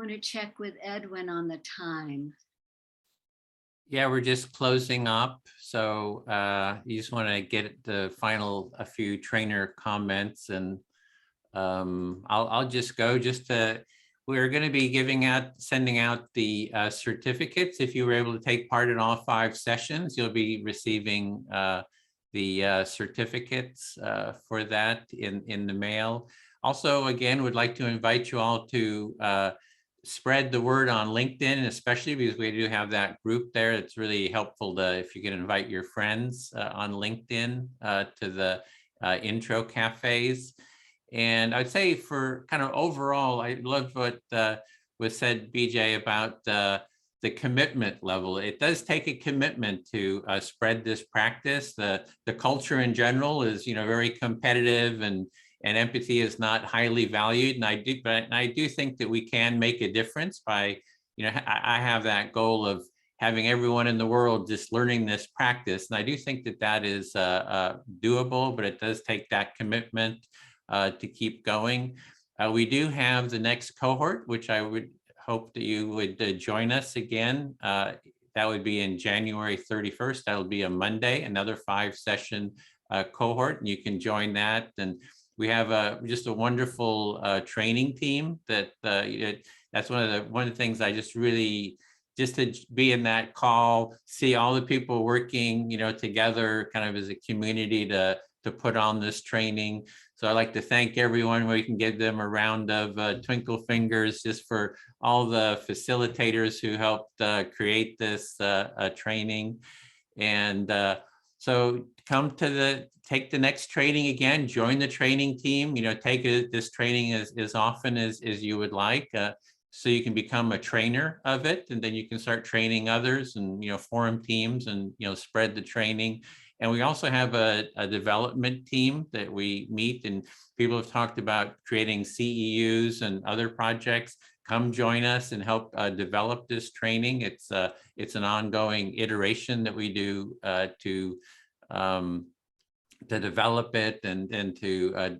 to check with Edwin on the time. Yeah, we're just closing up. So you just want to get the final, a few trainer comments, and I'll just go we're going to be sending out the certificates. If you were able to take part in all 5 sessions, you'll be receiving the certificates for that in the mail. Also, again, would like to invite you all to spread the word on LinkedIn, especially because we do have that group there. It's really helpful if you can invite your friends on LinkedIn to the intro cafes. And I'd say for kind of overall, I love what was said, BJ, about the commitment level. It does take a commitment to spread this practice. The culture in general is, very competitive, and empathy is not highly valued. And I do think that we can make a difference by, I have that goal of having everyone in the world just learning this practice. And I do think that is doable, but it does take that commitment to keep going. We do have the next cohort, which I would hope that you would join us again. That would be in January 31st. That'll be a Monday, another 5-session cohort, and you can join that. And we have just a wonderful training team that's one of the things I just really, just to be in that call, see all the people working, together kind of as a community to put on this training. So I'd like to thank everyone. We can give them a round of twinkle fingers just for all the facilitators who helped create this training. And So come to take the next training again, join the training team, take this training as often as you would like, so you can become a trainer of it, and then you can start training others and, form teams and, spread the training. And we also have a development team that we meet, and people have talked about creating CEUs and other projects. Come join us and help develop this training. It's an ongoing iteration that we do to develop it and to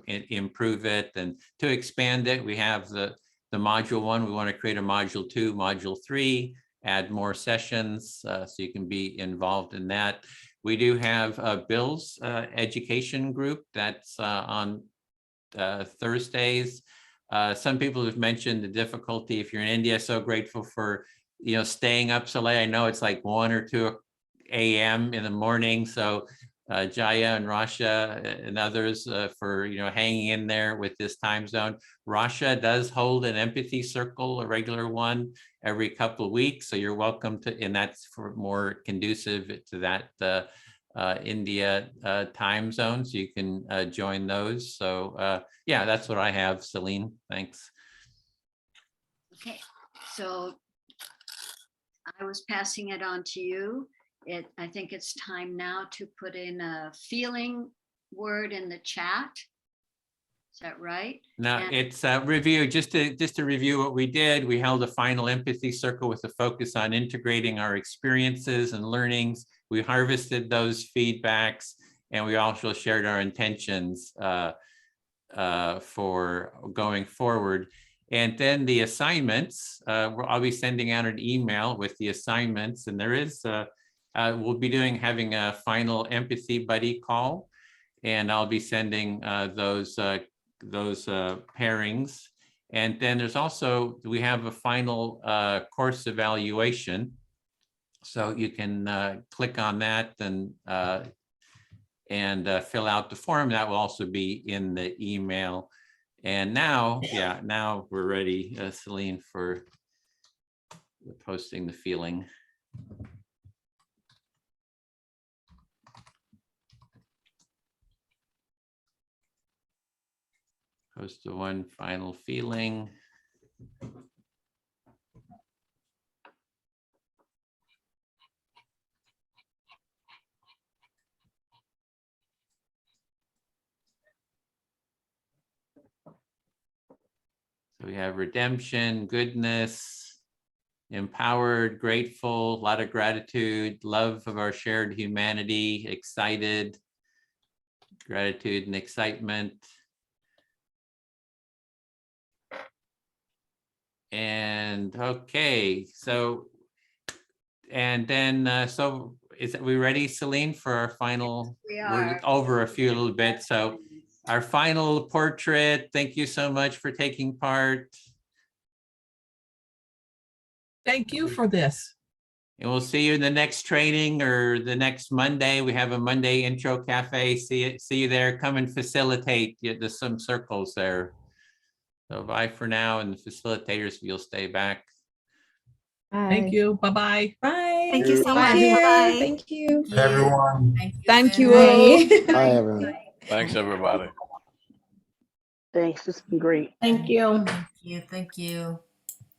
improve it and to expand it. We have the module 1. We want to create a module 2, module 3, add more sessions so you can be involved in that. We do have Bill's education group that's on Thursdays. Some people have mentioned the difficulty if you're in India. So grateful for staying up so late. I know it's like 1 or 2 a.m. in the morning. So Jaya and Rasha and others for hanging in there with this time zone. Rasha does hold an empathy circle, a regular one, every couple of weeks. So you're welcome to, and that's for more conducive to that India time zone. So you can join those. So yeah, that's what I have, Celine. Thanks. Okay, so I was passing it on to you. I think it's time now to put in a feeling word in the chat. Is that right? Now it's a review, just to review what we did. We held a final empathy circle with a focus on integrating our experiences and learnings. We harvested those feedbacks, and we also shared our intentions for going forward. And then the assignments, I'll be sending out an email with the assignments, and there is we'll be having a final empathy buddy call, and I'll be sending those pairings. And then there's also, we have a final course evaluation. So you can click on that and fill out the form. That will also be in the email. And now, yeah, now we're ready, Celine, for posting the feeling. Post the one final feeling. So we have redemption, goodness, empowered, grateful, a lot of gratitude, love of our shared humanity, excited, gratitude and excitement. And okay, so, and then, so is we ready, Celine, for our final? We are. We're over a few little bit. So our final portrait, thank you so much for taking part. Thank you for this. And we'll see you in the next training or the next Monday. We have a Monday intro cafe. See you there. Come and facilitate. There's some circles there. So bye for now, and the facilitators, you'll stay back. Bye. Thank you. Bye-bye. Bye. Thank you so much. Bye. Thank you. Everyone. Thank you all. Bye, everyone. Thanks, everybody. Thanks. This has been great. Thank you. Thank you.